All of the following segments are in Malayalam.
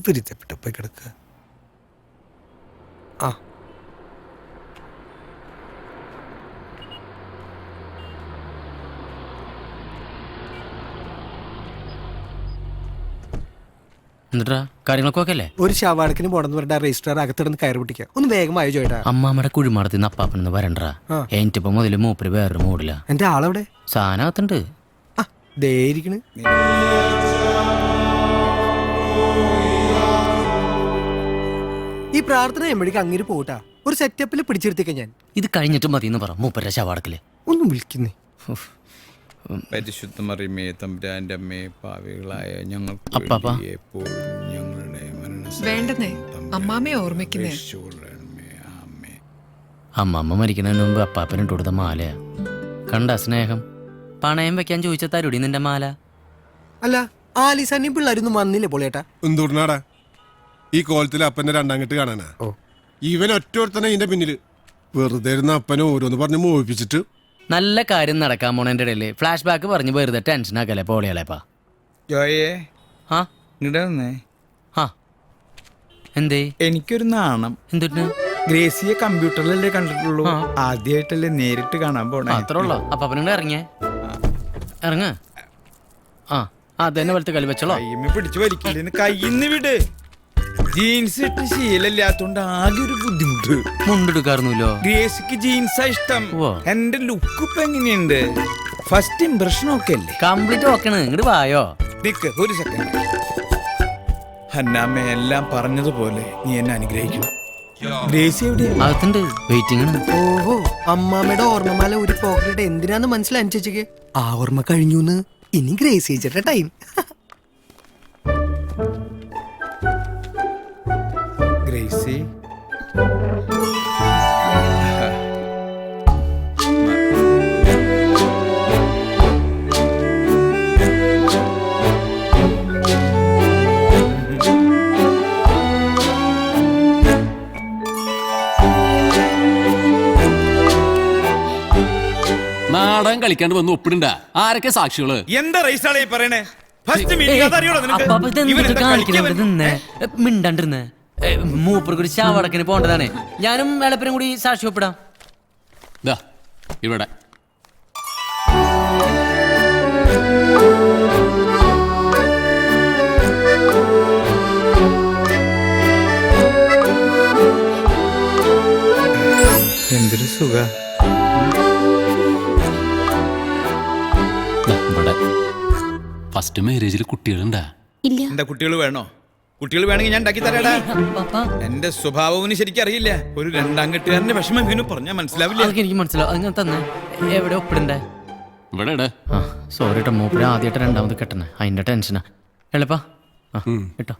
വിരുദ്ധപ്പെട്ട പോയി കിടക്കുക. ആ എന്നിട്ടാ കാര്യങ്ങളൊക്കെ ഒക്കെ അല്ലേ? ഒരു ശവാടക്കിന് പോണെന്ന് പറഞ്ഞാൽ രജിസ്റ്റർ അകത്തിടന്ന് കയറി പിടിക്കുക. ഒന്ന് വേഗമായി ചോദിട്ടാ. അമ്മാമ്മയുടെ കുഴിമാടത്തിന്ന് അപ്പാപ്പനൊന്ന് വരണ്ടാ. എനിട്ടിപ്പോ മുതല് മൂപ്പര് വേറൊരു മൂടില്ല. എന്റെ ആളെവിടെ? സാധനകത്തുണ്ട്. ആ ദേ ഇരിക്കണ്. ഈ പ്രാർത്ഥന എമ്പടിക്ക് അങ്ങനെ പോട്ടാ. ഒരു സെറ്റപ്പിൽ പിടിച്ചെടുത്തേക്ക ഞാൻ. ഇത് കഴിഞ്ഞിട്ട് മതിയെന്ന് പറ മൂപ്പരുടെ ശവാടക്കില്. ഒന്നും വിളിക്കുന്നേ. പരിശുദ്ധ മറിയമേ തമ്പുരാന്റെ അമ്മേ, പാപികളായ ഞങ്ങൾക്ക് അപ്പാപ്പ ഞങ്ങളുടെ വേണ്ടെന്നേ അമ്മാമ്മയെ ഓർമ്മിക്കുന്നേ. അമ്മമ്മ മരിക്കുന്നതിന് മുമ്പ് അപ്പാപ്പനിട്ട് കൊടുത്ത മാലയാ. കണ്ട സ്നേഹം. പണയം വെക്കാൻ ചോദിച്ച തരുടി നിന്റെ മാല. അല്ല ആലിസണ്ണി പിള്ളേരൊന്നും വന്നില്ലേ പൊളിയേട്ടാ? എന്തുകൊണ്ടാടാ ഈ കോലത്തിൽ അപ്പന്റെ രണ്ടാംകെട്ട് കാണാനാ? ഇവൻ ഒറ്റോർത്തനെ ഇതിന്റെ പിന്നില് വെറുതെ ഇരുന്ന അപ്പനെ ഓരോന്ന് പറഞ്ഞ് മോഹിപ്പിച്ചിട്ട്. നല്ല കാര്യം നടക്കാൻ പോണേന്റെ ഇടയില് ഫ്ലാഷ് ബാക്ക് പറഞ്ഞ് വെറുതെ ടെൻഷൻ ആക്കല്ലേ പോളിയാളേപ്പാ. ജോയേ ആ ഇങ്ങടെ വന്നേ. ആ എന്തേ? എനിക്കൊരു നാണം. എന്തിട്ട്? ഗ്രേസിയെ കമ്പ്യൂട്ടറിലല്ലേ കണ്ടിട്ടുള്ളൂ, ആദ്യമായിട്ടല്ലേ നേരിട്ട് കാണാൻ പോണേ. അത്ര ഉള്ളോ? അപ്പാപ്പനോട് ഇറങ്ങിയേ. ഇറങ്ങ. ആ അതന്നെ പോലത്തെ കളി വെച്ചോളോ. കയ്യമ്മ പിടിച്ചു വലിക്കില്ലെന്ന് കയ്യിന്ന് വിട്. ജീൻസ് ഇട്ട് ശീലമില്ലാത്തോണ്ട് ആകെ ഒരു ബുദ്ധിമുട്ട്. മുണ്ടെടുക്കാറുന്നല്ലോ. ഗ്രേസിക്ക് ജീൻസാ ഇഷ്ടം. എന്റെ ലുക്ക് ഇപ്പൊ എങ്ങനെയുണ്ട്? ഫസ്റ്റ് ഇംപ്രഷൻ ഒക്കെ അല്ലേ? കംപ്ലീറ്റ് ഓക്കെയാണ്. ഇങ്ങോട്ട് വായോ. നിക്ക് ഒരു സെക്കൻഡ്. ഹന്നാമ്മ എല്ലാം പറഞ്ഞതുപോലെ നീ എന്നെ അനുഗ്രഹിക്കണം. ഗ്രേസി എവിടെയാ? അകത്തുണ്ട്, വെയിറ്റിംഗ് ആണ്. ഓഹോ, അമ്മാമ്മയുടെ ഓർമ്മമാല ഒരു പോക്കറ്റ് എന്തിനാന്ന് മനസ്സിലനുസരിച്ചേക്ക്. ആ ഓർമ്മ കഴിഞ്ഞൂന്ന്. ഇനി ഗ്രേസ് ചേച്ചിയുടെ ടൈം. ഗ്രേസി നാടകം കളിക്കാണ്ട് വന്ന് ഒപ്പിടണ്ട. ആരൊക്കെ സാക്ഷികള്? എന്താ റൈസാളെ പറയണേ? മിണ്ടണ്ടിരുന്നേ. മൂപ്പർക്ക് ഒരു ശവടക്കിന് പോണ്ടതാണ്. ഞാനും എളപ്പനും കൂടി സാക്ഷി ഒപ്പിടാം. ഇവിടെ എന്തൊരു സുഖ. ഫസ്റ്റ് മാരേജിൽ കുട്ടികളുണ്ടാ? എന്താ കുട്ടികൾ വേണോ? കുട്ടികൾ വേണമെങ്കിൽ ഞാൻ ഉണ്ടാക്കി തരാടാ. എന്റെ സ്വഭാവത്തിന് ശരിക്കും അറിയില്ല. ഒരു രണ്ടാം കെട്ടുകാരന്റെ വിഷമം ഇങ്ങനെ പറഞ്ഞാൽ മനസ്സിലാവില്ല. എനിക്ക് മനസ്സിലാവും. അങ്ങനെ തന്നെ. എവിടെ ഒപ്പിടണ്ടേ? ഇവിടെ. ആ സോറി കേട്ടോ, മൂപ്പര് ആദ്യമായിട്ട് രണ്ടാമത് കെട്ടണേ, അതിന്റെ ടെൻഷനാ. എളുപ്പാ കേട്ടോ.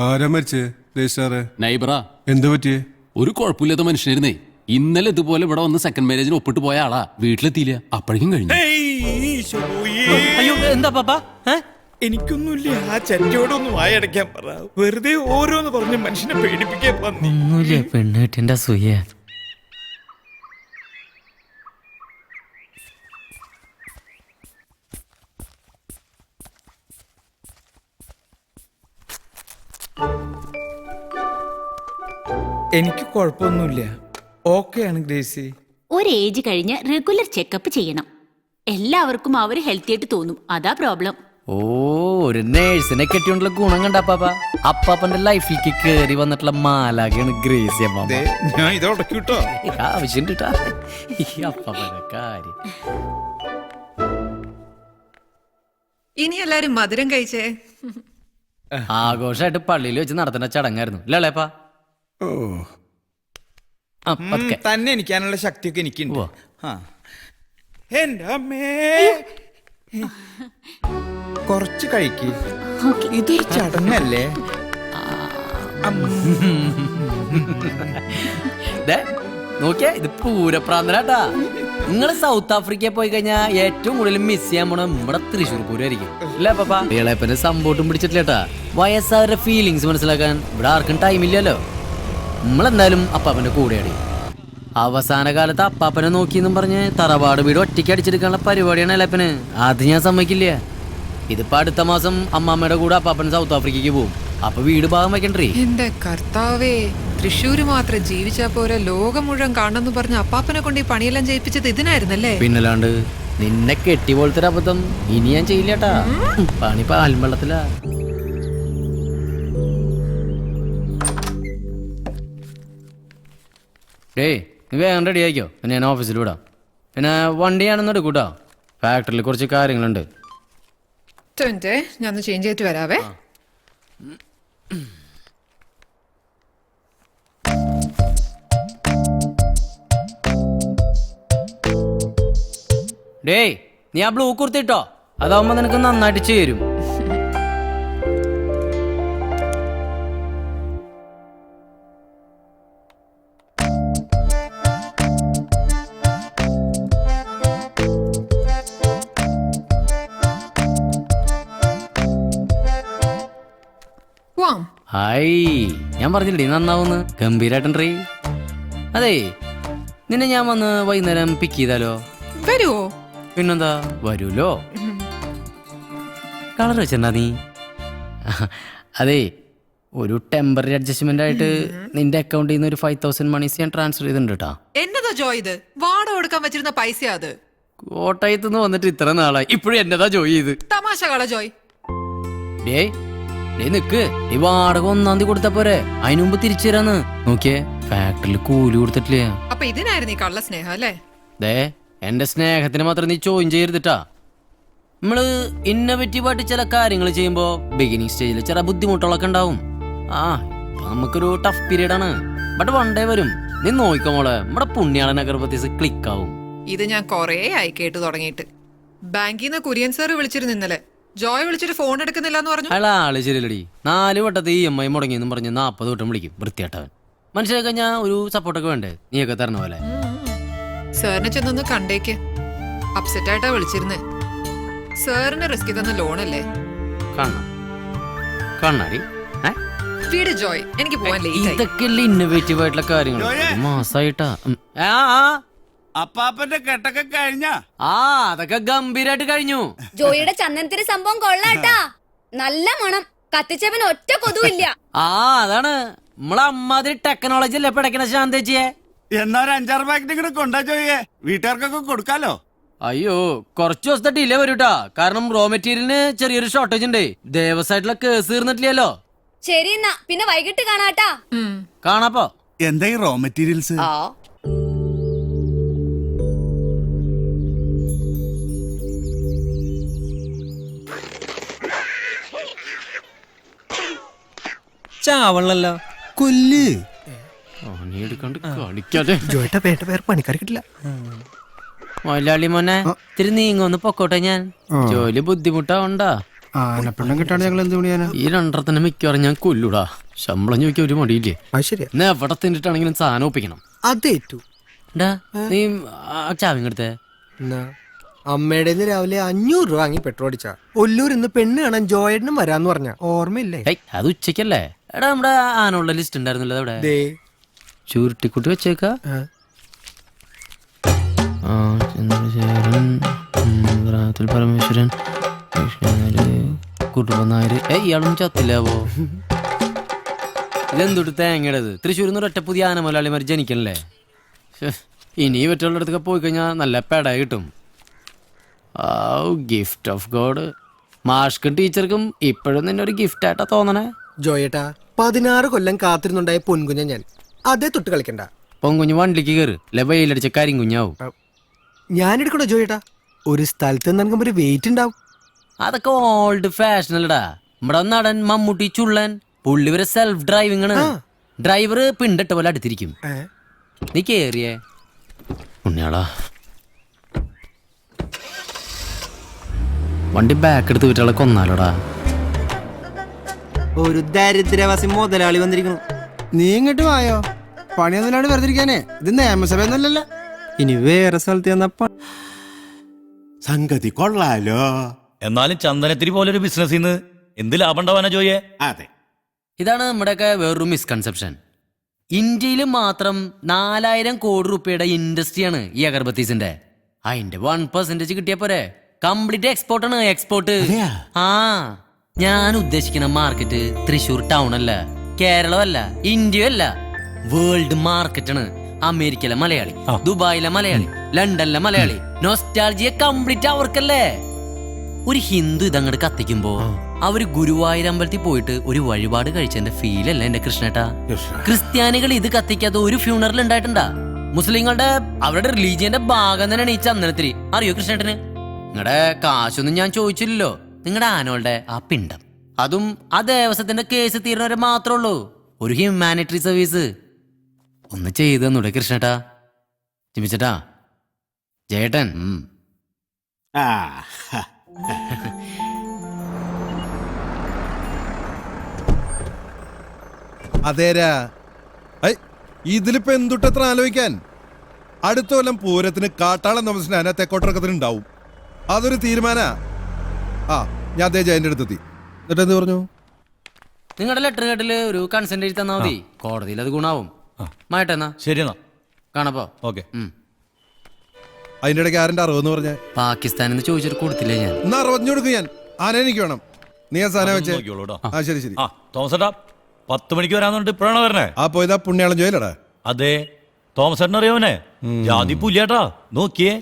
ആരാ മരിച്ചേ? രജിസ്ട്രാറെ നൈബറാ. എന്ത് പറ്റിയേ? ഒരു കുഴപ്പമില്ലാത്ത മനുഷ്യനായിരുന്നേ. ഇന്നലെ ഇതുപോലെ ഇവിടെ വന്ന് സെക്കൻഡ് മാരേജിന് ഒപ്പിട്ട് പോയ ആളാ. വീട്ടിലെത്തിയില്ല, അപ്പോഴേക്കും കഴിഞ്ഞു. അയ്യോ എന്താ പാപ്പാ? എനിക്കൊന്നുമില്ല. ആ ചെറ്റയോടൊന്നും വായടയ്ക്കാൻ പറ. വെറുതെ ഓരോന്ന് പറഞ്ഞ് മനുഷ്യനെ പേടിപ്പിക്കാൻ വന്നി. ഒന്നുമില്ല, പെണ്ണുകെട്ടിന്റെ അസൂയ. എനിക്ക് കുഴപ്പമൊന്നുമില്ല. ഓക്കെയാണ് ഗ്രേസി. ഒരു ഏജ് കഴിഞ്ഞ് റെഗുലർ ചെക്കപ്പ് ചെയ്യണം. എല്ലാവർക്കും അവർ ഹെൽത്തി ആയിട്ട് തോന്നും, അതാ പ്രോബ്ലം. ഓ, ഒരു നേഴ്സിനെ കെട്ടിയോണ്ടുള്ള ഗുണം കണ്ടപ്പാ. അപ്പാപ്പന്റെ ലൈഫിലേക്ക് കേറി വന്നിട്ടുള്ള മാലാകയാണ് ഗ്രേസി അമ്മ. ഞാൻ ഇതോടൊക്കെ കിട്ടോ ആവശ്യം അപ്പാപ്പന്റെ കാര്യം. ഇനി എല്ലാരും മധുരം കഴിച്ചേ. ആഘോഷമായിട്ട് പള്ളിയിൽ വെച്ച് നടത്തുന്ന ചടങ്ങായിരുന്നു അല്ലേപ്പാ? തന്നെ എനിക്കാനുള്ള ശക്തിയൊക്കെ എനിക്കുണ്ട്. എന്റെ അമ്മേ, കുറച്ച് കഴിക്ക്. ഇതൊരു ചടങ്ങല്ലേ? നോക്കിയാ ഇത് പൂരപ്രാന്തനാട്ടാ. നിങ്ങള് സൗത്ത് ആഫ്രിക്കയിൽ പോയി കഴിഞ്ഞാൽ ഏറ്റവും കൂടുതൽ മിസ് ചെയ്യാൻ പോണ നമ്മുടെ തൃശ്ശൂർ പൂരമായിരിക്കും അല്ലേ പാപ്പാ? ഇളയപ്പനെ സമ്പോട്ടും പിടിച്ചിട്ടില്ലേട്ടാ. വയസ്സാവരുടെ ഫീലിങ്സ് മനസ്സിലാക്കാൻ ഇവിടെ ആർക്കും ടൈമില്ലല്ലോ. നമ്മളെന്തായാലും അപ്പാപ്പന്റെ കൂടെയാടി. അവസാന കാലത്ത് അപ്പാപ്പനെ നോക്കിയെന്നും പറഞ്ഞ് തറവാട് വീട് ഒറ്റയ്ക്ക് അടിച്ചെടുക്കാനുള്ള പരിപാടിയാണ് ഇളയപ്പന്. അത് ഞാൻ സമ്മതിക്കില്ല. ഇതിപ്പോ അടുത്ത മാസം അമ്മാമ്മയുടെ കൂടെ അപ്പാപ്പൻ സൗത്ത് ആഫ്രിക്കയ്ക്ക് പോകും. അപ്പൊ വീട് ഭാഗം വെക്കണ്ടേ? എന്റെ കർത്താവേ, തൃശ്ശൂര് മാത്രം ജീവിച്ചാ പോരെ, ലോകം മുഴുവൻ കാണണമെന്ന് പറഞ്ഞ അപ്പാപ്പനെ കൊണ്ട് ഈ പണിയെല്ലാം ചെയ്യിപ്പിച്ചത് ഇതിനായിരുന്നല്ലേ? പിന്നല്ലാണ്ട് നിന്നെ കെട്ടി പോലത്തെ അബദ്ധം ഇനി ഞാൻ ചെയ്യില്ലേട്ടാ. പണി പാൽവെള്ളത്തിലാ. ഏയ് നീ വേഗം റെഡി ആയിക്കോ, പിന്നെ ഞാൻ ഓഫീസിൽ വിടാം. പിന്നെ വണ്ടി ഞാനൊന്നും എടുക്കൂട്ടോ, ഫാക്ടറിയിൽ കുറച്ച് കാര്യങ്ങളുണ്ട്. ഞാൻ ഒന്ന് ചേഞ്ച് ചെയ്തിട്ട് വരാവേ. ഡേയ് നീ ആ ബ്ലൂ കുർത്തിട്ടോ, അതാവുമ്പോ നിനക്ക് നന്നായിട്ട് ചേരും. പോവാം. ഹായ്, ഞാൻ പറഞ്ഞില്ലേ നന്നാവുന്ന്, ഗംഭീരായിട്ടുണ്ടേ. അതെ, നിന്നെ ഞാൻ വന്ന് വൈകുന്നേരം പിക്ക് ചെയ്താലോ? വരുവോ? പിന്നെന്താ, വരൂലോ. കളർ വെച്ചിട്ടുണ്ടാ നീ? അതെ, ഒരു ടെമ്പററി അഡ്ജസ്റ്റ്മെന്റ് ആയിട്ട് നിന്റെ അക്കൗണ്ടിൽ നിന്ന് ഒരു 5,000 മണീസ് ഞാൻ ട്രാൻസ്ഫർ ചെയ്തിട്ടുണ്ട് കേട്ടാ. എന്നതാ ജോയ് ഇത്? വാടക കൊടുക്കാൻ വെച്ചിരുന്ന പൈസ അത്. കോട്ടയത്ത് നിന്ന് വന്നിട്ട് ഇത്ര നാളായി, ഇപ്പോഴും എന്നതാ ജോയി ചെയ്ത്. തമാശ കള ജോയ്. ഡേ നിക്ക്, ഈ വാടക 1-ാം തീയതി കൊടുത്താ പോരെ, അതിനു മുമ്പ് തിരിച്ചു തരാന്ന്. നോക്കിയേ, ഫാക്ടറിയിൽ കൂലി കൊടുത്തിട്ടില്ലേ. അപ്പൊ ഇതിനായിരുന്നു ഈ കള്ള സ്നേഹം അല്ലേ? ദേ, എന്റെ സ്നേഹത്തിന് മാത്രം നീ ചോദ്യം ചെയ്യരുതിട്ടാ. നമ്മള് ഇന്നോവേറ്റീവ് ആയിട്ട് ചില കാര്യങ്ങൾ ചെയ്യുമ്പോ ബിഗിനിങ് സ്റ്റേജിൽ ചില ബുദ്ധിമുട്ടുകളൊക്കെ ഉണ്ടാവും. ഇപ്പൊ നമുക്കൊരു ടഫ് പീരീഡ് ആണ്, ബട്ട് വൺ ഡേ വരും. നീ നോക്കിക്കോ മോളെ, നമ്മുടെ പുണ്യാളൻ അഗർബത്തീസ് ക്ലിക്ക് ആവും. ഇത് ഞാൻ കൊറേ ആയി കേട്ടു തുടങ്ങിയിട്ട്. ബാങ്കിൽ നിന്ന് കുര്യൻ സാർ വിളിച്ചിരുന്നു ഇന്നലെ. ജോയ് വിളിച്ചിട്ട് ഫോൺ എടുക്കുന്നില്ല എന്ന് പറഞ്ഞു. അയാൾ ആള് ശരിയല്ലടി, 4 വട്ടത്തെ EMI മുടങ്ങിയെന്നും പറഞ്ഞ് 40 വട്ടം വിളിക്കും വൃത്തിയാട്ടവൻ. മനുഷ്യരെ കഴിഞ്ഞാൽ ഒരു സപ്പോർട്ടൊക്കെ വേണ്ടേ, നീയൊക്കെ തരണ പോലെ. സാറിനെ ചെന്നൊന്ന് കണ്ടേക്ക്. അപ്സെറ്റ് ആയിട്ടാ വിളിച്ചിരുന്നേ. സാറിന് റിസ്ക് തന്ന ലോണല്ലേ? കാണാടി വീട് ജോയ്, എനിക്ക് പോവാൻ ലേറ്റ് ആയി. ഇതൊക്കെയല്ലേ ഇന്നോവേറ്റീവ് ആയിട്ടുള്ള കാര്യങ്ങൾ. മാസായിട്ടാ അപ്പാപ്പന്റെ കെട്ടൊക്കെ കഴിഞ്ഞ? അതൊക്കെ ഗംഭീരായിട്ട് കഴിഞ്ഞു. ജോയിയുടെ ചന്ദനത്തിന് സംഭവം കൊള്ളാട്ടാ, നല്ല മണം, കത്തിച്ചവൻ ഒറ്റ കൊതുവില്ല. അതാണ് നമ്മളെ അമ്മാതിരി ടെക്നോളജി അല്ലേ പിടക്കണ ശാന്തേച്ചിയെ. എന്നാ ഒരു 5-6 പാക്കറ്റ് കൊണ്ടാ ജോയെ, വീട്ടുകാർക്കൊക്കെ കൊടുക്കാലോ. അയ്യോ, കുറച്ച് ദിവസത്തെ ഡിലേ വരൂട്ടാ, കാരണം റോ മെറ്റീരിയലിന് ചെറിയൊരു ഷോർട്ടേജ് ഉണ്ട്. ദേവസായിട്ടുള്ള കേസ് തീർന്നിട്ടില്ലല്ലോ. ശരി എന്നാ പിന്നെ വൈകിട്ട് കാണാട്ടാ. കാണാപ്പോ. എന്താ ഈ റോ മെറ്റീരിയൽസ്? ചാവണല്ലോ കൊല്ല്. ജോയിട്ട പേട്ട പേർ പണിക്കാർ കിട്ടില്ല. മൊയിലാളി മോനെ, ഇത്തിരി നീങ്ങൊന്ന് പൊക്കോട്ടെ, ഞാൻ ജോലി ബുദ്ധിമുട്ടാവണ്ടാ. ആനപ്പെണ്ണം കിട്ടാണ് ഞങ്ങൾ എന്ത് പണിയാനാ? ഈ 2 മിക്കവാറും ഞാൻ കൊല്ലൂടാ. ശമ്പളം ചോദിക്കാൻ ഒരു മടിയില്ലേ. അത് ശരിയാ. എന്നാ എവിടെ തിന്നിട്ടാണെങ്കിലും സാധനം ഒപ്പിക്കണം. അതേറ്റു. നീ ചാവിങ്ങടുത്തേ. അമ്മയുടെ രാവിലെ 500 രൂപ വാങ്ങി പെട്രോൾ അടിച്ചാ. ഒല്ലൂർ ഇന്ന് പെണ്ണ് കാണാൻ ജോയേട്ടനും വരാന്ന് പറഞ്ഞ ഓർമ്മയില്ലേ? അത് ഉച്ചക്കല്ലേ. എടാ, നമ്മുടെ ആനുള്ള ലിസ്റ്റ് ഉണ്ടായിരുന്നല്ലോ അവിടെ. ചുരുട്ടിക്കുട്ടി വെച്ചേക്ക. ചന്ദ്രശേഖരൻ, പരമേശ്വരൻ, കുട്ടുപനായര്. ഇയാളൊന്നും ചത്തില്ലാവോ? ഇതെന്തൊട്ട് തേങ്ങയുടേത്? തൃശ്ശൂരിൽ നിന്ന് ഒറ്റ പുതിയ ആനമലയാളിമാർ ജനിക്കണല്ലേ. ഇനി മറ്റുള്ള അടുത്തൊക്കെ പോയി കഴിഞ്ഞാൽ നല്ല പെട കിട്ടും. Gift of God. മാഷ്ക്കും ടീച്ചർക്കും ഇപ്പോഴും നിന്നെ ഒരു ഗിഫ്റ്റ് ആയിട്ടാ തോന്നണേ. ജോയേട്ടാ, 16 കൊല്ലം കാത്തിരുന്നുണ്ടായ പൊൻകുഞ്ഞ ഞാൻ. അതേ തൊട്ട് കളിക്കണ്ട. പൊൻകുഞ്ഞ് വണ്ടിക്ക് കയറ്, അല്ലെ വെയിലടിച്ച കരിങ്കുഞ്ഞാവും. ഞാനെടുക്കണോ ജോയേട്ടാ? ഒരു സ്ഥലത്ത് നിൽക്കുമ്പോ ഒരു വെയിറ്റ് ഉണ്ടാവും. അതൊക്കെ ഓൾഡ് ഫാഷൻ അല്ലടാ. നമ്മുടെ നടൻ മമ്മൂട്ടി ചുള്ളൻ, പുള്ളി വരെ സെൽഫ് ഡ്രൈവിംഗ് ആണ്. ഡ്രൈവർ പിണ്ടിട്ട പോലെ അടുത്തിരിക്കും. നീ കേറിയേ ഉണ്ണിയാളാ. വണ്ടി ബാക്ക് എടുത്ത് വിറ്റാളെ കൊന്നാലോടാ. ഒരു ദരിദ്രവാസി മുതലാളി വന്നിരിക്കുന്നു. നീ ഇങ്ങോട്ട് വായോ, പണിയൊന്നുമില്ലാണ്ട് വെറുതെ ഇരിക്കാനേ. ഇത് നിയമസഭയൊന്നുമല്ലല്ലോ. ഇനി വേറെ സ്ഥലത്ത് ചെന്നപ്പ സംഗതി കൊള്ളാലോ. എന്നാലും ചന്ദനത്തിരി പോലൊരു ബിസിനസ് ഇന്ന് എന്ത് ലാഭം ഉണ്ടാവാനാ ജോയെ? അതെ, ഇതാണ് നമ്മുടെയൊക്കെ വേറൊരു മിസ്കൺസെപ്ഷൻ. ഇന്ത്യയിൽ മാത്രം 4000 കോടി രൂപയുടെ ഇൻഡസ്ട്രിയാണ് ഈ അഗർബത്തീസിന്റെ. അതിന്റെ 1% കിട്ടിയ പോരെ. കംപ്ലീറ്റ് എക്സ്പോർട്ടാണ്, എക്സ്പോർട്ട്. ആ ഞാൻ ഉദ്ദേശിക്കുന്ന മാർക്കറ്റ് തൃശ്ശൂർ ടൗൺ അല്ല, കേരളമല്ല, ഇന്ത്യ അല്ല, വേൾഡ് മാർക്കറ്റാണ്. അമേരിക്കയിലെ മലയാളി, ദുബായിലെ മലയാളി, ലണ്ടനിലെ മലയാളി, നൊസ്റ്റാൾജിയ കംപ്ലീറ്റ് അവർക്കല്ലേ. ഒരു ഹിന്ദു ഇതങ്ങോട്ട് കത്തിക്കുമ്പോ അവര് ഗുരുവായൂർ അമ്പലത്തിൽ പോയിട്ട് ഒരു വഴിപാട് കഴിച്ചതിന്റെ ഫീലല്ല എന്റെ കൃഷ്ണേട്ടാ. ക്രിസ്ത്യാനികൾ ഇത് കത്തിക്കാത്ത ഒരു ഫ്യൂണറൽ ഉണ്ടായിട്ടുണ്ടാ? മുസ്ലിങ്ങളുടെ അവരുടെ റിലീജിയന്റെ ഭാഗം തന്നെയാണ് ഈ ചന്ദനത്തിരി. അറിയോ കൃഷ്ണേട്ടന്? നിങ്ങളുടെ കാശൊന്നും ഞാൻ ചോദിച്ചില്ലല്ലോ. നിങ്ങളുടെ ആനോളുടെ ആ പിണ്ടം, അതും ആ ദേവസ്വത്തിന്റെ കേസ് തീരുന്നവരെ മാത്രമേ ഉള്ളൂ. ഒരു ഹ്യൂമാനിറ്ററി സർവീസ് ഒന്ന് ചെയ്തു തന്നൂടെ കൃഷ്ണേട്ടാ? ചിമിച്ചേട്ടാ, ജയേട്ടൻ. അതേരാ, ഇതിലിപ്പോ എന്തുട്ടത്ര ആലോചിക്കാൻ? അടുത്ത കൊല്ലം പൂരത്തിന് കാട്ടാളം താമസിന് തെക്കോട്ടിറക്കത്തിന് ഉണ്ടാവും. അതൊരു തീരുമാന. ആ ഞാൻ അതേ ജയന്റെ അടുത്തെത്തി. എന്നിട്ട് എന്ത് പറഞ്ഞു? നിങ്ങളുടെ ലെറ്റർ കേട്ടില് ഒരു കൺസെന്റ് എഴുതി തന്നാ മതി, കോടതിയിൽ അത് ഗുണാവും. മായിട്ടെന്നാ ശരി എന്നാ കാണപ്പോ. ഓക്കെ. അതിന്റെ ഇടയ്ക്ക് ആരന്റെ 60 പറഞ്ഞേ? പാകിസ്ഥാനിന്ന് ചോദിച്ചിട്ട് കൊടുത്തില്ലേ ഞാൻ? എന്നാ 60 കൊടുക്കും ഞാൻ. ആന എനിക്ക് വേണം. നീ ആ സാധനം വെച്ചേ. ആ ശരി ശരി. തോമസ് ഏട്ടാ 10 മണിക്ക് വരാന്നുണ്ട്, ഇപ്പോഴാണ് വരണേ? ആ പോയതാ പുണ്യാളം ജോയിലടാ. അതെ, തോമസ് ഏട്ടൻ അറിയാവനെ? ജാതി പുല്ലേട്ടാ, നോക്കിയേ.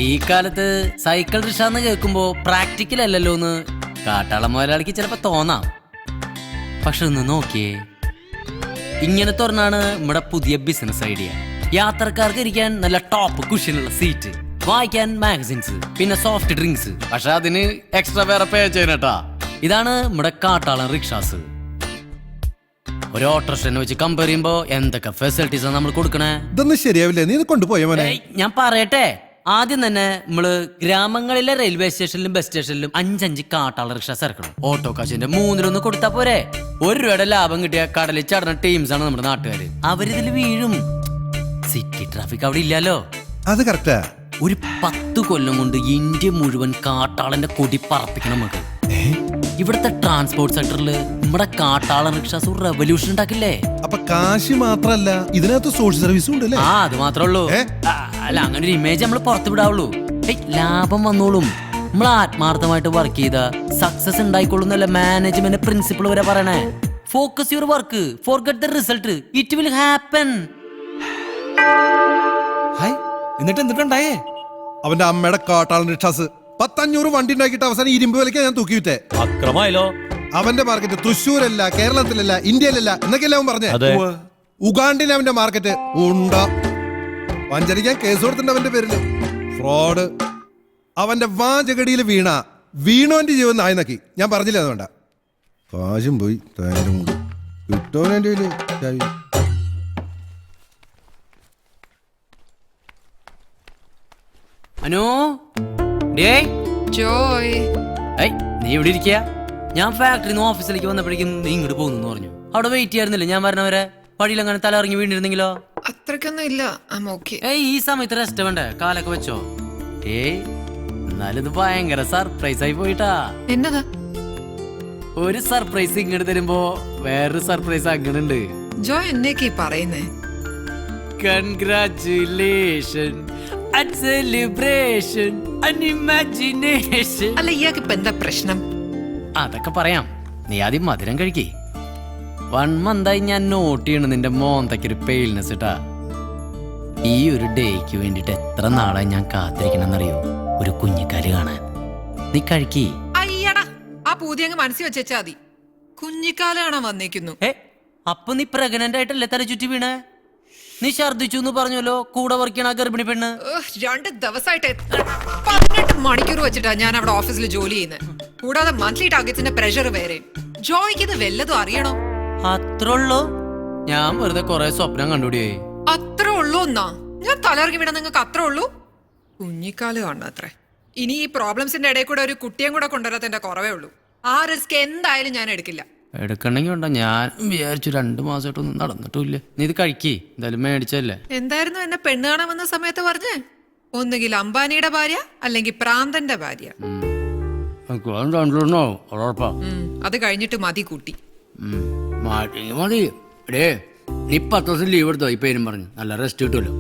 ഈ കാലത്ത് സൈക്കിൾ റിക്ഷാന്ന് കേൾക്കുമ്പോ പ്രാക്ടിക്കൽ അല്ലല്ലോ എന്ന് കാട്ടാളം മുതലാളിക്ക് ചിലപ്പോ തോന്നാം. പക്ഷെ ഒന്ന് നോക്കിയേ, ഇങ്ങനത്തെ ഒരെണ്ണാണ് നമ്മുടെ പുതിയ ബിസിനസ് ഐഡിയ. യാത്രക്കാർക്ക് ഇരിക്കാൻ നല്ല ടോപ്പ് കുഷ്യനുള്ള സീറ്റ്, വായിക്കാൻ മാഗസിൻസ്, പിന്നെ സോഫ്റ്റ് ഡ്രിങ്ക്സ്. പക്ഷെ അതിന് എക്സ്ട്രാ വേറെ പേ ചെയ്യണട്ടാ. ഇതാണ് നമ്മുടെ കാട്ടാളൻ റിക്ഷാസ്. ഒരു ഓട്ടോറിക്ഷനെ വെച്ച് കമ്പയർ ചെയ്യുമ്പോ എന്തൊക്കെ ഫെസിലിറ്റീസാണ് നമ്മൾ കൊടുക്കണേ? ഇതൊന്നും ശരിയാവില്ലേ? നീ ഇത് കൊണ്ടുപോയ മോനെ. ഞാൻ പറയട്ടെ, ആദ്യം തന്നെ നമ്മള് ഗ്രാമങ്ങളിലെ റെയിൽവേ സ്റ്റേഷനിലും ബസ് സ്റ്റേഷനിലും 5 കാട്ടാള റിക്ഷാസ് ഇറക്കണം. ഓട്ടോ കാശിന്റെ 3 കൊടുത്താ പോരെ? 1 രൂപയുടെ ലാഭം കിട്ടിയ കടലിൽ ചടന്ന ടീംസ് ആണ് നമ്മുടെ നാട്ടുകാര്. അവരിതിൽ വീഴും. സിറ്റി ട്രാഫിക് അവിടെ ഇല്ലല്ലോ. അത് കറക്റ്റാ. ഒരു 10 കൊല്ലം കൊണ്ട് ഇന്ത്യ മുഴുവൻ കാട്ടാളന്റെ കൊടി പറപ്പിക്കണം നമുക്ക്. ഇവിടുത്തെ ട്രാൻസ്പോർട്ട് സെക്ടറിൽ നമ്മുടെ കാട്ടാളൻ റിക്ഷാസ് ഒരു റെവല്യൂഷൻ ഉണ്ടാക്കില്ലേ? അപ്പൊ കാശി മാത്രല്ല, ഇതിനകത്ത് സോഷ്യൽ സർവീസും ഉണ്ട്. ആ അത് മാത്രമേ ഉള്ളൂ. അല്ല, അങ്ങനെ ഒരു ഇമേജ് നമ്മൾ പുറത്തു വിടാവുള്ളൂ. ലാഭം വന്നോളും. നമ്മൾ ആത്മാർത്ഥമായിട്ട് വർക്ക് ചെയ്ത സക്സസ് ഉണ്ടായിക്കൊള്ളുന്നല്ല മാനേജ്മെന്റ് പ്രിൻസിപ്പിൾ വരെ പറയണേ. Focus your work, forget the result, it will happen. എന്നിട്ട് എന്തിട്ടുണ്ടായേ? അവന്റെ അമ്മയുടെ കാട്ടാളൻ റിക്ഷാസ് 500 വണ്ടി ഉണ്ടാക്കിയിട്ട് അവസാനം ഇരുമ്പ് വിലയ്ക്ക് ഞാൻ തൂക്കി വിറ്റേ. അക്രമായല്ലോ. അവന്റെ മാർക്കറ്റ് തൃശ്ശൂരല്ല, കേരളത്തിലല്ല, ഇന്ത്യയിലല്ല എന്നൊക്കെയല്ലേ അവൻ പറഞ്ഞേ. ഉഗാണ്ടിലെ അവന്റെ മാർക്കറ്റ് ഉണ്ട. വഞ്ചരിക്കാൻ കേസ് കൊടുത്തിട്ടുണ്ട് അവന്റെ പേരില്. ഫ്രോഡ്. അവന്റെ വാചകടിയിൽ വീണോന്റെ ജീവൻ നായി നക്കി. ഞാൻ പറഞ്ഞില്ല അതുകൊണ്ട. കാശും പോയി തേനും കൊണ്ട് കിട്ടോനെ. അനു, ഡേയ് ജോയ്, നീ ഇവിടെ ഇരിക്കുക. ഞാൻ ഫാക്ടറിന്ന് ഓഫീസിലേക്ക് വന്നപ്പോഴേക്കും നീ ഇങ്ങോട്ട് പോകുന്നു പറഞ്ഞു. അവിടെ വെയിറ്റ് ചെയ്യാറുന്നില്ല ഞാൻ പറഞ്ഞവരെ? വഴിയിലങ്ങനെ തല ഇറങ്ങി വീണിരുന്നെങ്കിലോ? അത്രക്കൊന്നും ഇല്ല. ഈ സമയത്ത് റെസ്റ്റ് വേണ്ടേ? കാലൊക്കെ വെച്ചോ? എന്നാലും ഇത് ഭയങ്കര സർപ്രൈസ് ആയി പോയിട്ടാ. എന്നതാ? ഒരു സർപ്രൈസ് ഇങ്ങോട്ട് തരുമ്പോ വേറൊരു സർപ്രൈസ് അങ്ങനുണ്ട്. ജോയ് എന്നേക്ക് പറയുന്നേ? Congratulation, celebration, imagination. അല്ല, ഇയാൾക്ക് ഇപ്പൊ എന്താ പ്രശ്നം? അതൊക്കെ പറയാം. നീ ആദ്യം മധുരം കഴിക്കേ. 1 മന്തായി ഞാൻ നോട്ട് ചെയ്യണ നിന്റെ മോന്തയ്ക്കൊരു പെയിൽനെസ് ഇട്ടാ. ഈ ഒരു ഡേക്ക് വേണ്ടിട്ട് എത്ര നാളായി ഞാൻ കാത്തിരിക്കണമെന്നറിയോ? ഒരു കുഞ്ഞിക്കാല് കാണാൻ. നീ കഴിക്കേ. അയ്യടാ, ആ പൂതി അങ്ങ് മനസ്സിൽ വെച്ചാ മതി. കുഞ്ഞിക്കാല് കാണാൻ വന്നേക്കുന്നു. അപ്പൊ നീ പ്രഗ്നന്റ് ആയിട്ടല്ലേ തല ചുറ്റി വീണേ? നീ ഛർദിച്ചു എന്ന് പറഞ്ഞല്ലോ കൂടെ വർക്കണ ഗർഭിണി പെണ്ണ്. 2 ദിവസമായിട്ട് 18 മണിക്കൂർ വെച്ചിട്ടാ ഞാൻ അവിടെ ഓഫീസിൽ ജോലി ചെയ്യുന്നത്. കൂടാതെ മന്ത്ലി ടാർഗറ്റ്സിന്റെ പ്രഷർ വേറെ. ജോയ്ക്ക് ഇത് വല്ലതും അറിയണോ? അത്രയുള്ളൂ? ഞാൻ വെറുതെ കൊറേ സ്വപ്നം കണ്ടുപിടിയായി. അത്ര ഉള്ളൂ എന്നാ? ഞാൻ തലയിറങ്ങി വീണ നിങ്ങൾക്ക് അത്ര ഉള്ളൂ? കുഞ്ഞിക്കാല് കാണാത്രേ. ഇനി ഈ പ്രോബ്ലംസിന്റെ ഇടയിൽ കൂടെ ഒരു കുട്ടിയും കൂടെ കൊണ്ടുവരാത്തതിന്റെ കുറവേ ഉള്ളൂ. ആ റിസ്ക് എന്തായാലും ഞാൻ എടുക്കില്ല. എടുക്കണ്ടെങ്കിൽ ഉണ്ടോ? ഞാൻ വിചാരിച്ചു 2 മാസമായിട്ടൊന്നും നടന്നിട്ടില്ല. നീ ഇത് കഴിക്കേ, എന്തായാലും മേടിച്ചല്ലേ. എന്തായിരുന്നു എന്നെ പെണ്ണ് കാണാൻ വന്ന സമയത്ത് പറഞ്ഞേ? ഒന്നുകിൽ അംബാനിയുടെ ഭാര്യ അല്ലെങ്കിൽ പ്രാന്തന്റെ ഭാര്യ. ഉറപ്പാ. അത് കഴിഞ്ഞിട്ട് മതി കൂട്ടി. മതി. നീ 10 ദിവസം ലീവ് എടുത്തോ ഈ പേരും പറഞ്ഞു. നല്ല റെസ്റ്റ് കിട്ടുമല്ലോ.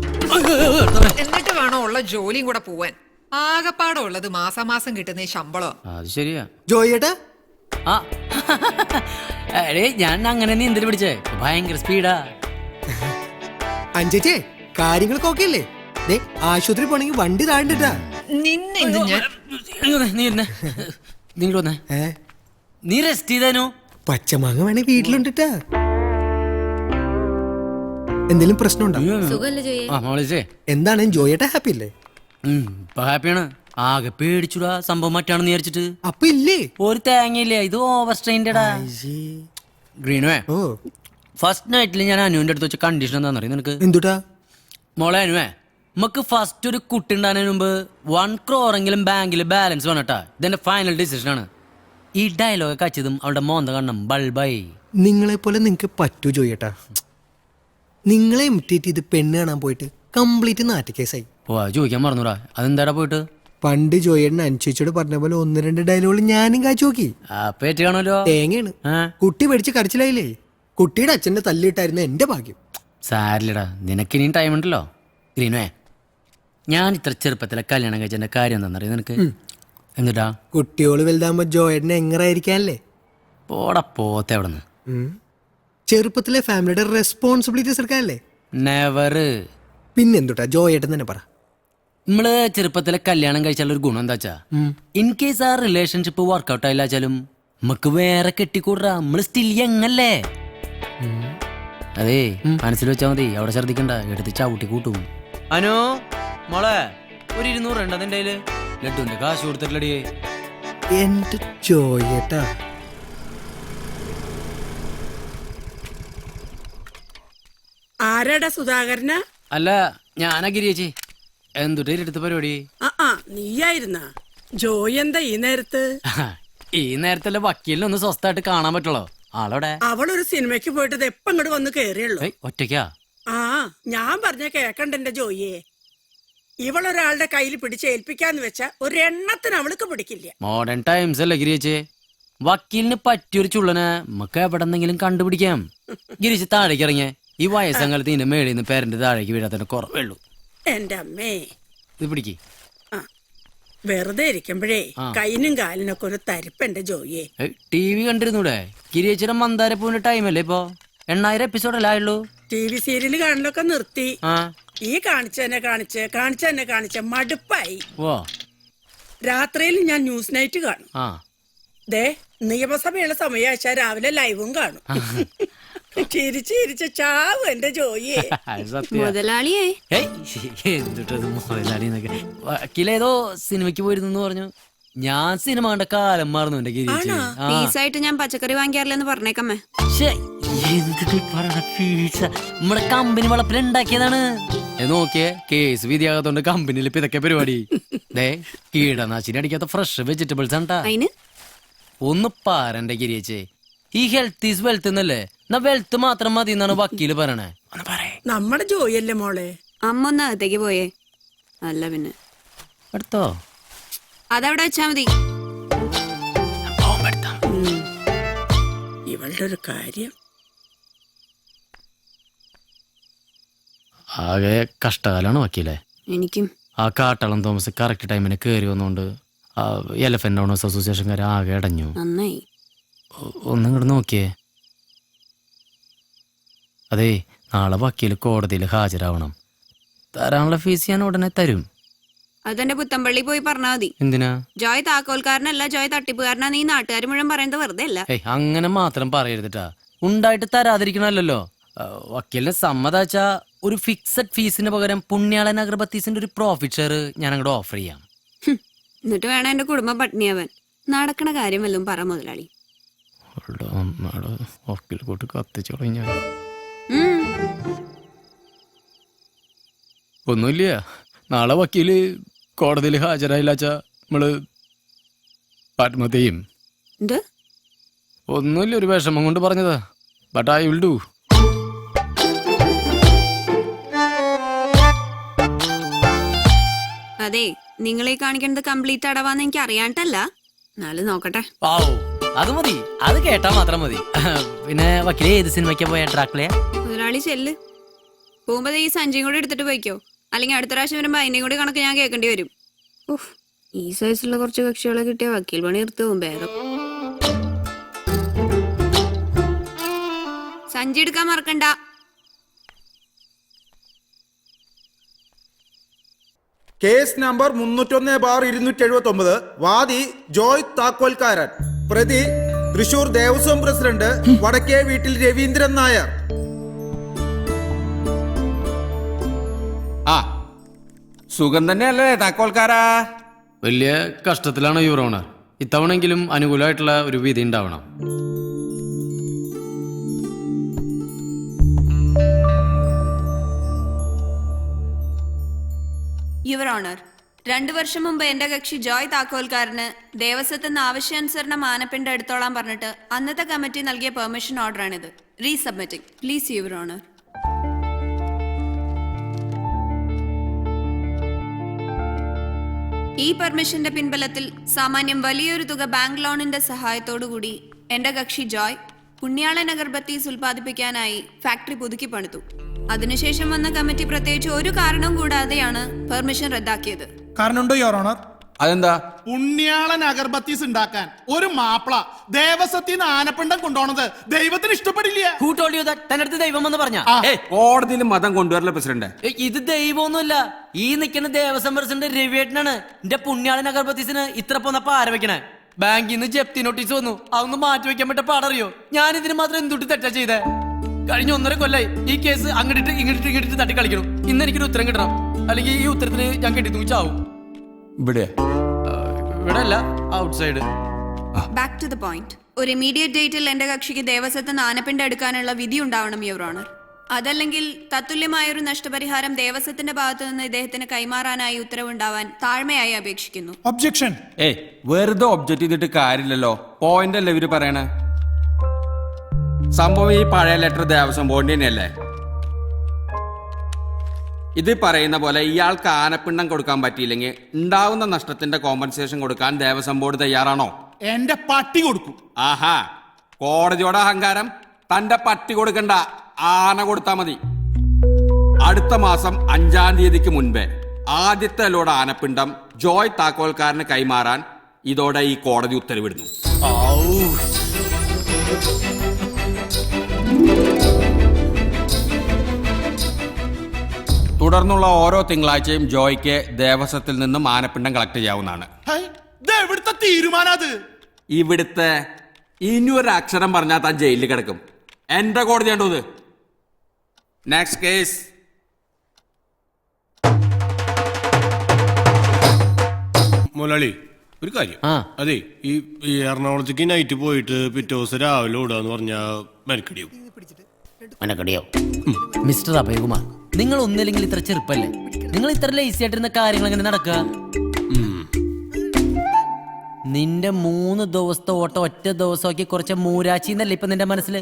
എന്നിട്ട് വേണോ ഉള്ള ജോലിയും കൂടെ പോവാൻ. ആകപ്പാടെ ഉള്ളത് മാസാമാസം കിട്ടുന്ന ഈ ശമ്പളം. അത് ശരിയാ. ജോയിയേട്ടാ ആ എടേ ഞാൻ അങ്ങനെ നീന്തൽ പിടിച്ചേ. ഭയങ്കര സ്പീഡാ. അഞ്ചേച്ചേ കാര്യങ്ങളൊക്കെ ഓക്കെ അല്ലേ? ആശുപത്രി പോണെങ്കിൽ വണ്ടി താണ്ടിട്ടാ. നിന്നെ ഇന്ന് ഞാൻ നിങ്ങൾ വന്നേ. നീ റെസ്റ്റ് ചെയ്താനോ? പച്ചമാങ്ങ വേണേ വീട്ടിലുണ്ടിട്ടാ. എന്തെങ്കിലും പ്രശ്നമുണ്ടോ? സുഖല്ലേ ജോയെ? ആ മോളിച്ചേ എന്താണ് ജോയേട്ടാ ഹാപ്പി അല്ലേ? ഇപ്പൊ ഹാപ്പിയാണ്. ആകെ പേടിച്ചുടാ സംഭവം മറ്റാണെന്ന് വിചാരിച്ചിട്ട്. അപ്പൊ ഇല്ലേ ഒരു തേങ്ങയില്ലേ, ഇത് ഓവർ സ്ട്രെയിൻഡാ. ഗ്രീനുവേ, ഓ ഫസ്റ്റ് നൈറ്റിൽ ഞാൻ അനുവിന്റെ അടുത്ത് വെച്ച കണ്ടീഷൻ എന്താണെന്ന് അറിയാം നിനക്ക്? എന്തുട്ടാ? മോളെ അനുവേ, നമുക്ക് ഫസ്റ്റ് ഒരു കുട്ടി ഉണ്ടാകുന്നതിന് മുമ്പ് 1 crore ബാങ്കിൽ ബാലൻസ് വേണട്ടാ. ഇതെന്റെ ഫൈനൽ ഡിസിഷൻ ആണ്. ഈ ഡയലോഗ് കച്ചതും അവളുടെ മോന്ത കണ്ണം ബൾബായി. നിങ്ങളെ പോലെ നിങ്ങക്ക് പറ്റൂ ജോയേട്ടാ. നിങ്ങളെ ഇമിറ്റേറ്റ് ചെയ്ത് പെണ്ണ് കാണാൻ പോയിട്ട് കംപ്ലീറ്റ് നാറ്റക്കേസായി. ഓ അത് ചോദിക്കാൻ മറന്നൂടാ. അതെന്താടാ പോയിട്ട്? പണ്ട് ജോയേട്ടൻ അനുചേച്ചിയോട് പറഞ്ഞ പോലെ 1-2 ഡയലോഗുകൾ ഞാനും കാച്ചു നോക്കി. പേറ്റ് കാണുമല്ലോ. തേങ്ങയാണ്. കുട്ടി പേടിച്ച് കരച്ചിലായില്ലേ? കുട്ടിയുടെ അച്ഛന്റെ തല്ലിട്ടായിരുന്നു എന്റെ ഭാഗ്യം. സാരില്ലടാ, നിനക്കിനിയും ടൈം ഉണ്ടല്ലോ. ഗ്രീനുവേ, ഞാൻ ഇത്ര ചെറുപ്പത്തിലെ കല്യാണം കഴിച്ചതിന്റെ കാര്യം എന്താണെന്നറിയാം നിനക്ക്? എന്നിട്ടാ കുട്ടിയോള് വലുതാകുമ്പോ ജോയേട്ടനെ എങ്ങനായിരിക്കാല്ലേ? പോടാ പോത്തെ അവിടെ നിന്ന്. ചെറുപ്പത്തിലെ ഫാമിലിയുടെ റെസ്പോൺസിബിലിറ്റീസ് എടുക്കാനല്ലേ? നെവർ. പിന്നെന്തുട്ടാ ജോയേട്ടൻ തന്നെ പറ. നമ്മള് ചെറുപ്പത്തിലെ കല്യാണം കഴിച്ചാൽ ഒരു ഗുണം എന്താ വെച്ചാ, ഇൻ കേസ് ആ റിലേഷൻഷിപ്പ് വർക്ക്ഔട്ട് ആയില്ലാച്ചാലും നമുക്ക് വേറെ കെട്ടിക്കൂടാ. നമ്മള് സ്റ്റിൽ യങ്ങല്ലേ? അതേ മനസ്സിൽ വെച്ചാ മതി. അവിടെ ഛർദിക്കണ്ട, എടുത്ത് ചവിട്ടി കൂട്ടും. അനു മോളെ, ഒരു 200 ഉണ്ട് അതിന്റെ കയ്യില്. ലഡുവിന്റെ കാശ് കൊടുത്തിട്ടില്ലടിയേ. എന്റെ ജോയേട്ടാ. ആരാടാ സുധാകരന? അല്ല ഞാനാ ഗിരിയേച്ചി. എന്തുട്ട് എടുത്ത പരിപാടി? നീയായിരുന്ന ജോയി എന്താ ഈ നേരത്ത്? ഈ നേരത്തല്ലേ വക്കീലിനെ ഒന്ന് സ്വസ്ഥായിട്ട് കാണാൻ പറ്റുള്ളൂ. ആളോടെ? അവളൊരു സിനിമയ്ക്ക് പോയിട്ട് എപ്പ ഇങ്ങോട്ട് വന്ന് കേറിയുള്ളൂ. ഒറ്റയ്ക്കാ? ഞാൻ പറഞ്ഞ കേക്കണ്ട എന്റെ ജോയിയെ. ഇവളൊരാളുടെ കയ്യിൽ പിടിച്ചേൽപ്പിക്കാന്ന് വെച്ചാ ഒരു എണ്ണത്തിന് അവൾക്ക് പിടിക്കില്ല. മോഡേൺ ടൈംസ് അല്ലേ ഗിരിയേച്ചി? വക്കീലിന് പറ്റിയൊരു ചുള്ളനെ നമുക്ക് എവിടെന്നെങ്കിലും കണ്ടുപിടിക്കാം. ഗിരിച്ച് താഴേക്ക് ഇറങ്ങിയ ഈ വയസ്സങ്കാലത്ത് ഇതിന്റെ മേളിൽ നിന്ന് പേരന്റ് താഴേക്ക് വീഴാത്തന്നെ കുറവുള്ളൂ. എന്റെ അമ്മേ, ഇത് പിടിക്ക്. വെറുതെ ഇരിക്കുമ്പോഴേ കൈനും കാലിനൊക്കെ ഒരു തരിപ്പ് എന്റെ ജോയിയെ. TV കണ്ടിരുന്നൂടെ? ഗിരിയേച്ചിയുടെ മന്ദാരപ്പൂവിന്റെ ടൈമല്ലേ ഇപ്പൊ? 8000 എപ്പിസോഡല്ലേ ആയുള്ളൂ. TV സീരിയല് കാണലൊക്കെ നിർത്തി. ഈ കാണിച്ചെന്നെ കാണിച്ച മടുപ്പായി. രാത്രിയിൽ ഞാൻ ന്യൂസ് നൈറ്റ് കാണും. ദേ നിയമസഭയുള്ള സമയമാച്ചാ രാവിലെ ലൈവും കാണും. ചിരിച്ച് ചാവും എന്റെ ജോയിയെ. മുതലാളിയേ, എന്തിട്ടത് മുതലാളിന്നൊക്കെ. വക്കീലേതോ സിനിമയ്ക്ക് പോയിരുന്നു പറഞ്ഞു. ഞാൻ സിനിമ കണ്ട കാലം മാറുന്നു എന്റെ ഗിരിയേച്ചി. പീസായിട്ട് ഞാൻ പച്ചക്കറി വാങ്ങിക്കാറില്ലെന്ന് പറഞ്ഞേക്കമ്മേ. നമ്മുടെ കമ്പനി വളപ്പിലുണ്ടാക്കിയതാണ്. നോക്കിയേ, കേസ് വിധിയാകത്തോണ്ട് കമ്പനിയിൽ ഇപ്പൊ ഇതൊക്കെ പരിപാടി. കീടനാശിനി അടിക്കാത്ത ഫ്രഷ് വെജിറ്റബിൾസ് ആണ്ടാ. ഒന്ന് പാരന്റെ ഗിരിയേച്ചേ, ഈ ഹെൽത്ത് ഈസ് വെൽത്ത് എന്നല്ലേ? വെൽത്ത് മാത്രം മതി എന്നാണ് വക്കീല് പറയണേ. നമ്മുടെ ജോയിയല്ലേ മോളെ? അമ്മ ഒന്ന് അകത്തേക്ക് പോയേ. അല്ല പിന്നെ എടുത്തോ, അതവിടെ വെച്ചാ മതി. ഇവളുടെ ഒരു കാര്യം. ആകെ കഷ്ടകാലാണ് വക്കീലെ. എനിക്കും. ആ കാട്ടളം തോമസ് കറക്റ്റ് ടൈമിന് കയറി വന്നോണ്ട് എലഫന്റ് ഓണേഴ്സ് അസോസിയേഷൻകാർ ആകെ അടഞ്ഞു. നന്നായി. ഒന്നും ഇങ്ങോട്ട് നോക്കിയേ. അതെ, നാളെ വക്കീൽ കോടതിയിൽ ഹാജരാവണം. തരാനുള്ള ഫീസ് ഞാൻ ഉടനെ തരും. അതെന്റെ പുത്തമ്പള്ളി പോയി പറഞ്ഞാ മതി. എന്തിനാ? ജോയ് താക്കോൽക്കാരനല്ല, ജോയ് തട്ടിപ്പുകാരനാണ്. ഈ നാട്ടുകാർ മുഴുവൻ പറയുന്നത് വെറുതെ അല്ല. അങ്ങനെ മാത്രം പറയരുതിട്ടാ. ഉണ്ടായിട്ട് തരാതിരിക്കണല്ലോ. വക്കീലിന് സമ്മതാച്ചാ ഒരു ഫിക്സഡ് ഫീസിന് പകരം പുണ്യാളൻ അഗർബത്തീസിന്റെ ഒരു പ്രോഫിറ്റ് ഷെയർ ഞാൻ അങ്ങോട്ട് ഓഫർ ചെയ്യാം. എന്നിട്ട് വേണം എന്റെ കുടുംബം പട്ടിണിയാവാൻ. നടക്കണ കാര്യം വല്ലതും പറ മുതലാളി. വക്കീൽ കൂട്ട് കത്തിച്ചു കഴിഞ്ഞ ഒന്നുമില്ല. നാളെ വക്കീല് കോടതിയിൽ ഹാജരായില്ലാച്ചാ നമ്മള് ആത്മഹത്യ ചെയ്യും. ഒന്നുമില്ല, ഒരു വിഷമം കൊണ്ട് പറഞ്ഞതാ. But I will do. അതെ, നിങ്ങളെ കാണിക്കേണ്ടത് കംപ്ലീറ്റ് അടവാന്ന് എനിക്ക് അറിയാണ്ടല്ല. എന്നാലും നോക്കട്ടെ. അത് മതി, അത് കേട്ടാ മാത്രം മതി. പിന്നെ വക്കീലെ ഏത് സിനിമയ്ക്കാ പോയ ഡ്രാക്കുളയാ? മുതലാളി ചെല്ല്. പോകുമ്പോ ഈ സഞ്ചിയും കൂടി എടുത്തിട്ട് പോയിക്കോ, അല്ലെങ്കിൽ അടുത്ത പ്രാവശ്യം വരുമ്പോ അതിന്റെയും കൂടി കണക്ക് ഞാൻ കേൾക്കേണ്ടി വരും. ഈ സൈസിലുള്ള കുറച്ച് കക്ഷികളെ കിട്ടിയ വക്കീൽ പണി എടുത്തു പോകും ഭേദം. സഞ്ചി എടുക്കാൻ മറക്കണ്ട. Case number 301/279. വാദി ജോയ് താക്കോൽക്കാരൻ. പ്രതി തൃശൂർ ദേവസ്വം പ്രസിഡന്റ് വടക്കേ വീട്ടിൽ രവീന്ദ്രൻ നായർ. ആ സുഖം തന്നെയല്ലേ താക്കോൽക്കാരാ? വലിയ കഷ്ടത്തിലാണ് യുവർ ഓണർ. ഇത്തവണെങ്കിലും അനുകൂലമായിട്ടുള്ള ഒരു വിധി ഉണ്ടാവണം. യുവർ ഓണർ, 2 വർഷം മുമ്പ് എന്റെ കക്ഷി ജോയ് താക്കോൽക്കാരന് ദേവസ്വത്തിന് ആവശ്യാനുസരണം ആനപ്പിണ്ടം എടുത്തോളാൻ പറഞ്ഞിട്ട് അന്നത്തെ കമ്മിറ്റി നൽകിയ പെർമിഷൻ ഓർഡറാണിത്. Resubmitting please your honour. ഈ പെർമിഷന്റെ പിൻബലത്തിൽ സാമാന്യം വലിയൊരു തുക ബാങ്ക് ലോണിന്റെ സഹായത്തോടുകൂടി എന്റെ കക്ഷി ജോയ് പുണ്യാളൻ അഗർബത്തീസ് ഉൽപ്പാദിപ്പിക്കാനായി ഫാക്ടറി പുതുക്കി പണിതു. അതിനുശേഷം വന്ന കമ്മിറ്റി പ്രത്യേകിച്ച് ഒരു കാരണവും കൂടാതെയാണ് പെർമിഷൻ റദ്ദാക്കിയത്. കാരണമുണ്ടോ യുവർ ഓണർ? അതെന്താ? പുണ്യാളൻ അഗർബത്തീസ് ഉണ്ടാക്കാൻ ഒരു മാപ്പിള ദേവസ്വത്തിന് ആനപ്പിണ്ടം കൊണ്ടുപോണത് ദൈവത്തിന് ഇഷ്ടപ്പെടില്ല. Who told you that? തന്നടുത്ത് ദൈവം എന്ന് പറഞ്ഞ കോടതിയിൽ മതം കൊണ്ടുവരല പ്രസിഡന്റ്. ഇത് ദൈവമൊന്നുമല്ല, ഈ നിൽക്കുന്ന ദേവസ്വം പ്രസിഡന്റ് രവിയേട്ടനാണ് എന്റെ പുണ്യാളൻ അഗർബത്തീസിന് ഇത്ര പോന്നപ്പോ ആരംഭിക്കണേ. ബാങ്കിൽ നിന്ന് ജപ്തി നോട്ടീസ് വന്നു, അതൊന്ന് മാറ്റി വെക്കാൻ പറ്റ പാടറിയോ? ഞാൻ ഇതിന് മാത്രം എന്തുട്ടി തെറ്റാ ചെയ്തേ? കഴിഞ്ഞ 1.5 കൊല്ലായി ഈ കേസ് ഇങ്ങോട്ട് തട്ടി കളിക്കണം. ഇന്ന് എനിക്കൊരു ഉത്തരം കിട്ടണം, അല്ലെങ്കിൽ ഈ ഉത്തരത്തിന് ഞാൻ കെട്ടി തൂച്ചാവും. ഇവിടെ അല്ല, outside. Back to the point. ഒരു ഇമീഡിയറ്റ് ഡേറ്റിൽ എന്റെ കക്ഷിക്ക് ദേവസ്വത്തിന് ആനപ്പിണ്ടം എടുക്കാനുള്ള വിധി ഉണ്ടാവണം യുവർ ഓണർ. അതല്ലെങ്കിൽ തത്തുല്യമായൊരു നഷ്ടപരിഹാരം ദേവസ്വത്തിന്റെ ഭാഗത്തു നിന്ന് ഇദ്ദേഹത്തിന് കൈമാറാനായി ഉത്തരവുണ്ടാവാൻ താഴ്മയായി അപേക്ഷിക്കുന്നു. ഒബ്ജെക്ഷൻ. വെറുതെ ഒബ്ജക്റ്റ് ചെയ്തിട്ട് കാര്യമില്ലല്ലോ. പോയിന്റ് അല്ലേ ഇവര് പറയണേ? സംഭവം ഈ പഴയ ലെറ്റർ ദേവസ്വം ബോർഡിന്റെ തന്നെയല്ലേ? ഇത് പറയുന്ന പോലെ ഇയാൾക്ക് ആനപ്പിണ്ടം കൊടുക്കാൻ പറ്റിയില്ലെങ്കിൽ ഉണ്ടാവുന്ന നഷ്ടത്തിന്റെ കോമ്പൻസേഷൻ കൊടുക്കാൻ ദേവസ്വം ബോർഡ് തയ്യാറാണോ? എന്റെ പട്ടി കൊടുക്കും. ആഹാ, കോടതിയോടെ അഹങ്കാരം. തന്റെ പട്ടി കൊടുക്കണ്ട, ആന കൊടുത്താ മതി. അടുത്ത മാസം 5-ാം തീയതിക്ക് മുൻപേ ആദ്യത്തെ ലോഡ് ആനപ്പിണ്ടം ജോയ് താക്കോൽക്കാരന് കൈമാറാൻ ഇതോടെ ഈ കോടതി ഉത്തരവിടുന്നു. തുടർന്നുള്ള ഓരോ തിങ്കളാഴ്ചയും ജോയ്ക്ക് ദേവസ്വത്തിൽ നിന്നും ആനപ്പിണ്ടം കളക്ട് ചെയ്യാവുന്നതാണ്. ഇവിടുത്തെ തീരുമാനം. ഇവിടുത്തെ ഇനി ഒരു അക്ഷരം പറഞ്ഞാൽ താൻ ജയിലിൽ കിടക്കും. എന്റെ കോടതി കണ്ടോ ഇത്? Next case. മുതലാളി ഒരു കാര്യം. അതെ, ഈ എറണാകുളത്തേക്ക് നൈറ്റ് പോയിട്ട് പിറ്റേ ദിവസം രാവിലെ ഓടാന്ന് പറഞ്ഞാ മെനക്കടിയോ? മിസ്റ്റർ അഭയകുമാർ, നിങ്ങൾ ഒന്നില്ലെങ്കിൽ ഇത്ര ചെറുപ്പല്ലേ? നിങ്ങൾ ഇത്ര ലേസി ആയിട്ടിരുന്ന കാര്യങ്ങൾ എങ്ങനെ നടക്കുക? നിന്റെ 3 ദിവസത്തെ ഓട്ടം ഒറ്റ ദിവസമാക്കി കുറച്ച് മൂരാച്ചി എന്നല്ലേ ഇപ്പൊ നിന്റെ മനസ്സിൽ?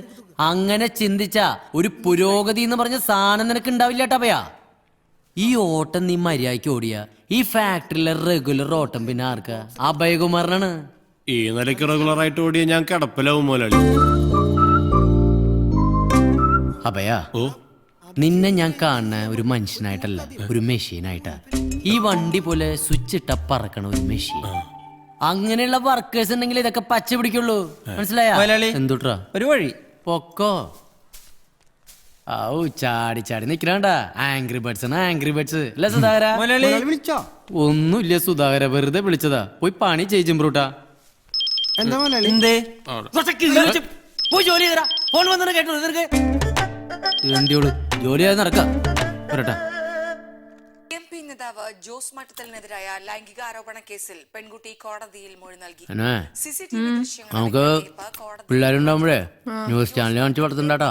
അങ്ങനെ ചിന്തിച്ച ഒരു പുരോഗതി എന്ന് പറഞ്ഞ സാധനം നിനക്ക് ഉണ്ടാവില്ല ടപയാ. ഈ ഓട്ടം നീ മര്യാദയ്ക്ക് ഓടിയ ഈ ഫാക്ടറിയിലെ റെഗുലർ ഓട്ടം പിന്നെ ആർക്കാ? അഭയകുമാറിനാണ്. ഈ നിലയ്ക്ക് റെഗുലർ ആയിട്ട് ഓടിയ ഞാൻ കിടപ്പിലാവും മുതലാളി. അഭയ, നിന്നെ ഞാൻ കാണുന്ന ഒരു മനുഷ്യനായിട്ടല്ല, ഒരു മെഷീനായിട്ടാ. ഈ വണ്ടി പോലെ സ്വിച്ച് ഇട്ട പറക്കണ ഒരു മെഷീൻ. അങ്ങനെയുള്ള വർക്കേഴ്സ് ഉണ്ടെങ്കിൽ ഇതൊക്കെ പച്ച പിടിക്കുള്ളൂ, മനസ്സിലായ? എന്തുട്രാ ഒരു വഴി പൊക്കോ. ചാടി ചാടി നിക്കണ ആംഗ്രി ബേർഡ്സ് ആണ്, ആംഗ്രി ബേർഡ്സ് അല്ലേ സുധാകര? ഒന്നുമില്ല സുധാകര, വെറുതെ വിളിച്ചതാ. പോയി പണി ചെയ്യും. എന്താ പോയി ജോലി ചെയ്തടാ. ഫോൺ വന്നിട്ട് കേട്ടോ നിനക്ക്? എന്തിയോള് ജോലി ചെയ്യാതെ നടക്കാം. വരട്ടെ. നേതാവ് ജോസ് മട്ടത്തലിനെതിരായ ലൈംഗിക ആരോപണ കേസിൽ പെൺകുട്ടി കോടതിയിൽ മൊഴി നൽകി. നമുക്ക് പിള്ളേരുണ്ടാവുമ്പോഴേ ന്യൂസ് ചാനൽ കാണിച്ച് വളർത്തുണ്ടാട്ടാ.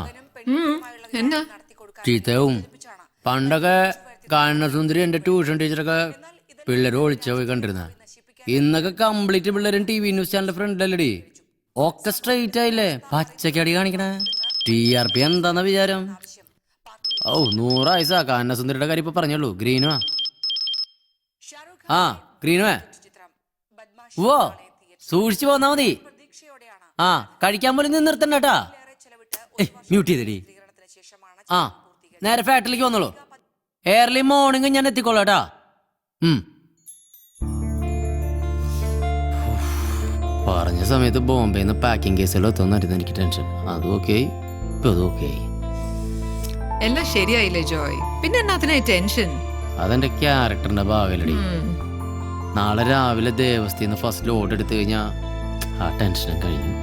ചീത്തവും പണ്ടൊക്കെ കാണുന്ന സുന്ദരി എന്റെ ട്യൂഷൻ ടീച്ചറൊക്കെ പിള്ളേർ ഒളിച്ച പോയി കണ്ടിരുന്ന. ഇന്നൊക്കെ കംപ്ലീറ്റ് പിള്ളേരും TV ന്യൂസ് ചാനലിന്റെ ഫ്രണ്ടിലല്ലടി. ഒക്കെ സ്ട്രെയിറ്റ് ആയില്ലേ, പച്ചക്കടി കാണിക്കണേ. TRP എന്താന്ന വിചാരം? 100 വയസ്സാ. കാന സുന്ദരിയുടെ കാര്യം ഇപ്പൊ പറഞ്ഞോളൂ. ഗ്രീനുവാ. ഗ്രീനുവേ, ഓ സൂക്ഷിച്ചു പോന്നാ മതി. ആ കഴിക്കാൻ പോലും നിന്ന് നിർത്തണ്ടേട്ടാ. മ്യൂട്ട് ചെയ്തടി. ആ നേരെ ഫാക്ടറിയിലേക്ക് വന്നോളൂ. ഏർലി മോർണിംഗ് ഞാൻ എത്തിക്കോളാട്ടാ. പറഞ്ഞ സമയത്ത് ബോംബെന്ന് പാക്കിംഗ് കേസുകൾ എത്തുന്നായിരുന്നു എനിക്ക് ടെൻഷൻ. അതും ഓക്കെ, ഇപ്പൊ അതും ഓക്കെ. എല്ലാം ശരിയായില്ലേ ജോയ്? പിന്നെ എന്നാത്തിനായി ടെൻഷൻ? അതെന്റെ ക്യാരക്ടറിന്റെ ഭാഗമല്ലടി. നാളെ രാവിലെ ദേവസ്ഥയിൽ ഫസ്റ്റ് ലോഡ് എടുത്തു കഴിഞ്ഞാ ആ ടെൻഷനും കഴിഞ്ഞു.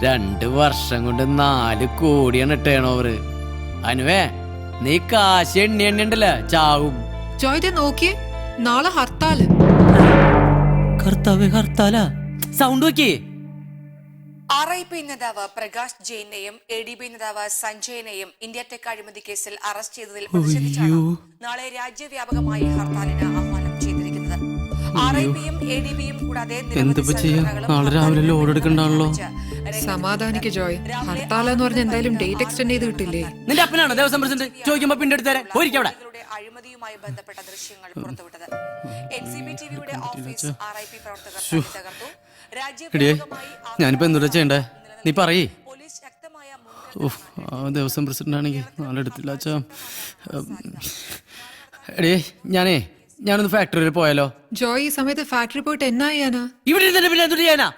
2 വർഷം കൊണ്ട് 4 കോടിയാണ് ടേൺ ഓവർ. അനുവേ നീ കാശ് എണ്ണി ഉണ്ടല്ലേ ചാവും. ജോയ് നോക്കിയേ, നാളെ ഹർത്താല്. ഹർത്താലാ? സൗണ്ട് നോക്കിയേ. RIP നേതാവ് പ്രകാശ് ജെയിനെയും ADB നേതാവ് സഞ്ജയനെയും ഇന്ത്യ ടെക് അഴിമതി കേസിൽ അറസ്റ്റ് ചെയ്തതിൽ പ്രതിഷേധിച്ചാണ് നാളെ രാജ്യവ്യാപകമായി ഹർത്താലിന് ആഹ്വാനം ചെയ്തിരിക്കുന്നത്. RIPയും ADBയും കൂടാതെ നാളെ രാവിലെ ലോഡ് എടുക്കണ്ടാണല്ലോ. സമാധാനിക്ക് ജോയ്, ഹർത്താൽ എന്ന് പറഞ്ഞ എന്തായാലും ഡേറ്റ് എക്സ്റ്റെൻഡ് ചെയ്ത് കിട്ടില്ലേ? നിന്റെ അപ്പനാണോ ദേവസ്വം പ്രസിഡന്റ്? ചോദിക്കുമ്പോ പിന്നെടുത്തേരെ പോയിരിക്കവിടെ. അഴിമതിയുമായി ബന്ധപ്പെട്ട ദൃശ്യങ്ങൾ പുറത്തുവിട്ടത്. NCBTVയുടെ ഓഫീസ് RIP പ്രവർത്തകർ തകർത്തു. ഞാനിപ്പോ എന്താ ചെയ്യണ്ടേ നീ പറയേ. ദേവസ്വം പ്രസിഡന്റ് ആണെങ്കിൽ നാളെ എടുത്തില്ല അച്ഛാ. എടേ ഞാനൊന്ന് ഫാക്ടറിയിൽ പോയാലോ? ജോയ് ഈ സമയത്ത് ഫാക്ടറി പോയിട്ട് എന്നാ ചെയ്യാനാ? ഇവിടെ തന്നെ പിന്നെ എന്തുട്ട് ചെയ്യാനാ?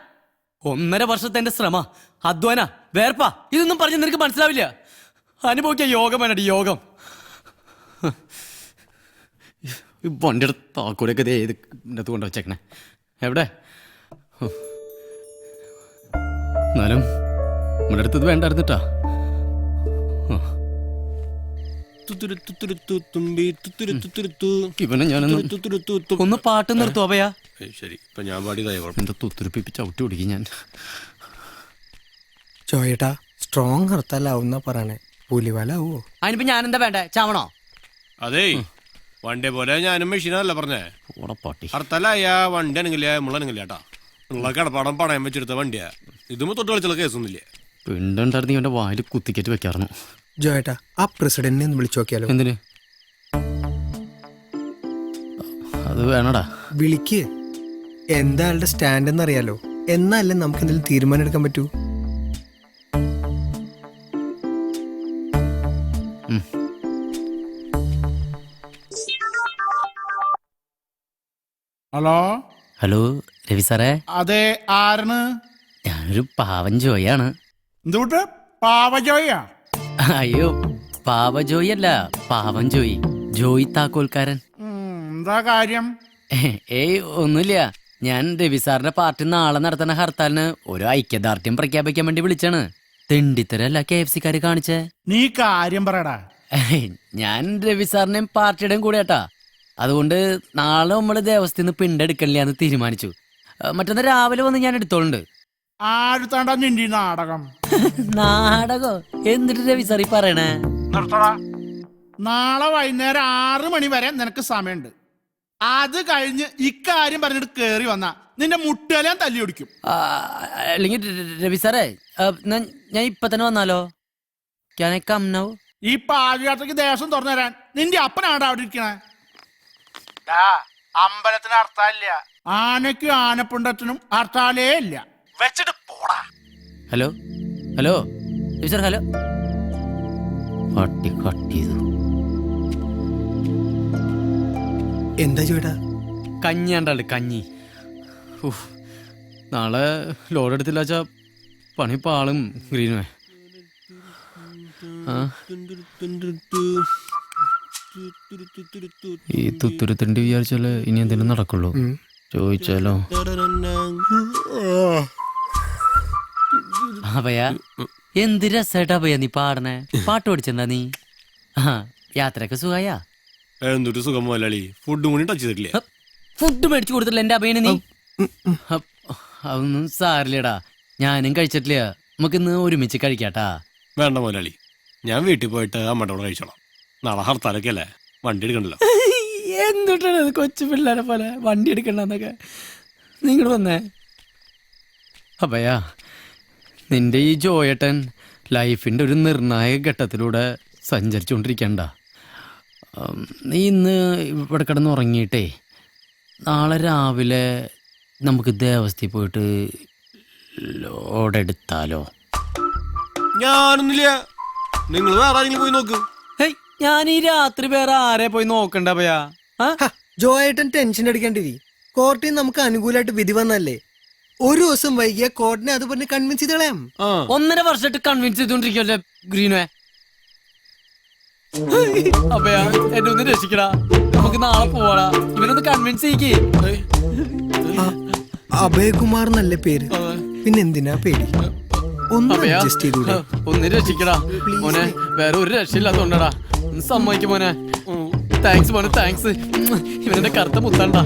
1.5 വർഷത്തെ എന്റെ ശ്രമ, അധ്വാന, വേർപ്പാ, ഇതൊന്നും പറഞ്ഞ് നിനക്ക് മനസ്സിലാവില്ല. അനുഭവിക്കാൻ യോഗം വേണടി, യോഗം. വണ്ടിയുടെ താക്കൂരൊക്കെ ഏത് കൊണ്ട് വെച്ചേക്കണേ എവിടെ? എന്നാലും നമ്മുടെ അടുത്തത് വേണ്ടായിരുന്നിട്ടാ. ഇവനെ ഞാനൊന്ന് പാട്ട് നിർത്തും അഭയാ. ശരി, ഇപ്പൊ ഞാൻ പാടിയതായി എന്റെ തുത്തുരിപ്പിച്ച് ചവിട്ടി ഓടിക്കും ഞാൻ. ചോയേട്ടാ സ്ട്രോങ് ഹർത്താലാവുന്ന പറയണേ, പുലിവലാവോ? അതിനിപ്പോ ഞാനെന്താ വേണ്ടേ, ചാവണോ? അതേ വണ്ടി പോലെ ഞാനും മെഷീനല്ല പറഞ്ഞേ. പാട്ടി ഹർത്താലായ വണ്ടി ആണെങ്കിലേ നമ്മളാണെങ്കിലേ ഏട്ടാ ഉള്ള കടപ്പാടം പണയം വെച്ചെടുത്ത വണ്ടിയാ. ഇതുമ്പോ തൊട്ട് കളിച്ചുള്ള കേസൊന്നുമില്ലേ. പിണ്ടുണ്ടായിരുന്നു ഇവന്റെ വായിൽ കുത്തിക്കറ്റ് വെക്കാറുന്നു. ജോയേട്ടാ ആ പ്രസിഡന്റിനെ ഒന്ന് വിളിച്ചു നോക്കിയാലോ? എന്തിന്? അത് വേണടാ. വിളിക്ക്. എന്താ ആളുടെ സ്റ്റാൻഡ് എന്നറിയാലോ. എന്നാലേ നമുക്ക് എന്തെങ്കിലും തീരുമാനം എടുക്കാൻ പറ്റൂ. ഹലോ ഹലോ രവി സാറേ. അതെ, ആരാണ്? ഞാനൊരു പാവൻ ജോയാണ്. എന്തുകൊണ്ട് പാവജോയാ? അയ്യോ പാവജോയി അല്ല, പാവൻ ജോയി. ജോയി താക്കോൽക്കാരൻ. എന്താ കാര്യം? ഏയ് ഒന്നുമില്ല. ഞാൻ രവി സാറിന്റെ പാർട്ടി നാളെ നടത്തുന്ന ഹർത്താലിന് ഒരു ഐക്യദാർഢ്യം പ്രഖ്യാപിക്കാൻ വേണ്ടി വിളിച്ചാണ്. തെണ്ടിത്തരല്ല KFC-ക്കാര് കാണിച്ചേ. നീ കാര്യം പറയടാ. ഞാൻ രവി സാറിന്റെയും പാർട്ടിയുടെയും കൂടെ ഏട്ടാ. അതുകൊണ്ട് നാളെ നമ്മള് ദേവസ്ഥയിൽ പിണ്ടെടുക്കണില്ലാന്ന് തീരുമാനിച്ചു. മറ്റൊന്ന് രാവിലെ വന്ന് ഞാൻ എടുത്തോളുണ്ട്. ആരുത്താണ്ടാ നിന്റെ നാടകം? നാടകോ? എന്നിട്ട് രവി സാർ ഈ പറയണേ? നാളെ വൈകുന്നേരം 6 മണി വരെ നിനക്ക് സമയമുണ്ട്. അത് കഴിഞ്ഞ് ഇക്കാര്യം പറഞ്ഞിട്ട് കേറി വന്നാ നിന്റെ മുട്ടേലാൻ തല്ലി ഒടിക്കും. അല്ലെങ്കിൽ രവി സാറേ ഞാൻ ഇപ്പൊ തന്നെ വന്നാലോ? ഈ പാദയാത്രക്ക് ദേശം തുറന്നു തരാൻ നിന്റെ അപ്പനാണ് അവിടെ ഇരിക്കണേ. അമ്പലത്തിന് ഹർത്താലില്ല, ആനയ്ക്കും ആനപ്പിണ്ടത്തിനും ഹർത്താലേ ഇല്ല. വെച്ചിട്ട് പോടാ. Hello hello Ravi sir, hello. പട്ടി കട്ട് ചെയ്തു. എന്താ ചോട്ടാ? കഞ്ഞി ഉണ്ടാണ്ട് കഞ്ഞി. നാളെ ലോഡ് എടുത്തില്ല വെച്ചാ പണി പാളും ഗ്രീനുവേ. ഈ തുത്തുരുത്തിണ്ട് വിചാരിച്ചാല് ഇനി എന്തെങ്കിലും നടക്കുള്ളൂ. ചോദിച്ചാലോ? അഭയ എന്ത് രസായിട്ടാ അഭയ നീ പാടണേ. പാട്ട് പഠിച്ചെന്താ നീ? യാത്രയൊക്കെ സുഖായാ? എന്തൊരു സുഖം മുതലാളി. ഫുഡ് കൂടി ടച്ച് ചെയ്തിട്ടില്ലേ? ഫുഡ് മേടിച്ചു കൊടുത്തില്ല എന്റെ അഭയന് നീ? അതൊന്നും സാരില്ലടാ, ഞാനും കഴിച്ചിട്ടില്ല. നമുക്കിന്ന് ഒരുമിച്ച് കഴിക്കാട്ടാ. വേണ്ട മുതലാളി, ഞാൻ വീട്ടിൽ പോയിട്ട് അമ്മയുടെ കൂടെ കഴിച്ചോളാം. നാളെ ഹർത്താലൊക്കെ അല്ലേ, വണ്ടി എടുക്കണ്ടല്ലോ. എന്തുട്ടാണ് കൊച്ചു പിള്ളേരെ പോലെ വണ്ടി എടുക്കണ്ടെന്നൊക്കെ. നിങ്ങൾ വന്നേ. അഭയാ നിന്റെ ഈ ജോയേട്ടൻ ലൈഫിൻ്റെ ഒരു നിർണായക ഘട്ടത്തിലൂടെ സഞ്ചരിച്ചുകൊണ്ടിരിക്കണ്ട. നീ ഇന്ന് ഇവിടെ കിടന്ന് ഉറങ്ങിയിട്ടേ നാളെ രാവിലെ നമുക്ക് ദേവസ്ഥയിൽ പോയിട്ട് ലോഡ് എടുത്താലോ? ഞാനൊന്നുമില്ല, നിങ്ങൾ വേറെ ആരെങ്കിലും പോയി നോക്ക്. ഹേയ്, ഞാൻ ഈ രാത്രി വേറെ ആരെ പോയി നോക്കണ്ട ഭയാ? ജോയേട്ടൻ ടെൻഷൻ അടിക്കേണ്ടിരി. കോർട്ടിൽ നമുക്ക് അനുകൂലമായിട്ട് വിധി വന്നല്ലേ. ഒരു ദിവസം വൈകിയ കോർട്ടിനെ അത് പറഞ്ഞ് കൺവിൻസ് ചെയ്ത് കളയാം. 1.5 വർഷമായിട്ട് കൺവിൻസ് ചെയ്തോണ്ടിരിക്കല്ലേ ഗ്രീൻവേ. അപ്പയാ എന്നെ ഒന്ന് രക്ഷിക്കടാ, നമുക്ക് നാളെ പോവാടാ. ഇവനൊന്ന് കൺവിൻസ് ചെയ്യിക്കേ. അഭയകുമാർ എന്നല്ലേ പേര്, പിന്നെന്തിനാ പേടി? ഒന്ന് അഡ്ജസ്റ്റ് ചെയ്തൂടെ? ഒന്ന് രക്ഷിക്കടാ മോനെ, വേറെ ഒരു രക്ഷയില്ലാത്തോണ്ടടാ. ഒന്ന് സമ്മതിക്കും മോനെ. താങ്ക്സ് മോനെ, താങ്ക്സ്. ഇവനെന്റെ കറുത്ത മുത്തണ്ട.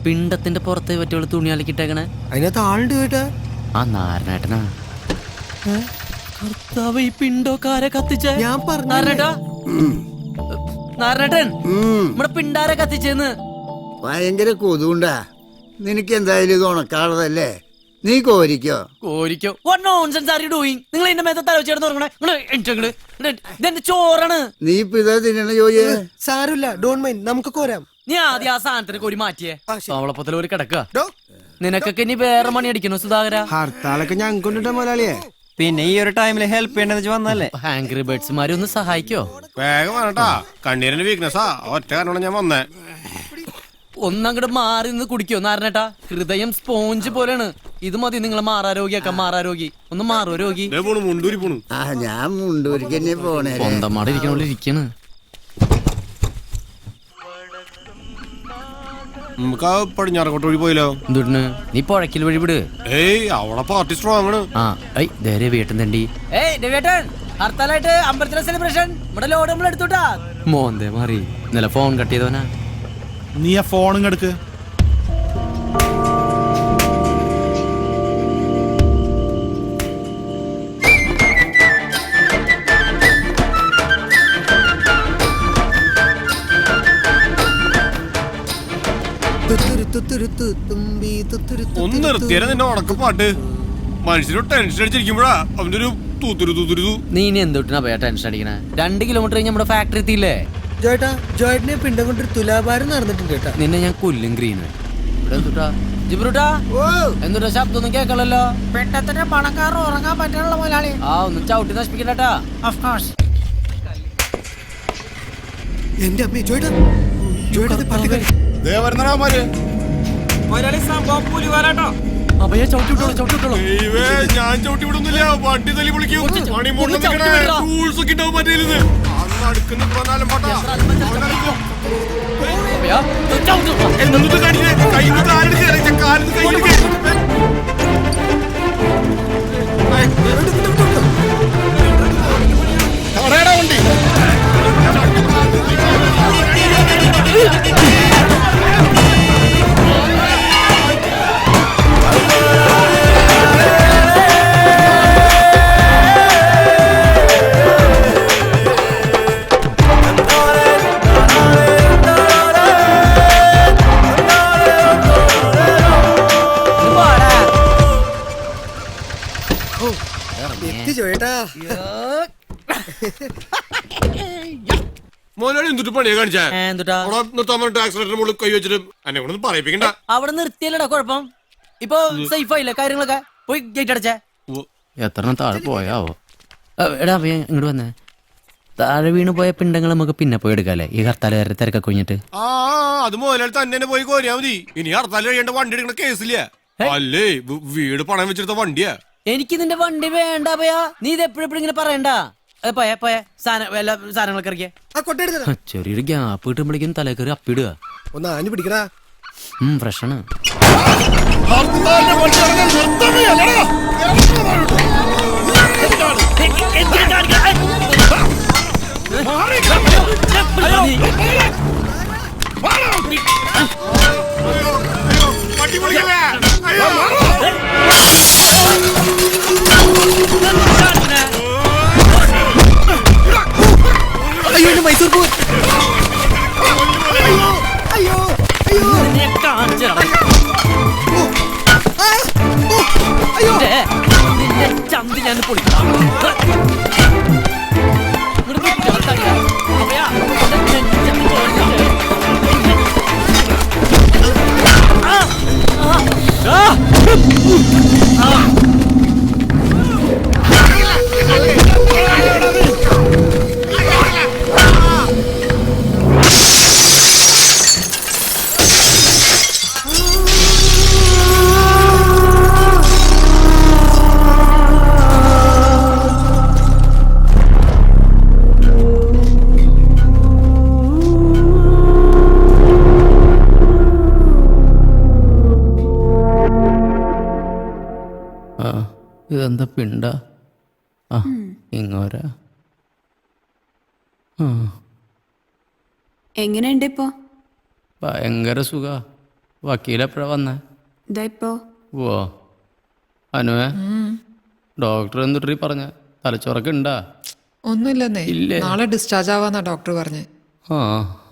പിണ്ടത്തിന്റെ പുറത്തെ പറ്റിയുള്ള തുണി അലക്കിട്ടേക്കണേ. അതിനകത്ത് ആളുണ്ട് കേട്ടാ. ആ നാരനേട്ടനാ. കർത്താവ്, ഈ പിണ്ടോക്കാരെ കത്തിച്ചേ? ഞാൻ പറഞ്ഞു നാരനേട്ടാ, നാരനേട്ടൻ നമ്മുടെ പിണ്ടാരെ കത്തിച്ചേന്ന്. ഭയങ്കര കൊതുണ്ടാ. നിനക്ക് എന്തായാലും ഇത് ഉണക്കാളതല്ലേ, നീ കോരിക്കോ. കോരിക്കോ? What nonsense are you doing? നിങ്ങൾ എന്റെ മേത്തെ തല വെച്ചേർന്ന് തുടങ്ങണേ. ഇതെന്റെ ചോറാണ്. നീ ഇപ്പൊ ഇതാ തിന്നണ ജോയിയെ. സാരമില്ല, ഡോണ്ട് മൈൻഡ്, നമുക്ക് കോരാം. നീ ആദ്യം ആ സാധനത്തിന് കോരി മാറ്റിയേ. അവളപ്പത്തില് ഒരു കിടക്കുക. നിനക്കൊക്കെ ഇനി വേറെ മണി അടിക്കണോ സുധാകര? ഹർത്താലൊക്കെ ഞങ്ങൾക്കൊണ്ടിട്ട മുതലാളിയെ. പിന്നെ ഈ ഒരു ടൈമില് ഹെൽപ്പ് ചെയ്യണ്ടെന്ന് വന്നല്ലേ. ഹാംഗ്രി ബേർഡ്സ്മാരെ ഒന്ന് സഹായിക്കോ? വേഗം വേണട്ടാ, കണ്ണീരിന്റെ വീക്ക്നെസ്സാ. ഒറ്റ കാരണം ഞാൻ വന്നേ. ഒന്നങ്ങോട്ട് മാറി നിന്ന് കുടിക്കോ നാരനേട്ടാ? ഹൃദയം സ്പോഞ്ച് പോലെയാണ്. ഇത് മതി നിങ്ങളെ മാറാരോഗിയാക്ക. മാറാരോഗി ഒന്ന് മാറോ രോഗി. മുണ്ടൂരി പോണു. ആ, ഞാൻ മുണ്ടൂരിക്ക് തന്നെ പോണേ. സ്വന്തമാടെ ഇരിക്കണോണ്ട് ഇരിക്കണ്. നമുക്ക് ആ പടിഞ്ഞാറക്കോട്ട് വഴി പോയില്ലോ. എന്തുട്ടിന്? നീ പുഴക്കിൽ വഴി വിട്. ഏയ്, അവിടെ പാർട്ടി സ്ട്രോങ് ആണ്. ആ, രവിയേട്ടൻ തണ്ടി. രവിയേട്ടൻ, ഹർത്താലായിട്ട് അമ്പലത്തിലെ സെലിബ്രേഷൻ ഇവിടെ ലോഡ് നമ്മൾ എടുത്തോട്ടാ. മോന്തേ മാറി. ഇന്നലെ ഫോൺ കട്ട് ചെയ്തവനാ. നീ ആ ഫോണും എടുക്ക്. ഒന്ന് നിർത്തിയാലും നിന്റെ ഉണക്കപ്പാട്ട് മനുഷ്യനോട് ടെൻഷൻ അടിച്ചിരിക്കുമ്പോഴാ അവന്റെ ഒരു തൂത്തുരു. നീ ഇനി എന്തൊട്ടിനാ പോയാ ടെൻഷൻ അടിക്കണേ? 2 കിലോമീറ്റർ കഴിഞ്ഞ് നമ്മുടെ ഫാക്ടറി എത്തിയില്ലേ? ജോയേട്ടാ, ജോയേട്ടനെ പിണ്ടം കൊണ്ടൊരു തുലാഭാരം നടന്നിട്ടുണ്ട് കേട്ടാ. നിന്നെ ഞാൻ കൊല്ലും ഗ്രീന്. ജിബ്രൂട്ടാ, എന്തുട്ടാ ശബ്ദം ഒന്നും കേൾക്കണല്ലോ? പെട്ടത്തിന് പണക്കാരൻ ഉറങ്ങാൻ പറ്റാനുള്ള മുതലാളി. ആ, ഒന്ന് ചവിട്ടി നശിപ്പിക്കണ്ടാ. എന്റെ അമ്മേ, ജോയേട്ടാ, ജോയേട്ടാ പട്ടികളി. അഭയ ചവിട്ടി വിട്ടോളൂ. ഞാൻ ചവിട്ടി വിടുന്നില്ല, വണ്ടി തല്ലി വിളിക്കും. റൂൾസ് ഒക്കെ ഉണ്ടാവും മറ്റേ അടുക്കുന്ന എന്നിട്ട് കൈ വണ്ടി. മോനാളി എന്തിട്ട് പണിയാ കാണിച്ചാ? കൈ വെച്ചിട്ട് എന്നെ കൊണ്ടൊന്നും പറയിപ്പിക്കണ്ട. അവിടെ നിർത്തിയല്ലടാ കുഴപ്പം. ഇപ്പൊ സേഫ് ആയില്ലേ കാര്യങ്ങളൊക്കെ? പോയി ഗേറ്റ് അടച്ചേ. എത്ര താഴെ പോയാവോ? എടാ അഭയ, ഇങ്ങോട്ട് വന്നേ. താഴെ വീണ് പോയ പിണ്ടങ്ങൾ നമുക്ക് പിന്നെ പോയി എടുക്കാല്ലേ, ഈ ഹർത്താലുകാരുടെ തിരക്കൊക്കെ കഴിഞ്ഞിട്ട്. ആ, അത് മോനാളി തന്നെ പോയി കോരിയാ മതി. ഇനി ഹർത്താൽ കഴിയേണ്ട വണ്ടി എടുക്കണ കേസില്ല. അല്ലേ, വീട് പണം വെച്ചെടുത്ത വണ്ടിയാ. എനിക്ക് നിന്റെ വണ്ടി വേണ്ട ഭയാ. നീ ഇത് എപ്പോഴും ഇങ്ങനെ പറയണ്ട. പോയ സാധനങ്ങളൊക്കെ ഇറക്കിയ ചെറിയൊരു ഗ്യാപ്പ് കിട്ടുമ്പോഴേക്കും തലേ കയറി അപ്പിടുക. ഒന്ന് ആഞ്ഞു പിടിക്കടാ. ഫ്രഷാണ്. അയ്യോ, മൈസൂർ പോ. അയ്യോ, അയ്യോ, നിന്റെ ചന്തി ഞാൻ പൊളിക്കാം. ഇതെന്താ പിണ്ട? ആ ഇങ്ങോരാ. എങ്ങനെയുണ്ട് ഇപ്പോ? ഭയങ്കര സുഖ. വക്കീലെപ്പോഴാ വന്നേ? ഇതാ ഇപ്പോ. ഓ അനുവേ, ഡോക്ടർ എന്തിട്ടീ പറഞ്ഞ? തലച്ചോറൊക്കെ ഉണ്ടാ? ഒന്നുമില്ലെന്നേ, ഇല്ലേ? നാളെ ഡിസ്ചാർജ് ആവാന്നാ ഡോക്ടർ പറഞ്ഞേ. ആ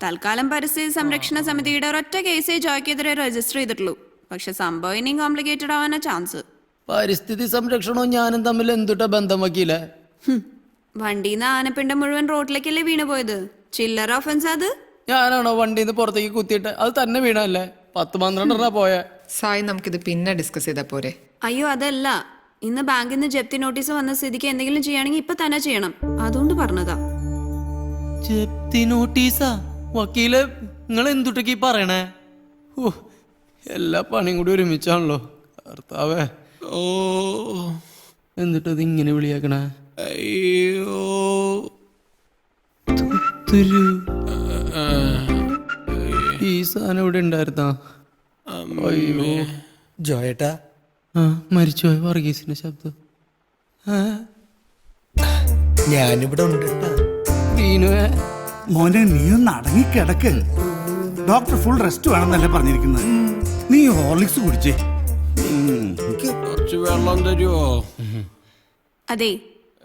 തൽക്കാലം പരിസ്ഥിതി സംരക്ഷണ സമിതിയുടെ ഒരൊറ്റ കേസേ ജോയ്ക്കെതിരെ രജിസ്റ്റർ ചെയ്തിട്ടുള്ളൂ. പക്ഷെ സംഭവം ഇനിയും കോംപ്ലിക്കേറ്റഡ് ആവാനാ ചാൻസ്. പരിസ്ഥിതി സംരക്ഷണവും ഞാനും തമ്മിൽ എന്തുട്ടാ ബന്ധം വക്കീലേ? വണ്ടിന്ന് ആനപ്പിണ്ടം മുഴുവൻ റോഡിലേക്കല്ലേ വീണ് പോയത്? ചില്ലറ ഓഫൻസ് അത്? ഞാനാണോ വണ്ടിന്ന് പുറത്തേക്ക് കുത്തിയിട്ട്? അത് തന്നെ വീണല്ലേ. 10-12 പോയെ. സായി, നമുക്കിത് പിന്നെ ഡിസ്കസ് ചെയ്താ പോരെ? അയ്യോ അതല്ല, ഇന്ന് ബാങ്കിൽ നിന്ന് ജപ്തി നോട്ടീസ് വന്ന സ്ഥിതിക്ക് എന്തെങ്കിലും ചെയ്യണമെങ്കിൽ ഇപ്പൊ തന്നെ ചെയ്യണം, അതുകൊണ്ട് പറഞ്ഞതാ. ജപ്തി നോട്ടീസാ? വക്കീലെ, നിങ്ങൾ എന്തുട്ടൊക്കെ പറയണേ? ഓ, എല്ലാ പണിയും കൂടി ഒരുമിച്ചാണല്ലോ കർത്താവേ. ഓ, എന്നിട്ടത് ഇങ്ങനെ വിളിയാക്കണേ? അയ്യോ, ഈ സാധനം ഇവിടെ ഉണ്ടായിരുന്നാ? അയ്യോ ജോയേട്ടാ, മരിച്ചുപോയ വർഗീസിന്റെ ശബ്ദം. ഞാനിവിടെ ഉണ്ട്. വീണുവേ മോനെ, നീ ഒന്ന് അടങ്ങിക്കിടക്ക്. ഡോക്ടർ ഫുൾ റെസ്റ്റ് വേണമെന്നല്ലേ പറഞ്ഞിരിക്കുന്നത്. നീ ഹോർലിക്സ് കുടിച്ചേ. കുറച്ച് വെള്ളം തരുമോ? അതെ,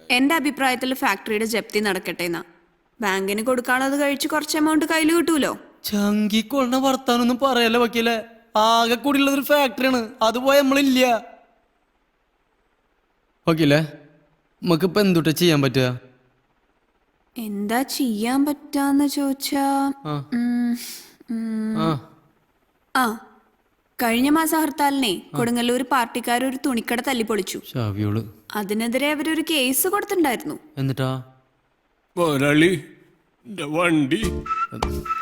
എന്റെ അഭിപ്രായത്തിൽ ഫാക്ടറിയുടെ ജപ്തി നടക്കട്ടെ എന്നാ. ബാങ്കിന് കൊടുക്കാനുള്ളത് കഴിച്ച് കുറച്ച് എമൗണ്ട് കയ്യിൽ കിട്ടൂലോ. ചങ്കിക്കൊള്ള വർത്താനൊന്നും പറയല്ല വക്കീലെ. ആകെ കൂടിയുള്ളതൊരു ഫാക്ടറിയാണ്, അത് പോയ നമ്മളില്ല. വക്കീലെ, നമുക്കിപ്പോ എന്തുട്ടാ ചെയ്യാൻ പറ്റുക? എന്താ ചെയ്യാൻ പറ്റാന്ന് ചോദിച്ചാ, ആ കഴിഞ്ഞ മാസം ഹർത്താലിനെ കൊടുങ്ങല്ലൂർ പാർട്ടിക്കാർ ഒരു തുണിക്കട തല്ലിപ്പൊളിച്ചു. അതിനെതിരെ അവരൊരു കേസ് കൊടുത്തിട്ടുണ്ടായിരുന്നു. എന്നിട്ടാ വണ്ടി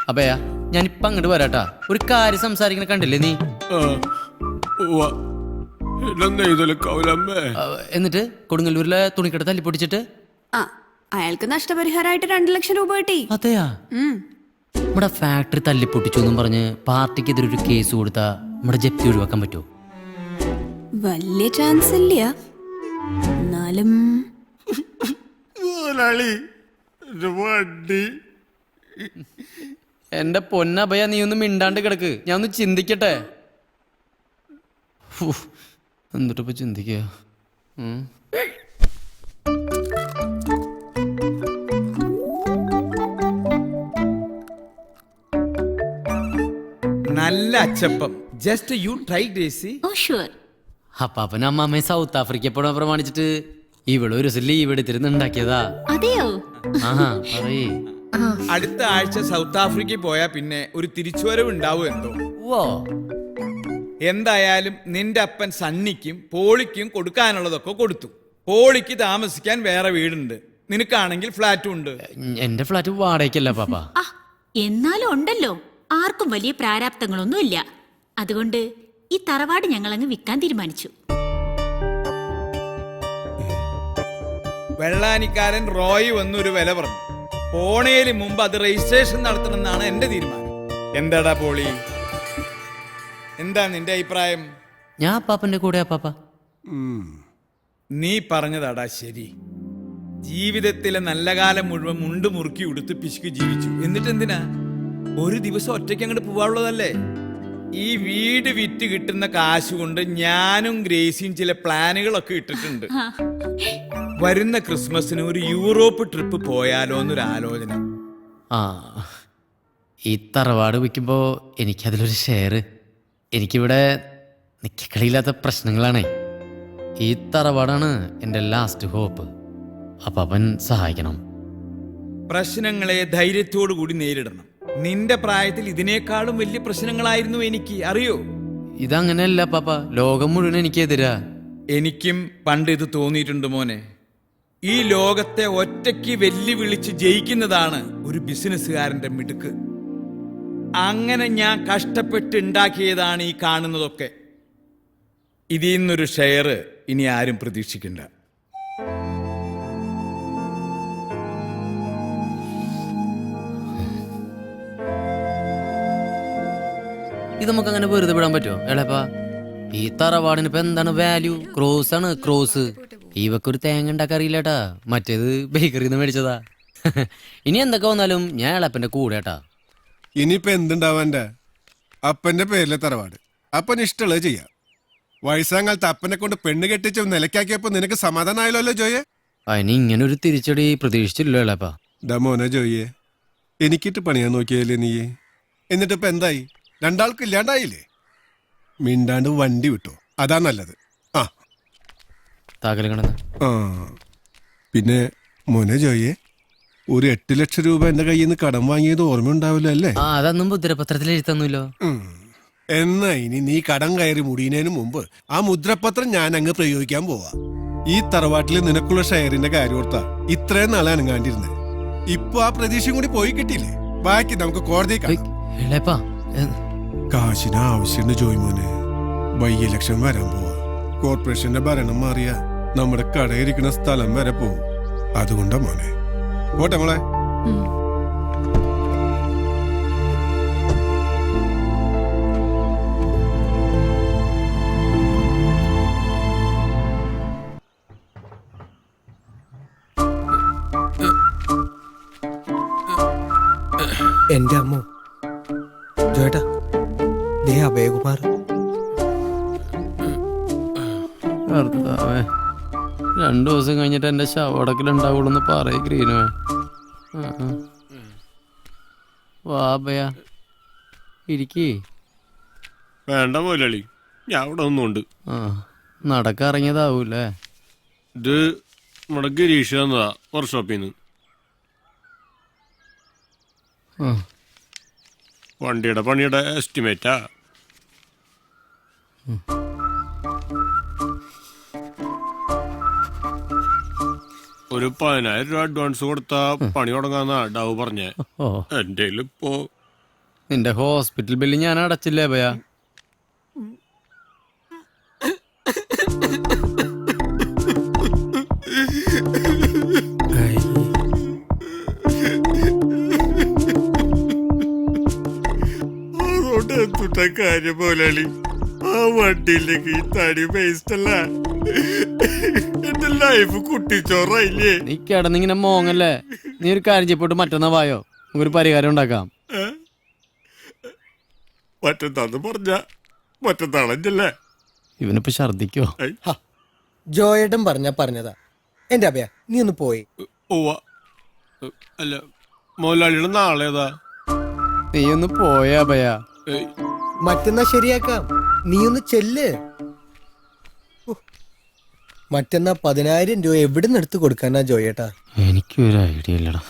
അപ്പയാ, ഞാനിപ്പ അങ്ങോട്ട് വരാട്ടാ. ഒരു കാര്യം സംസാരിക്കണ കണ്ടില്ലേ നീ? എന്നിട്ട് കൊടുങ്ങല്ലൂരിലെ തുണിക്കട തല്ലിപ്പൊടിച്ചിട്ട് ആ അയാൾക്ക് നഷ്ടപരിഹാരമായിട്ട് 2 ലക്ഷം രൂപ കിട്ടി. അതെയാ? നമ്മുടെ ഫാക്ടറി തല്ലിപ്പൊട്ടിച്ചു എന്നും പറഞ്ഞ് പാർട്ടിക്കെതിരെ ഒരു കേസ് കൊടുത്താ നമ്മുടെ ജപ്തി ഒഴിവാക്കാൻ പറ്റുമോ? വലിയ ചാൻസ് ഇല്ല, എന്നാലും എന്റെ പൊന്നഭയ, നീ ഒന്ന് മിണ്ടാണ്ട് കിടക്ക്, ഞാൻ ഒന്ന് ചിന്തിക്കട്ടെ. എന്നിട്ടിപ്പോ ചിന്തിക്കുക. നല്ല അച്ചപ്പം. Just you try Gracy. Oh sure. അപ്പാപ്പനും അമ്മാമ്മയും സൗത്ത് ആഫ്രിക്ക പോണ പ്രമാണിച്ചിട്ട് ഇവിടെ ഒരു ദിവസം ലീവ് എടുത്തിരുന്ന് ഉണ്ടാക്കിയതാ. അതെയോ? ആഹാ, പറയേ. അടുത്ത ആഴ്ച സൗത്ത് ആഫ്രിക്കയിൽ പോയാ പിന്നെ ഒരു തിരിച്ചുവരവ് ഉണ്ടാവും എന്തോ. ഓ, എന്തായാലും നിന്റെ അപ്പൻ സണ്ണിക്കും പോളിക്കും കൊടുക്കാനുള്ളതൊക്കെ കൊടുത്തു. പോളിക്ക് താമസിക്കാൻ വേറെ വീടുണ്ട്, നിനക്കാണെങ്കിൽ ഫ്ലാറ്റും ഉണ്ട്. എന്റെ ഫ്ലാറ്റ് വാടകയ്ക്കല്ല പാപ്പ. ആ, എന്നാലും ഉണ്ടല്ലോ, ആർക്കും വലിയ പ്രാരാബ്ദങ്ങളൊന്നും ഇല്ല. അതുകൊണ്ട് ഈ തറവാട് ഞങ്ങൾ അങ്ങ് വിൽക്കാൻ തീരുമാനിച്ചു. വെള്ളാനിക്കാരൻ റോയ് വന്നൊരു വില പറഞ്ഞു. പോണേല് മുമ്പ് അത് രജിസ്ട്രേഷൻ നടത്തണമെന്നാണ് എന്റെ തീരുമാനം. എന്താടാ പോളി, എന്താ നിന്റെ അഭിപ്രായം? ഞാൻ പാപ്പന്റെ കൂടെ പാപ്പ. നീ പറഞ്ഞതാടാ ശരി. ജീവിതത്തിലെ നല്ല കാലം മുഴുവൻ മുണ്ട് മുറുക്കി ഉടുത്ത് പിശുക്ക് ജീവിച്ചു. എന്നിട്ട് എന്തിനാ? ഒരു ദിവസം ഒറ്റയ്ക്ക് അങ്ങോട്ട് പോവാനുള്ളതല്ലേ. ഈ വീട് വിറ്റ് കിട്ടുന്ന കാശ് കൊണ്ട് ഞാനും ഗ്രേസിയും ചില പ്ലാനുകളൊക്കെ ഇട്ടിട്ടുണ്ട്. വരുന്ന ക്രിസ്മസിന് ഒരു യൂറോപ്പ് ട്രിപ്പ് പോയാലോ എന്നൊരു ആലോചന. ആ, ഈ തറവാട് വിൽക്കുമ്പോ എനിക്കതിലൊരു ഷെയർ. എനിക്കിവിടെ നിക്കക്കളിയില്ലാത്ത പ്രശ്നങ്ങളാണേ. ഈ തറവാടാണ് എൻ്റെ ലാസ്റ്റ് ഹോപ്പ്. അപ്പാപ്പൻ സഹായിക്കണം. പ്രശ്നങ്ങളെ ധൈര്യത്തോടു കൂടി നേരിടണം. നിന്റെ പ്രായത്തിൽ ഇതിനേക്കാളും വലിയ പ്രശ്നങ്ങളായിരുന്നു എനിക്ക്, അറിയോ? ഇതങ്ങനെയല്ല പാപ്പ, ലോകം മുഴുവൻ എനിക്കെതിരാ. എനിക്കും പണ്ട് ഇത് തോന്നിയിട്ടുണ്ട് മോനെ. ഈ ലോകത്തെ ഒറ്റയ്ക്ക് വെല്ലുവിളിച്ച് ജയിക്കുന്നതാണ് ഒരു ബിസിനസ്സുകാരന്റെ മിടുക്ക്. അങ്ങനെ ഞാൻ കഷ്ടപ്പെട്ട് ഉണ്ടാക്കിയതാണ് ഈ കാണുന്നതൊക്കെ. ഇതിൽ നിന്നൊരു ഷെയർ ഇനി ആരും പ്രതീക്ഷിക്കണ്ട. ഇത് നമുക്ക് അങ്ങനെ വെറുതെ വിടാൻ പറ്റുമോ എളപ്പാ? ഈ തറവാടിന് ഇപ്പൊ എന്താണ് വാല്യൂ? ക്രോസ് ആണ്, ക്രോസ്. ഇവക്കൊരു തേങ്ങ ഉണ്ടാക്കാറിയില്ലേട്ടാ, മറ്റേത് ബേക്കറിന്ന് മേടിച്ചതാ. ഇനി എന്തൊക്കെ വന്നാലും ഞാൻ എളപ്പന്റെ കൂടെ ഏട്ടാ. ഇനിയിപ്പോ എന്തുണ്ടാവാൻ്റെ? അപ്പന്റെ പേരിലെ തറവാട് അപ്പൻ ഇഷ്ടമുള്ളത് ചെയ്യാം. വയസ്സാങ്കാലത്ത് അപ്പനെ കൊണ്ട് പെണ്ണ് കെട്ടിച്ച് നിലക്കാക്കിയപ്പോ നിനക്ക് സമാധാനമായല്ലോ ജോയെ? അതിന് ഇങ്ങനെ ഒരു തിരിച്ചടി പ്രതീക്ഷിച്ചില്ലോ എളപ്പാ. മോനെ ജോയെ, എനിക്കിട്ട് പണിയാൻ നോക്കിയല്ലേ നീ? എന്നിട്ടിപ്പോ എന്തായി? രണ്ടാൾക്ക് ഇല്ലാണ്ടായില്ലേ? മിണ്ടാണ്ട് വണ്ടി വിട്ടോ, അതാ നല്ലത്. ആ ആ പിന്നെ മോനെ ജോയെ, ഒരു 8 ലക്ഷം രൂപ എന്റെ കയ്യിൽ നിന്ന് കടം വാങ്ങിയത് ഓർമ്മയുണ്ടാവില്ല അല്ലേ? അതൊന്നും മുദ്രപത്രത്തിൽ എഴുത്തന്നില്ലോ. എന്നാ ഇനി നീ കടം കയറി മുടിയുന്നതിന് മുമ്പ് ആ മുദ്രപത്രം ഞാൻ അങ്ങ് പ്രയോഗിക്കാൻ പോവാ. ഈ തറവാട്ടില് നിനക്കുള്ള ഷെയറിന്റെ കാര്യം ഓർത്താ ഇത്രയും നാളെ അനങ്ങാണ്ടിരുന്നത്. ഇപ്പൊ ആ പ്രതീക്ഷയും കൂടി പോയി കിട്ടിയില്ലേ? ബാക്കി നമുക്ക് കോടതി കാശിന് ആവശ്യമുണ്ട് ജോയ് മോനെ. ബൈ ഇലക്ഷൻ വരാൻ പോവാ. കോർപ്പറേഷന്റെ ഭരണം മാറിയ നമ്മുടെ കടയിരിക്കുന്ന സ്ഥലം വരെ പോവും. അതുകൊണ്ടാ മോനെ. പോട്ടെ മോളെ. എന്റെ അമ്മ ജോയേട്ടാ, ദേ അഭയകുമാർ. 2 ദിവസം കഴിഞ്ഞിട്ട് എന്റെ ശവടക്കിലുണ്ടാവുള്ളൂ പറയ ഗ്രീനുവേ. വാ അഭയ, ഇരിക്കേ. വേണ്ട മുതലാളി, ഞാൻ ഇവിടെ ഒന്നുണ്ട്. നടക്കിറങ്ങിയതാവൂല്ലേ? ഇത് നമ്മുടെ ഗിരീഷ് തന്നതാ വർക്ക്ഷോപ്പിൽ നിന്ന്. വണ്ടിയുടെ പണിയുടെ എസ്റ്റിമേറ്റാ. ഒരു 10,000 രൂപ അഡ്വാൻസ് കൊടുത്താ പണി തുടങ്ങാന്നാ ഡാവ് പറഞ്ഞേ. എന്റെ ഇപ്പോ നിന്റെ ഹോസ്പിറ്റൽ ബില്ല് ഞാൻ അടച്ചില്ലേ ഭയ? അതുകൊണ്ട് എന്തുട്ട കാര്യം പോലാളി, ആ വണ്ടിയിലേക്ക് ഈ തടി വേസ്റ്റ് അല്ല. എന്റെ ലൈഫ് കുട്ടിച്ചോറായില്ലേ? നീ കിടന്നിങ്ങനെ മോങ്ങല്ലേ. നീ ഒരു കാര്യം ചെയ്യപ്പോട്ട് മറ്റന്നാ വായോ, നമുക്കൊരു പരിഹാരം ഉണ്ടാക്കാം. മറ്റന്നാന്ന് പറഞ്ഞ മറ്റന്നാളല്ലേ? ഇവനിപ്പോ ഛർദിക്കോ? ജോയേട്ടൻ പറഞ്ഞതാ. എന്റെ അഭയ, നീ ഒന്ന് പോയി. അല്ല മോലാളിയുടെ നാളേതാ? നീ ഒന്ന് പോയാ ഭയ. മറ്റന്നാ ശരിയാക്കാം, നീ ഒന്ന് ചെല്ല്. മറ്റന്നാ 10,000 രൂപ എവിടെ നിന്ന് എടുത്ത് കൊടുക്കാനാ ജോയേട്ടാ? എനിക്കൊരു ഐഡിയ ഇല്ലടാ.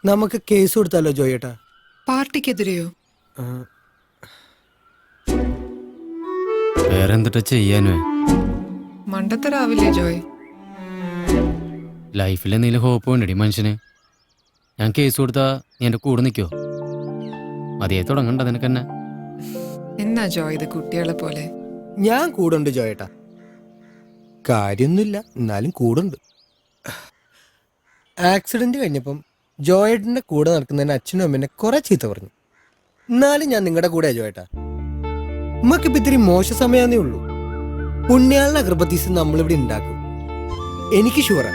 നമുക്ക് കേസ് കൊടുത്താലോ ജോയേട്ടാ? പാർട്ടിക്കെതിരെയോ? വേറെന്തിട്ടാ ചെയ്യാനോ? മണ്ടത്തരാവില്ലേ ജോയ്? ലൈഫിൽ എന്തെങ്കിലും ഹോപ്പ് വേണ്ടടി മനുഷ്യന്. ഞാൻ കേസ് കൊടുത്താ നീ എന്റെ കൂടെ നിൽക്കോ? മതിയെ തുടങ്ങണ്ട നിനക്കെന്നെ. എന്നാ ജോയ് ഇത് കുട്ടികളെ പോലെ? ഞാൻ കൂടുണ്ട് ജോയേട്ടാ, കാര്യൊന്നുമില്ല, എന്നാലും കൂടുണ്ട്. ആക്സിഡന്റ് കഴിഞ്ഞപ്പം ജോയേട്ടന്റെ കൂടെ നടക്കുന്നതിന് അച്ഛനും അമ്മേനെ കുറെ ചീത്ത പറഞ്ഞു. എന്നാലും ഞാൻ നിങ്ങളുടെ കൂടെ ജോയേട്ടാ. ഉമ്മക്കിപ്പോ ഇത്തിരി മോശ സമയാന്നേ ഉള്ളൂ. പുണ്യാളിന്റെ അഗർബത്തീസ് നമ്മളിവിടെ ഉണ്ടാക്കും, എനിക്ക് ഷുവറാ.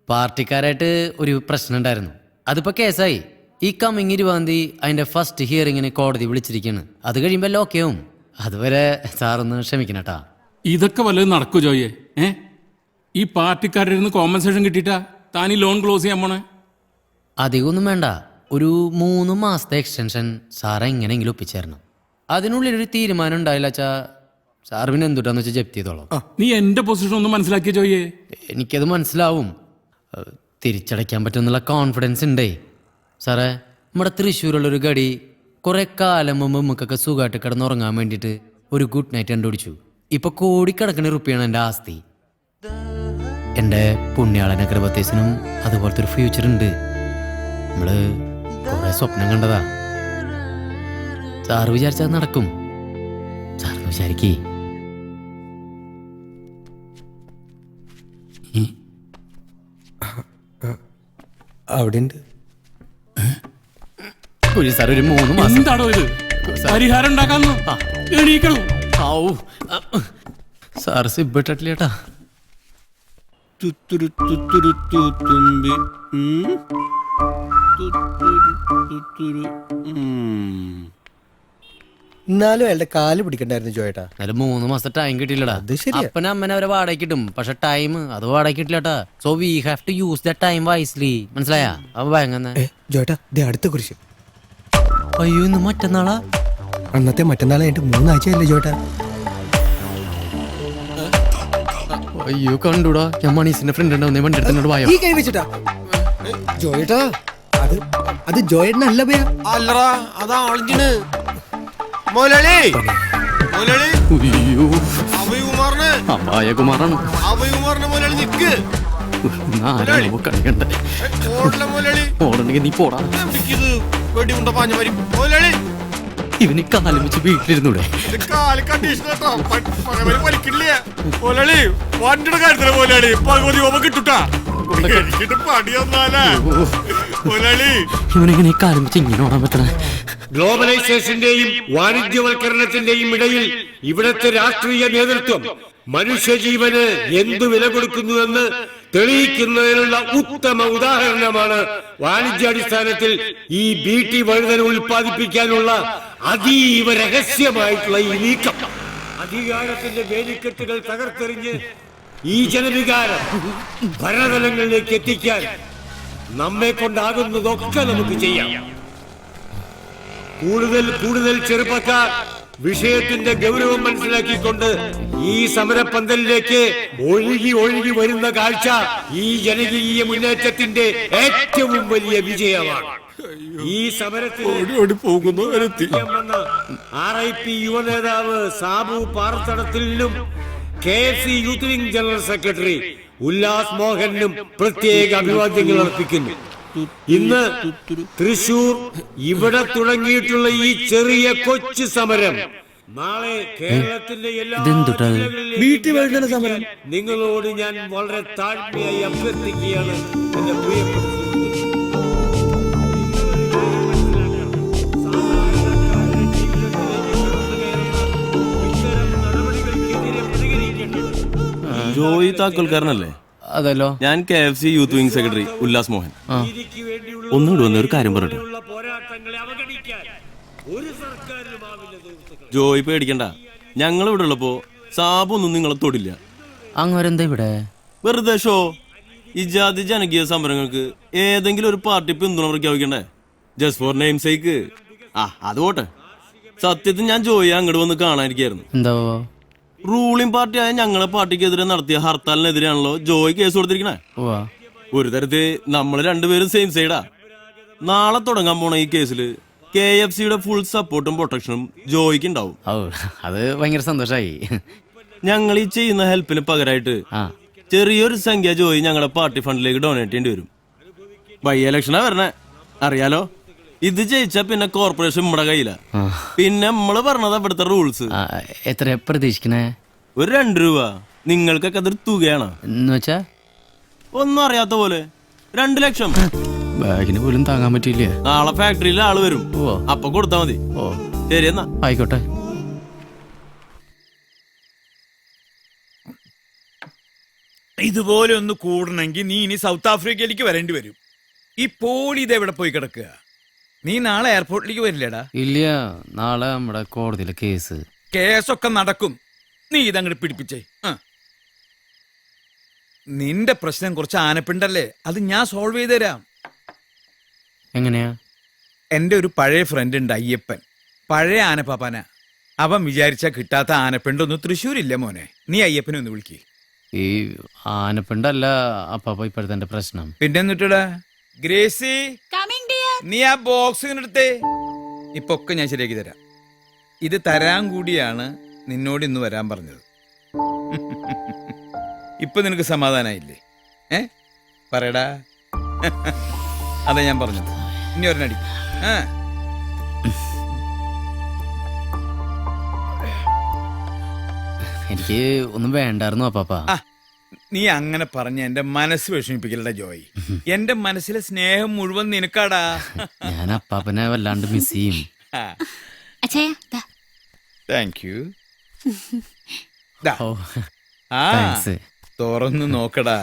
പാർട്ടിക്കാരായിട്ട് ഒരു പ്രശ്നം ഉണ്ടായിരുന്നു, അതിപ്പോ കേസായി. ഈ കമ്മിങ് 20-ാം തീയതി അതിന്റെ ഫസ്റ്റ് ഹിയറിങ്ങിന് കോടതി വിളിച്ചിരിക്കുകയാണ്. അത് കഴിയുമ്പോ ലോക്കയാവും. അതുവരെ സാറൊന്ന് ക്ഷമിക്കണട്ടാ. ഇതൊക്കെ വല്ലതും നടക്കൂ ജോയെ? ഈ പാർട്ടിക്കാരുടെ നിന്ന് കോമ്പൻസേഷൻ കിട്ടിയിട്ടാ താൻ ഈ ലോൺ ക്ലോസ് ചെയ്യാൻ പോണേ? അധികമൊന്നും വേണ്ട, ഒരു 3 മാസത്തെ എക്സ്റ്റൻഷൻ സാറെ എങ്ങനെയെങ്കിലും ഒപ്പിച്ചേരണം. അതിനുള്ളിലൊരു തീരുമാനം ഉണ്ടായില്ല വെച്ചാ സാർ പിന്നെ എന്തുട്ടാന്ന് വെച്ചാൽ ജപ്തി ചെയ്തോളാം. നീ എന്റെ പൊസിഷൻ ഒന്ന് മനസ്സിലാക്കിയ ജോയെ. എനിക്കത് മനസ്സിലാവും. തിരിച്ചടയ്ക്കാൻ പറ്റുമെന്നുള്ള കോൺഫിഡൻസ് ഉണ്ടേ സാറേ. നമ്മുടെ തൃശ്ശൂരുള്ളൊരു ഗടി കുറെ കാലം മുമ്പ് നമുക്കൊക്കെ സുഖമായിട്ട് കിടന്നുറങ്ങാൻ വേണ്ടിയിട്ട് ഒരു ഗുഡ് നൈറ്റ് കണ്ടുപിടിച്ചു. ഇപ്പൊ കോടിക്കണക്കിന് റുപ്യാണ് എൻ്റെ ആസ്തി. എൻ്റെ പുണ്യാളന കൃപത്തേസിനും അതുപോലത്തെ ഒരു ഫ്യൂച്ചർ ഉണ്ട്. നമ്മള് കുറെ സ്വപ്നം കണ്ടതാ. സാറ് വിചാരിച്ചാൽ നടക്കും. സാറിന് വിചാരിക്കേ. അവിടെ ഉണ്ട് സാർ. ഒരു 3 മാസം. എന്താണോ ഇത്? പരിഹാരം ഉണ്ടാക്കാന്നോ? എണീക്കണം. സാർ സിബിട്ടില്ലേട്ടാ. എന്നാലും അയാളുടെ കാല് പിടിക്കണ്ടായിരുന്നു ജോയേട്ടാ. അതിൽ 3 മാസം ടൈം കിട്ടിയില്ലടാ. അത് ശരിയാ. അപ്പനെ അമ്മനെ അവരെ വാടക കിട്ടും, പക്ഷെ ടൈം അത് വാടക കിട്ടില്ലട്ടാ. So we have to use the time wisely. മനസ്സിലായാ? അപ്പൊ ഭയങ്കര ജോയേട്ടാ ദേ അടുത്ത കുറിച്ച്. അയ്യോ ഇന്ന് മറ്റന്നാളാ. അന്നത്തെ മറ്റന്നാളായിട്ട് 3 ആഴ്ചയല്ലേ ജോയേട്ടാ. അയ്യോ കണ്ടുടാ, ഞാൻ മണീസിന്റെ ഫ്രണ്ട് ഉണ്ടാവുന്നേ വണ്ടി എടുത്തോണ്ട് പോയോ. ഈ കൈ വെച്ചിട്ടാ ജോയേട്ടാ. അത് ജോയേട്ടനല്ല ബേ. അല്ലടാ അതാ ആളിഞ്ഞിന് മോലാളി മോലാളി അയ്യോ അഭയകുമാറിന് അമ്പായകുമാറാണ്. അഭയകുമാറിന് മോലാളി നിക്ക് കളിക്കണ്ടേ. ഓടല മോലാളി ഓടണെങ്കിൽ നീ പോടാ. ഇത് വെടിമുണ്ട പാഞ്ഞ മരി മോലാളി. ഇവന് കാലം വെച്ച് വീട്ടിലിരുന്നൂടെ? കാല് കണ്ടീഷൻ കേട്ടോ വലിക്കില്ലേ മോലാളി. വണ്ടിയുടെ കാര്യത്തില് മോലാളി പകുതി ഓമ കിട്ടുട്ടാ. എനിക്കിട്ട് പടി വന്നാലാ മോലാളി. ഇവനെങ്ങനെ കാലം വെച്ച് ഇങ്ങനെ ഓടാൻ പറ്റണേ? ഗ്ലോബലൈസേഷന്റെയും വാണിജ്യവൽക്കരണത്തിന്റെയും ഇടയിൽ ഇവിടത്തെ രാഷ്ട്രീയ നേതൃത്വം മനുഷ്യജീവന് എന്തു വില കൊടുക്കുന്നുവെന്ന് തെളിയിക്കുന്നതിനുള്ള ഉത്തമ ഉദാഹരണമാണ് വാണിജ്യാടിസ്ഥാനത്തിൽ ഈ ബീട്ടി വഴുതന ഉൽപ്പാദിപ്പിക്കാനുള്ള അതീവ രഹസ്യമായിട്ടുള്ള ഈ നീക്കം. അധികാരത്തിന്റെ വേലിക്കെട്ടുകൾ തകർത്തെറിഞ്ഞ് ഈ ജനവികാരം ഭരണതലങ്ങളിലേക്ക് എത്തിക്കാൻ നമ്മെ കൊണ്ടാകുന്നതൊക്കെ നമുക്ക് ചെയ്യാം. കൂടുതൽ ചെറുപ്പക്കാർ വിഷയത്തിന്റെ ഗൗരവം മനസ്സിലാക്കിക്കൊണ്ട് ഈ സമരപന്തലിലേക്ക് ഒഴുകി വരുന്ന കാഴ്ച ഈ ജനകീയ മുന്നേറ്റത്തിന്റെ ഏറ്റവും വലിയ വിജയമാണ്. ഈ സമരത്തിൽ RIP യുവനേതാവ് സാബു പാറത്തടത്തിലും KFC youth wing general secretary Ullas മോഹനും പ്രത്യേക അഭിവാദ്യങ്ങൾ അർപ്പിക്കുന്നു. ഇന്ന് തൃശൂർ ഇവിടെ തുടങ്ങിയിട്ടുള്ള ഈ ചെറിയ കൊച്ചു സമരം നാളെ കേരളത്തിന്റെ എല്ലാ ജില്ലകളിലും നിങ്ങളോട് ഞാൻ വളരെ താഴ്മയായി അഭ്യർത്ഥിക്കുകയാണ്. എന്റെ പ്രിയപ്പെട്ട ജോയി താക്കോൽക്കാരനല്ലേ? അതല്ലോ. ഞാൻ KFC youth wing secretary Ullas Mohan. ഒന്നുകൂടി വന്ന ഒരു കാര്യം പറയട്ടെ. ജോയി പേടിക്കണ്ട, ഞങ്ങൾ ഇവിടെ ഉള്ളപ്പോ സാബൊന്നും നിങ്ങളെ തൊടില്ല. അങ്ങനെന്താ ഇവിടെ വെറുതെ ഷോ. ഇജാതി ജനകീയ സമരങ്ങൾക്ക് ഏതെങ്കിലും ഒരു പാർട്ടി പിന്തുണ പ്രഖ്യാപിക്കണ്ടേ? Just for name sake. അത് പോട്ടെ. സത്യത്തിൽ ഞാൻ ജോയി അങ്ങോട്ട് വന്ന് കാണാനിരിക്കായിരുന്നു. എന്താ റൂളിംഗ് പാർട്ടിയായ ഞങ്ങളെ പാർട്ടിക്കെതിരെ നടത്തിയ ഹർത്താലിനെതിരെയാണല്ലോ ജോയി കേസ് കൊടുത്തിരിക്കണേ. ഒരു തരത്തിൽ നമ്മൾ രണ്ടുപേരും സെയിം സൈഡാ. നാളെ തുടങ്ങാൻ പോണ ഈ കേസില് KFCയുടെ ഫുൾ സപ്പോർട്ടും പ്രൊട്ടക്ഷനും ജോയിക്ക് ഉണ്ടാവും. അത് ഭയങ്കര സന്തോഷായി. ഞങ്ങൾ ഈ ചെയ്യുന്ന ഹെൽപ്പിന് പകരമായിട്ട് ചെറിയൊരു സംഖ്യ ജോയി ഞങ്ങളുടെ പാർട്ടി ഫണ്ടിലേക്ക് ഡൊണേറ്റ് ചെയ്യേണ്ടി വരും. ബൈ ഇലക്ഷനാ വരണേ, അറിയാലോ. ഇത് ജയിച്ചാ പിന്നെ കോർപ്പറേഷൻ നമ്മുടെ കയ്യില. പിന്നെ നമ്മള് പറഞ്ഞത് ഇവിടുത്തെ റൂൾസ്. എത്ര പ്രതീക്ഷിക്കണേ? ഒരു 2 രൂപ. നിങ്ങൾക്കൊക്കെ അതൊരു തുകയാണ് എന്നുവെച്ചാ ഒന്നും അറിയാത്ത പോലെ. 2 ലക്ഷം ബാഗിന് പോലും താങ്ങാൻ പറ്റില്ല. നാളെ ഫാക്ടറിയിൽ ആള് വരും, അപ്പൊ കൊടുത്താ മതി. ശരി എന്നാ ആയിക്കോട്ടെ. ഇതുപോലെ ഒന്ന് കൂടണമെങ്കിൽ നീ ഇനി സൗത്ത് ആഫ്രിക്കയിലേക്ക് വരേണ്ടി വരും. ഈ പോളി ഇത് എവിടെ പോയി കിടക്കുക? നീ നാളെ എയർപോർട്ടിലേക്ക് വരില്ലടാ? ഇല്ല, നാളെ നമ്മുടെ കോടതിയിലെ കേസൊക്കെ നടക്കും. നീ ഇതങ്ങോട്ട് പിടിപ്പിച്ചേ. നിന്റെ പ്രശ്നം കുറച്ച് ആനപ്പിണ്ടല്ലേ, അത് ഞാൻ സോൾവ് ചെയ്ത് തരാം. എങ്ങനെയാ? എന്റെ ഒരു പഴയ ഫ്രണ്ട് ഉണ്ട്, അയ്യപ്പൻ. പഴയ ആനപ്പാപ്പാന. അവൻ വിചാരിച്ച കിട്ടാത്ത ആനപ്പെണ്ടൊന്നും തൃശ്ശൂരില്ല മോനെ. നീ അയ്യപ്പനെ ഒന്ന് വിളിക്ക്. ഈ ആനപ്പിണ്ടല്ല അപ്പാപ്പ ഇപ്പോഴത്തെ എന്റെ പ്രശ്നം. പിന്നെ എന്നിട്ടാ ഗ്രേസി, നീ ആ ബോക്സ് ഇങ്ങനെ എടുത്തേ. ഇപ്പൊ ഒക്കെ ഞാൻ ശരിയാക്കി തരാം. ഇത് തരാൻ കൂടിയാണ് നിന്നോട് ഇന്ന് വരാൻ പറഞ്ഞത്. ഇപ്പൊ നിനക്ക് സമാധാനായില്ലേ? പറയടാ. അതാ ഞാൻ പറഞ്ഞത്. ഇനി ഒരെണ്ണടി. എനിക്ക് ഒന്നും വേണ്ടായിരുന്നു അപ്പാപ്പ. നീ അങ്ങനെ പറഞ്ഞ എന്റെ മനസ്സ് വിഷമിപ്പിക്കലടാ ജോയ്. എന്റെ മനസ്സിലെ സ്നേഹം മുഴുവൻ നിനക്കാടാ. ഞാൻ അപ്പാപ്പനെ വല്ലാണ്ട് മിസ് ചെയ്യും. Thank you. താങ്ക്സ്. തുറന്നു നോക്കടാ.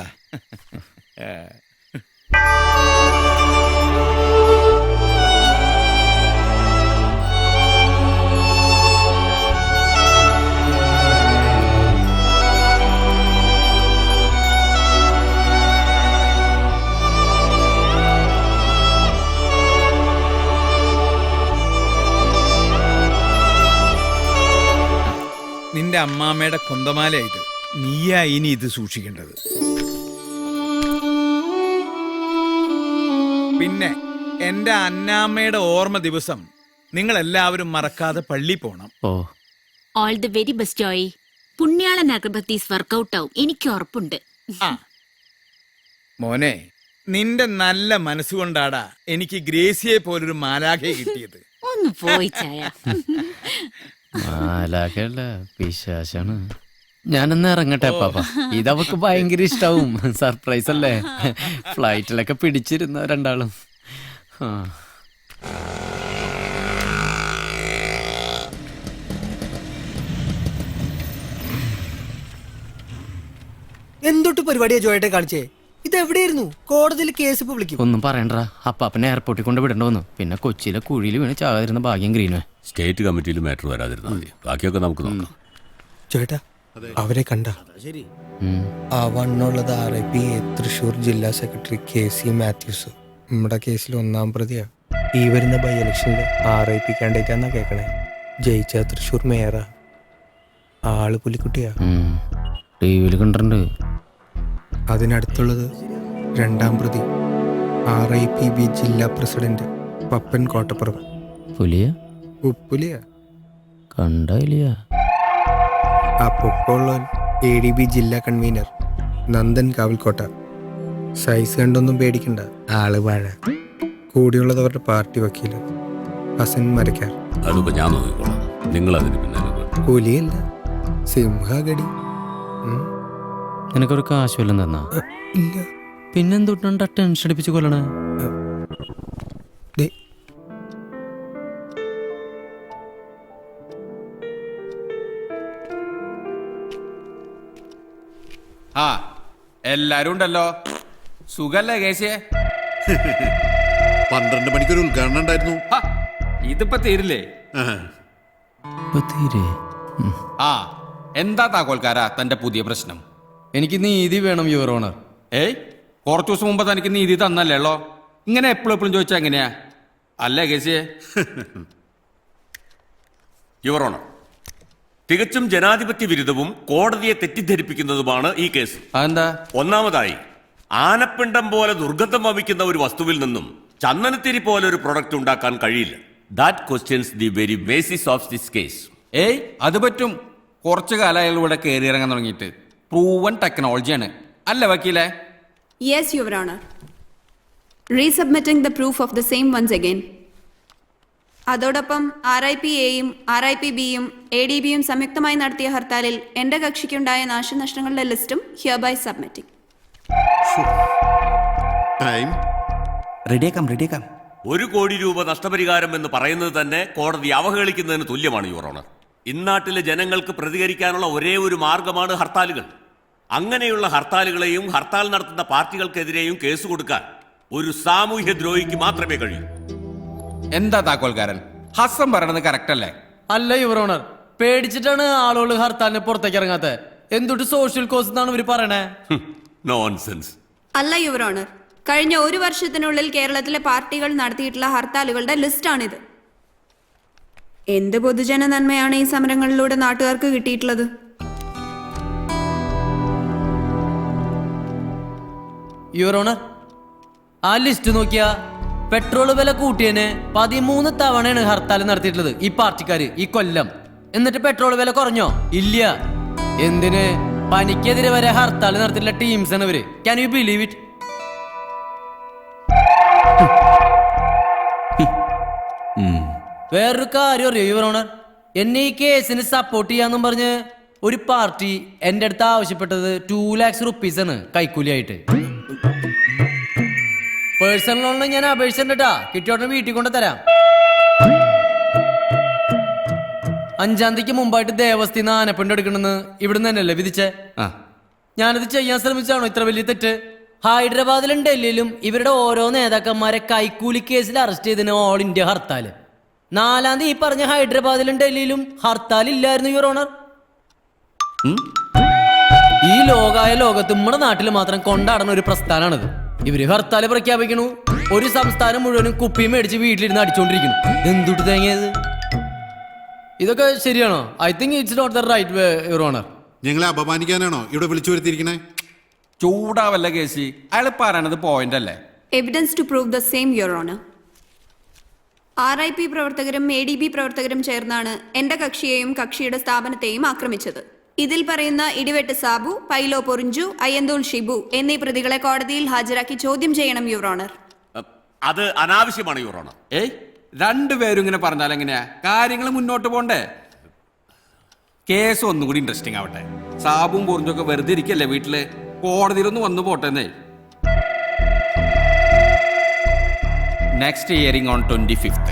നിന്റെ അമ്മാമ്മയുടെ കൊന്തമാലയായിട്ട് നീയാ ഇനി ഇത് സൂക്ഷിക്കേണ്ടത്. പിന്നെ എന്റെ അന്നാമ്മയുടെ ഓർമ്മ ദിവസം നിങ്ങൾ എല്ലാവരും മറക്കാതെ പള്ളി പോണം. All the very best Joy. പുണ്യാളൻ അഗർബത്തീസ് വർക്കൗട്ട് ആവും, എനിക്ക് ഉറപ്പുണ്ട്. മോനെ, നിന്റെ നല്ല മനസ്സുകൊണ്ടാടാ എനിക്ക് ഗ്രേസിയെ പോലൊരു മാലാഖയെ കിട്ടിയത്. ഒന്ന് പോയി ചായ. മാലാഖല്ല, പിശാചാണ്. ഞാനൊന്ന് ഇറങ്ങട്ടെ അപ്പാപ്പ. ഇതവക്ക് ഭയങ്കര ഇഷ്ടാവും. സർപ്രൈസ് അല്ലേ? ഫ്ലൈറ്റിലൊക്കെ പിടിച്ചിരുന്ന രണ്ടാളും. എന്തൊട്ട് പരിപാടിയാ ജോയേട്ടെ കാണിച്ചേ? ഇത് എവിടെയായിരുന്നു? കോടതിയിൽ കേസ് ഇപ്പൊ വിളിക്കും. ഒന്നും പറയണ്ട. അപ്പാപ്പനെ എയർപോർട്ടിൽ കൊണ്ട് വിടേണ്ടി വന്നു. പിന്നെ കൊച്ചിയിലെ കുഴിയിൽ വീണ് ചാകാതിരുന്ന ഭാഗ്യം ഗ്രീനോ. സ്റ്റേറ്റ് കമ്മിറ്റിയിൽ മാറ്റർ വരാതിരുന്നാൽ മതി. ബാക്കിയൊക്കെ നമുക്ക് നോക്കാം. ചേട്ടാ, അവരെ കണ്ട ആ വണ്ണുള്ളത് RIP തൃശൂർ ജില്ലാ സെക്രട്ടറി KC മാത്യൂസ്. നമ്മുടെ കേസിൽ 1-ാം പ്രതിയാ. ഈ വരുന്ന ബൈ ഇലക്ഷനിൽ RIP കാൻഡിഡേറ്റ് എന്നാ കേക്കണേ. ജയിച്ച തൃശൂർ മേയറാ. ആള് പുലിക്കുട്ടിയാ. ടിവിയിൽ കണ്ടിട്ടുണ്ട്. അതിനടുത്തുള്ളത് 2-ാം പ്രതി RIPB ജില്ലാ പ്രസിഡന്റ് പപ്പൻ കോട്ടപ്പുറം. പുലിയ? ഉപ്പുലിയ കണ്ടില്ല. ആ പൊക്കമുള്ളവൻ ADB ജില്ലാ കൺവീനർ നന്ദൻ കാവൽക്കോട്ട. സൈസ് കണ്ടൊന്നും പേടിക്കണ്ട, ആള് വാഴ. കൂടിയുള്ളത് അവരുടെ പാർട്ടി വക്കീല് ഹസൻ മരക്കാർ. അതിപ്പോ ഞാൻ നോക്കിക്കോളാം. നിങ്ങൾ അതിന് പിന്നാലെ പുലിയല്ല, സിംഹഗടി. നിനക്കൊരു കാശുവല്ലം തന്നാ? ഇല്ല. പിന്നെന്തൊട്ടാ ടെൻഷൻ അടിപ്പിച്ച് കൊല്ലണേ? എല്ലാരും ഉണ്ടല്ലോ. സുഖല്ലേ കേസിയെ? 12 മണിക്കൊരു ഉദ്ഘാടനം ഉണ്ടായിരുന്നു. ഇതിപ്പോ തീരില്ലേ? എന്താ താക്കോൽക്കാരാ തന്റെ പുതിയ പ്രശ്നം? എനിക്ക് നീതി വേണം യുവർ ഓണർ. കുറച്ചു ദിവസം മുമ്പ് തനിക്ക് നീതി തന്നല്ലേളോ. ഇങ്ങനെ എപ്പോഴും ചോദിച്ചാ എങ്ങനെയാ? അല്ലേ കേസിയെ? യുവർ ഓണർ, തികച്ചും ജനാധിപത്യ വിരുദ്ധവും കോടതിയെ തെറ്റിദ്ധരിപ്പിക്കുന്നതുമാണ് ഈ കേസ്. അതെന്താ? ഒന്നാമതായി, ആനപ്പിണ്ടം പോലെ ദുർഗന്ധം വമിക്കുന്ന ഒരു വസ്തുവിൽ നിന്നും ചന്ദനത്തിരി പോലെ ഒരു പ്രൊഡക്റ്റ് ഉണ്ടാക്കാൻ കഴിയില്ല. That questions the very basis of this case. അത് പറ്റും. കുറച്ചു കാലം അയാൾ ഇവിടെ കയറി ഇറങ്ങാൻ തുടങ്ങിയിട്ട്. പ്രൂവൻ ടെക്നോളജിയാണ് അല്ലേ വക്കീലെ? Yes your honour. Resubmitting the proof of the same once again. അതോടൊപ്പം RIPAയും RIPBയും ADBയും സംയുക്തമായി നടത്തിയ ഹർത്താലിൽ എന്റെ കക്ഷിക്കുണ്ടായ നാശനഷ്ടങ്ങളുടെ ലിസ്റ്റും ഹിയർ ബൈ സബ്മിറ്റിംഗ്. റെഡിയാക്കാം. 1 കോടി രൂപ നഷ്ടപരിഹാരം എന്ന് പറയുന്നത് തന്നെ കോടതി അവഹേളിക്കുന്നതിന് തുല്യമാണ് യുവർ ഓണർ. ഇന്നാട്ടിലെ ജനങ്ങൾക്ക് പ്രതികരിക്കാനുള്ള ഒരേ ഒരു മാർഗമാണ് ഹർത്താലുകൾ. അങ്ങനെയുള്ള ഹർത്താലുകളെയും ഹർത്താൽ നടത്തുന്ന പാർട്ടികൾക്കെതിരെയും കേസ് കൊടുക്കാൻ ഒരു സാമൂഹ്യ ദ്രോഹിക്ക് മാത്രമേ കഴിയൂ. എന്താ താക്കോൽക്കാരൻ, ഹസൻ പറയണത് കറക്റ്റ് അല്ലേ? അല്ല യുവർ ഓണർ, പേടിച്ചിട്ടാണ് ആളുകൾ ഹർത്താലിന് പുറത്തേക്ക് ഇറങ്ങാത്തത്. എന്തൊട്ട് സോഷ്യൽ കോസ് എന്നാണ് ഇവർ പറയണേ? നോൺസെൻസ്. അല്ല യുവർ ഓണർ, കഴിഞ്ഞ 1 വർഷത്തിനുള്ളിൽ കേരളത്തിലെ പാർട്ടികൾ നടത്തിയിട്ടുള്ള ഹർത്താലുകളുടെ ലിസ്റ്റാണിത്. എന്ത് പൊതുജന നന്മയാണ് ഈ സമരങ്ങളിലൂടെ നാട്ടുകാർക്ക് കിട്ടിയിട്ടുള്ളത്? യുവർ ഓണർ, ആ ലിസ്റ്റ് നോക്കിയാ പെട്രോൾ വില കൂട്ടിയതിന് 13 തവണയാണ് ഹർത്താൽ നടത്തിയിട്ടുള്ളത് ഈ പാർട്ടിക്കാര് ഈ കൊല്ലം. എന്നിട്ട് പെട്രോൾ വില കുറഞ്ഞോ? ഇല്ല. എന്തിന്? പനിക്കെതിരെ വരെ ഹർത്താൽ നടത്തിയിട്ടുള്ള ടീംസ് ആണ് ഇവര്. Can you believe it? വേറൊരു കാര്യം അറിയോ യുവർ ഓണർ? എന്നെ ഈ കേസിന് സപ്പോർട്ട് ചെയ്യാന്നും പറഞ്ഞ് ഒരു പാർട്ടി എന്റെ അടുത്ത് ആവശ്യപ്പെട്ടത് 2 lakhs rupees ആണ് കൈക്കൂലിയായിട്ട്. പേഴ്സണൽ ലോണിന് ഞാൻ അപേക്ഷിച്ചിട്ടാ കിട്ടിയോട്ടെ വീട്ടിൽ കൊണ്ട് തരാം. 5-ാം തീയതിക്ക് മുമ്പായിട്ട് ദേവസ്ഥയിൽ ആനപ്പിണ്ട് എടുക്കണമെന്ന് ഇവിടുന്ന് തന്നെയല്ലേ വിധിച്ചേ? ഞാനത് ചെയ്യാൻ ശ്രമിച്ചാണോ ഇത്ര വലിയ തെറ്റ്? ഹൈദരാബാദിലും ഡൽഹിയിലും ഇവരുടെ ഓരോ നേതാക്കന്മാരെ കൈക്കൂലി കേസിൽ അറസ്റ്റ് ചെയ്തതിന് ഓൾ ഇന്ത്യ ഹർത്താല്. 4-ാം തീയതി ഈ പറഞ്ഞ ഹൈദരാബാദിലും ഡൽഹിയിലും ഹർത്താൽ ഇല്ലായിരുന്നു യുവർ ഓണർ. ഈ ലോകായ ലോകത്ത് നമ്മുടെ നാട്ടിൽ മാത്രം കൊണ്ടാടുന്ന ഒരു പ്രസ്ഥാനമാണിത്. ഇവര് ഹർത്താല് പ്രഖ്യാപിക്കണു, ഒരു സംസ്ഥാനം മുഴുവനും കുപ്പി മേടിച്ച് വീട്ടിലിരുന്ന് അടിച്ചോണ്ടിരിക്കുന്നു. എന്തുട്ട് തേങ്ങിയത്? ഇതൊക്കെ ശരിയാണോ? I think it's not the right way your honour. ഞങ്ങളെ അപമാനിക്കാനാണോ ഇവിടെ വിളിച്ചു വരുത്തിയിരിക്കണേ? ചൂടാവല്ല കേസി, അയാൾ പറയണത് പോയിന്റ് അല്ലേ? Evidence to prove the same, your honour. RIP പ്രവർത്തകരും ADB പ്രവർത്തകരും ചേർന്നാണ് എന്റെ കക്ഷിയെയും കക്ഷിയുടെ സ്ഥാപനത്തെയും ആക്രമിച്ചത്. ഇതിൽ പറയുന്ന ഇടിവെട്ട് സാബു, പൈലോ പൊറിഞ്ചു, അയ്യന്തോൾ ഷിബു എന്നീ പ്രതികളെ കോടതിയിൽ ഹാജരാക്കി ചോദ്യം ചെയ്യണം യുവർ ഓണർ. അത് അനാവശ്യമാണ് യുവർ ഓണർ. രണ്ടുപേരും ഇങ്ങനെ പറഞ്ഞാൽ എങ്ങനെയാ കാര്യങ്ങൾ മുന്നോട്ട് പോണ്ടേ? കേസ് ഒന്നും കൂടി ഇൻട്രസ്റ്റിംഗ് ആവട്ടെ. സാബും പൊറിഞ്ചൊക്കെ വെറുതെ ഇരിക്കല്ലേ വീട്ടില്, കോടതിയിലൊന്ന് വന്നു പോട്ടെന്നേ. Next hearing on 25th.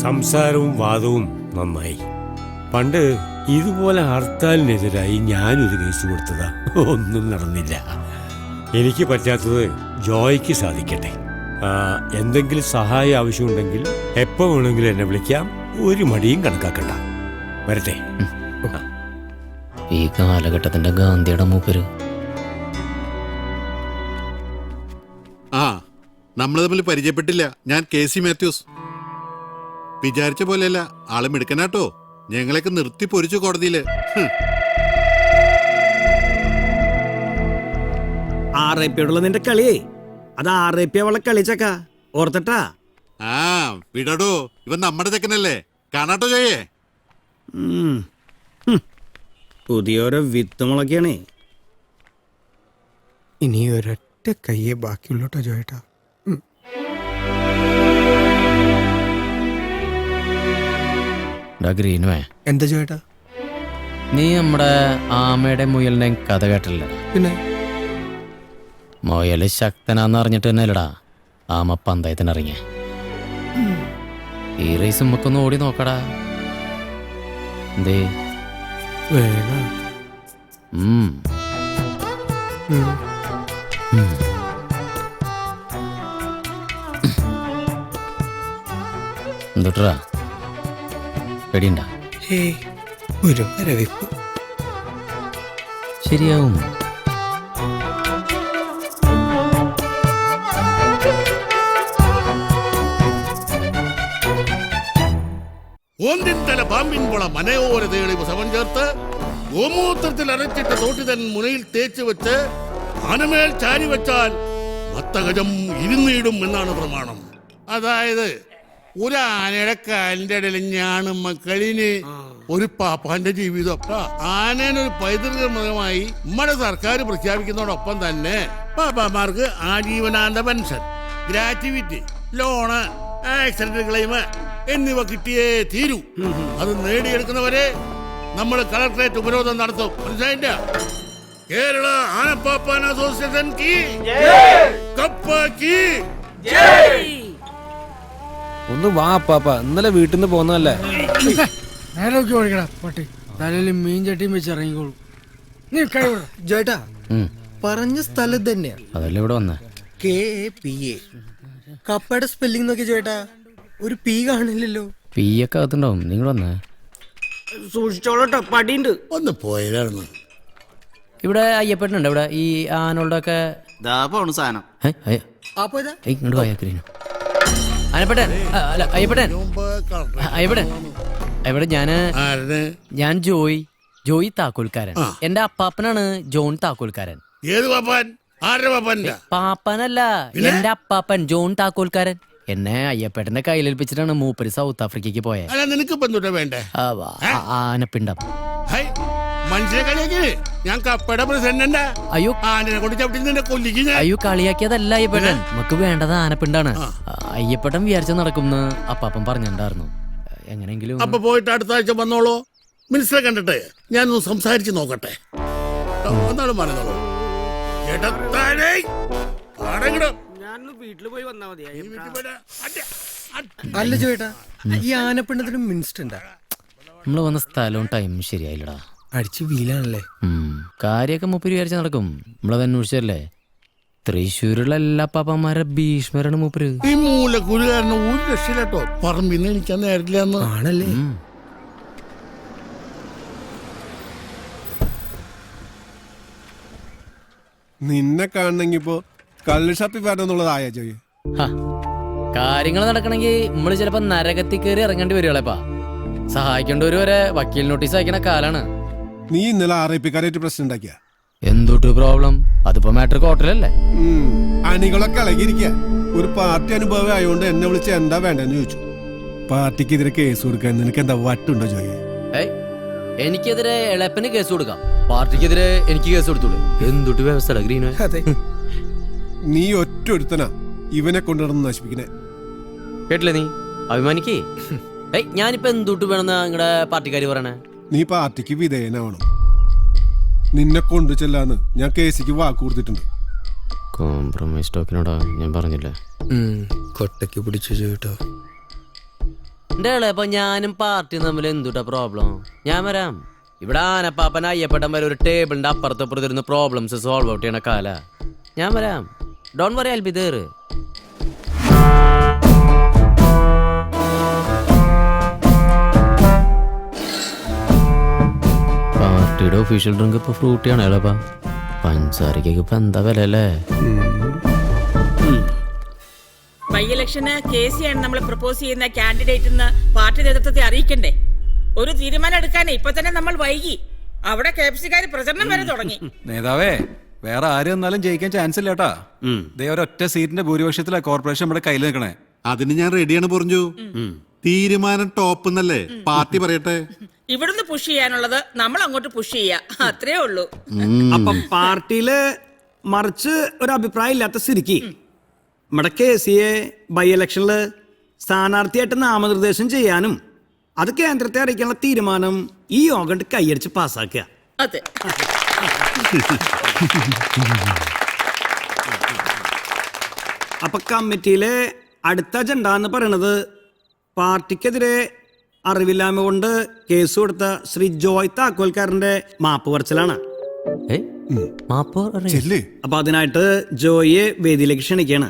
സംസാരവും വാദവും നന്നായി. പണ്ട് ഇതുപോലെ ഹർത്താലിനെതിരായി ഞാനൊരു കേസ് കൊടുത്തതാ, ഒന്നും നടന്നില്ല. എനിക്ക് പറ്റാത്തത് ജോയ്ക്ക് സാധിക്കട്ടെ. എന്തെങ്കിലും സഹായം ആവശ്യമുണ്ടെങ്കിൽ എപ്പോൾ വേണമെങ്കിലും എന്നെ വിളിക്കാം. ഒരു മടിയും കണക്കാക്കണ്ട. വരട്ടെ. ഈ കാലഘട്ടത്തിന്റെ ഗാന്ധിയുടെ മൂപ്പര്. നമ്മൾ തമ്മിൽ പരിചയപ്പെട്ടില്ല. ഞാൻ KC മാത്യൂസ്. വിചാരിച്ച പോലെയല്ല, ആളും എടുക്കനാട്ടോ. ഞങ്ങളൊക്കെ നിർത്തി പൊരിച്ചു കോടതിയില്. RIP നിന്റെ കളിയേ അത് RIP അവളെ കളിച്ചക്ക ഓർത്തട്ടാ. വിടടോ, ഇവൻ നമ്മുടെ ചെക്കനല്ലേ, കാണാട്ടോ ചെയ്യേ. പുതിയോരോ വിത്തുമുളക്കാണേ. ഇനി ഒരൊറ്റ കയ്യേ ബാക്കിയുള്ളോട്ടോ ജോയേട്ടാ. എന്താ ജോയേട്ടാ? നീ നമ്മുടെ ആമയുടെ മുയലിനെ കഥ കേട്ടില്ല? പിന്നെ മുയല് ശക്തനാന്ന് അറിഞ്ഞിട്ട് തന്നെയല്ലടാ ആമ പന്തയത്തിനിറങ്ങിയ. ഈ റേസ് നമുക്കൊന്ന് ഓടി നോക്കടാ. എന്തേ എന്തുട്ടാ പേടിയുണ്ടാ? ഒരു മരവിപ്പ്. ശരിയാവും. ഓന്തിൻ പാമ്പിൻ പോള മനയോര തേളിവ് സമം ചേർത്ത് ഗോമൂത്രത്തിൽ അരച്ചിട്ട് തോട്ടിതൻ മുനയിൽ തേച്ച് വെച്ച് ആനമേൽ ചാരി വെച്ചാൽ 10 ഗജം ഇരുന്നിടും എന്നാണ് പ്രമാണം. അതായത് ഒരു ആനയുടെ കാലിന്റെ ഇടയിൽ ഞാനും മക്കളിന് ഒരു പാപ്പാന്റെ ജീവിതം. ആനേനൊരു പൈതൃക മൃഗമായി നമ്മുടെ സർക്കാർ പ്രഖ്യാപിക്കുന്നതോടൊപ്പം തന്നെ പാപ്പാമാർക്ക് ആജീവനാന്ത pension, gratuity, loan, accident claim എന്നിവ കിട്ടിയേ തീരൂ. അത് നേടിയെടുക്കുന്നവരെ നമ്മൾ കളക്ടറേറ്റ് ഉപരോധം നടത്തും. മനസ്സിലായില്ല? കേരള ആനപ്പാപ്പാൻ അസോസിയേഷൻ കീ കപ്പാക്കി. ഒന്ന് വാ പാപ്പ, ഇന്നലെ വീട്ടിൽ നിന്ന് പോന്നല്ലേ. നേരൊക്കെ ഓടിക്കടാ പട്ടി, തലയിൽ മീൻ ചട്ടിയും വെച്ച് ഇറങ്ങിക്കോളൂ. നീ ജോയേട്ടാ പറഞ്ഞ സ്ഥലം തന്നെയാ. അതല്ലേ ഇവിടെ വന്നേ. KPA. കപ്പയുടെ സ്പെല്ലിംഗ് നോക്കി ജോയേട്ടാ, ഒരു പി കാണില്ലല്ലോ. പി ഒക്കെ അകത്തുണ്ടാവും. നിങ്ങൾ വന്നേ. സൂക്ഷിച്ചോളട്ടോ, പടിയുണ്ട്. ഒന്ന് പോയായിരുന്നു. ഇവിടെ അയ്യപ്പനുണ്ട് ഇവിടെ ഈ ആനോളുടെ ഒക്കെ സാധനം ഇങ്ങോട്ട് പോയാ ആനപ്പേട്ടൻ അല്ല അയ്യപ്പേട്ടൻ അയ്യപ്പേട്ടൻ ഞാൻ ജോയി താക്കോൽക്കാരൻ. എന്റെ അപ്പാപ്പനാണ് ജോൺ താക്കോൽക്കാരൻ. ഏത് പാപ്പാൻ? ആരുടെ പാപ്പാന്റെ? പാപ്പനല്ല, എന്റെ അപ്പാപ്പൻ ജോൺ താക്കോൽക്കാരൻ. എന്നെ അയ്യപ്പേട്ടന്റെ കയ്യിലേൽപ്പിച്ചിട്ടാണ് മൂപ്പര് സൗത്ത് ആഫ്രിക്കയ്ക്ക് പോയത്. നിനക്ക് വേണ്ടേ ആനപ്പിണ്ടം. മനുഷ്യനെ കളിയാക്കി ഞാൻ കപ്പയുടെ പ്രസിഡന്റാ. അയ്യോ ആനനെ കൊണ്ട് ചവിട്ടി നിന്നെ കൊല്ലിക്കും ഞാൻ. അയ്യോ കളിയാക്കിയതല്ല അയ്യപ്പേട്ടൻ, നമുക്ക് വേണ്ടത് ആനപ്പിണ്ടാണ്. അയ്യപ്പേട്ടൻ വിചാരിച്ച നടക്കുമെന്ന് അപ്പാപ്പൻ പറഞ്ഞിട്ടുണ്ടായിരുന്നു. എങ്ങനെങ്കിലും അപ്പൊ പോയിട്ട് അടുത്ത ആഴ്ച വന്നോളൂ. മിനിസ്റ്ററെ കണ്ടിട്ട് ഞാനൊന്ന് സംസാരിച്ച് നോക്കട്ടെ. എന്നാലും പറഞ്ഞോളൂ. വീട്ടിൽ പോയി വന്നാ മതി. അല്ല ജോയേട്ടാ, ഈ ആനപ്പിണ്ടത്തിനും മിനിസ്റ്റർ ഉണ്ടാ? നമ്മള് വന്ന സ്ഥലവും ടൈമും ശരിയായില്ലടാ. അടിച്ച് വീലാണല്ലേ. കാര്യൊക്കെ മൂപ്പര് വിചാരിച്ച നടക്കും. നമ്മളത് അന്വേഷിച്ചല്ലേ. തൃശ്ശൂരുള്ള എല്ലാ പാപ്പന്മാരെ ഭീഷ്മരാണ് മൂപ്പര്. ഈ മൂലക്കുരുകാരന് ഒരു രക്ഷയിട്ടോ. പറമ്പിന്ന് എനിക്കാൻ നേരില്ല ആണല്ലേ. നിന്നെ കാണണമെങ്കിൽ ഇപ്പോ കള്ള് ഷാപ്പിൽ വരണമെന്നുള്ളതായ ജോയി. കാര്യങ്ങൾ നടക്കണമെങ്കിൽ നമ്മള് ചിലപ്പോ നരകത്തിൽ കയറി ഇറങ്ങേണ്ടി വരുവളേപ്പാ. സഹായിക്കേണ്ടവര് വരെ വക്കീൽ നോട്ടീസ് അയക്കണ കാലാണ്. നീ ഇന്നലെ RIP-കാരായിട്ട് പ്രശ്നം ഉണ്ടാക്കിയ എന്തൊട്ട് പ്രോബ്ലം? അതിപ്പോ മാറ്റർ കോർട്ടിലല്ലേ. അണികളൊക്കെ ഇളകിയിരിക്കുക. ഒരു പാർട്ടി അനുഭവം ആയതുകൊണ്ട് എന്നെ വിളിച്ച് എന്താ വേണ്ടെന്ന് ചോദിച്ചു. പാർട്ടിക്കെതിരെ കേസ് കൊടുക്കാൻ നിനക്ക് എന്താ വട്ടുണ്ടോ ജോയി? എനിക്കെതിരെ എളപ്പന് കേസ് കൊടുക്കാം, പാർട്ടിക്കെതിരെ എനിക്ക് കേസ് കൊടുത്തൂടെ? എന്തൊട്ട് വ്യവസ്ഥ ഗ്രീനോ? നീ ഒറ്റ ഒരുത്തനാ ഇവനെ കൊണ്ടുവന്ന് നശിപ്പിക്കണേ. കേട്ടില്ലേ നീ? അഭിമാനിക്കേ. ഞാനിപ്പോ എന്തൊട്ട് വേണമെന്നാ നിങ്ങളുടെ പാർട്ടിക്കാര് പറയണേ? നീ പാർട്ടിക്ക് വിധേയനാവണം. നിന്നെ കൊണ്ടു ചെല്ലാന്ന് ഞാൻ കേസിക്ക് വാക്ക് കൊടുത്തിട്ടുണ്ട്. കോംപ്രമൈസ് ടോക്കിനോടാ ഞാൻ പറഞ്ഞില്ലേ. കൊട്ടയ്ക്ക് പിടിച്ചു ചോട്ടോ. എന്റെ ഇളയപ്പോ ഞാനും പാർട്ടിയും തമ്മിൽ എന്തുട്ടാ പ്രോബ്ലം? ഞാൻ വരാം. ഇവിടെ ആനപ്പാപ്പന അയ്യപ്പട്ടം വരെ ഒരു ടേബിളിന്റെ അപ്പുറത്തപ്പുറത്തിരുന്ന് പ്രോബ്ലംസ് സോൾവ് ഔട്ട് ചെയ്യണ കാല. ഞാൻ വരാം. Don't worry, I'll be there. പാർട്ടിയുടെ ഒഫീഷ്യൽ ഡ്രിങ്ക് ഇപ്പൊ ഫ്രൂട്ടിയാണ് എളപ്പാ. പഞ്ചസാരക്ക് ഇപ്പൊ എന്താ വില അല്ലേ? ബൈ ഇലക്ഷന് KC-യാണ് നമ്മൾ പ്രപ്പോസ് ചെയ്യുന്ന കാൻഡിഡേറ്റ് പാർട്ടി നേതൃത്വത്തെ അറിയിക്കണ്ടേ? ഒരു തീരുമാനം എടുക്കാനേ ഇപ്പൊ തന്നെ നമ്മൾ വൈകി. അവിടെ KFC-കാര് പ്രചരണം വരെ തുടങ്ങി. നേതാവേ, വേറെ ആര് വന്നാലും ജയിക്കാൻ ചാൻസ് ഇല്ല കേട്ടാ. ഒരൊറ്റ സീറ്റിന്റെ ഭൂരിപക്ഷത്തിലാ കോർപ്പറേഷൻ നമ്മുടെ കയ്യിൽ നിൽക്കണേ. അതിന് ഞാൻ റെഡിയാണ് പറഞ്ഞു. തീരുമാനം ടോപ്പ് എന്നല്ലേ പാർട്ടി പറയട്ടെ. ഇവിടുന്ന് പുഷ് ചെയ്യാനുള്ളത് നമ്മൾ അങ്ങോട്ട് പുഷ് ചെയ്യാ, അത്രേ ഉള്ളൂ. അപ്പൊ പാർട്ടിയില് മറിച്ച് ഒരു അഭിപ്രായം ഇല്ലാത്ത സ്ഥിതിക്ക് നമ്മുടെ KC-യെ ബൈ ഇലക്ഷനില് സ്ഥാനാർത്ഥിയായിട്ട് നാമനിർദ്ദേശം ചെയ്യാനും അത് കേന്ദ്രത്തെ അറിയിക്കാനുള്ള തീരുമാനം ഈ യോഗം കൈയടിച്ച് പാസ്സാക്കുക. അതെ. അപ്പൊ കമ്മിറ്റിയിലെ അടുത്ത അജണ്ട എന്ന് പറയണത് പാർട്ടിക്കെതിരെ അറിവില്ലായ്മ കൊണ്ട് കേസ് കൊടുത്ത ശ്രീ ജോയ് താക്കോൽക്കാരന്റെ മാപ്പ് പറച്ചിലാണ്. അപ്പൊ അതിനായിട്ട് ജോയിയെ വേദിയിലേക്ക് ക്ഷണിക്കാണ്.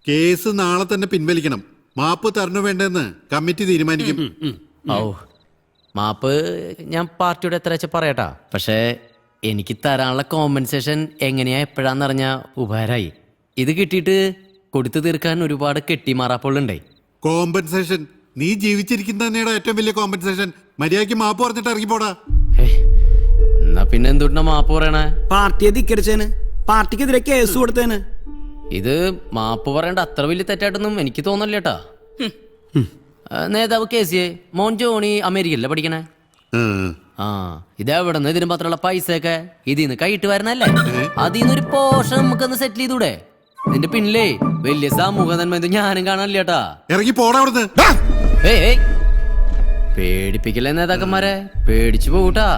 കേസ് നാളെ തന്നെ പിൻവലിക്കണം. മാപ്പ് തരണോ വേണ്ടെന്ന് കമ്മിറ്റി തീരുമാനിക്കും. മാപ്പ് ഞാൻ പാർട്ടിയോട് എത്ര വെച്ചാൽ പറയട്ടാ. പക്ഷേ എനിക്ക് തരാനുള്ള കോമ്പൻസേഷൻ എങ്ങനെയാ എപ്പോഴാന്നറിഞ്ഞ ഉപകാരമായി. ഇത് കിട്ടിയിട്ട് കൊടുത്തു തീർക്കാൻ ഒരുപാട് കെട്ടിമാറാപ്പുകളുണ്ടായി. കോമ്പൻസേഷൻ നീ ജീവിച്ചിരിക്കുന്നതന്നെയാണ് ഏറ്റവും വലിയ കോമ്പൻസേഷൻ. മര്യാദയ്ക്ക് മാപ്പ് പറഞ്ഞിട്ട് ഇറങ്ങിപ്പോടാ. എന്നാ പിന്നെ എന്തുകൊണ്ടാ മാപ്പ് പറയണേ? പാർട്ടിയെ ധിക്കരിച്ചേന്, പാർട്ടിക്കെതിരെ കേസ് കൊടുത്തേന്. ഇത് മാപ്പ് പറയേണ്ട അത്ര വലിയ തെറ്റായിട്ടൊന്നും എനിക്ക് തോന്നല്ലേട്ടാ. നേതാവ് KC-യെ മോൻ ജോണി അമേരിക്കയിലല്ലേ പഠിക്കണേ? ഇതെവിടെ നിന്ന് ഇതിന് മാത്രമുള്ള പൈസയൊക്കെ ഇതിന്ന് കൈയിട്ട് വരണല്ലേ? അതിന്നൊരു പോർഷൻ നമുക്കൊന്ന് സെറ്റിൽ ചെയ്തൂടെ? ഇതിന്റെ പിന്നിലേ വലിയ സമൂഹ നന്മ ഞാനും കാണാനില്ലേട്ടാ. ഇറങ്ങി പോടാ അവിടുന്ന്. പേടിപ്പിക്കല്ലേ നേതാക്കന്മാരെ, പേടിച്ചു പോകൂട്ടാ.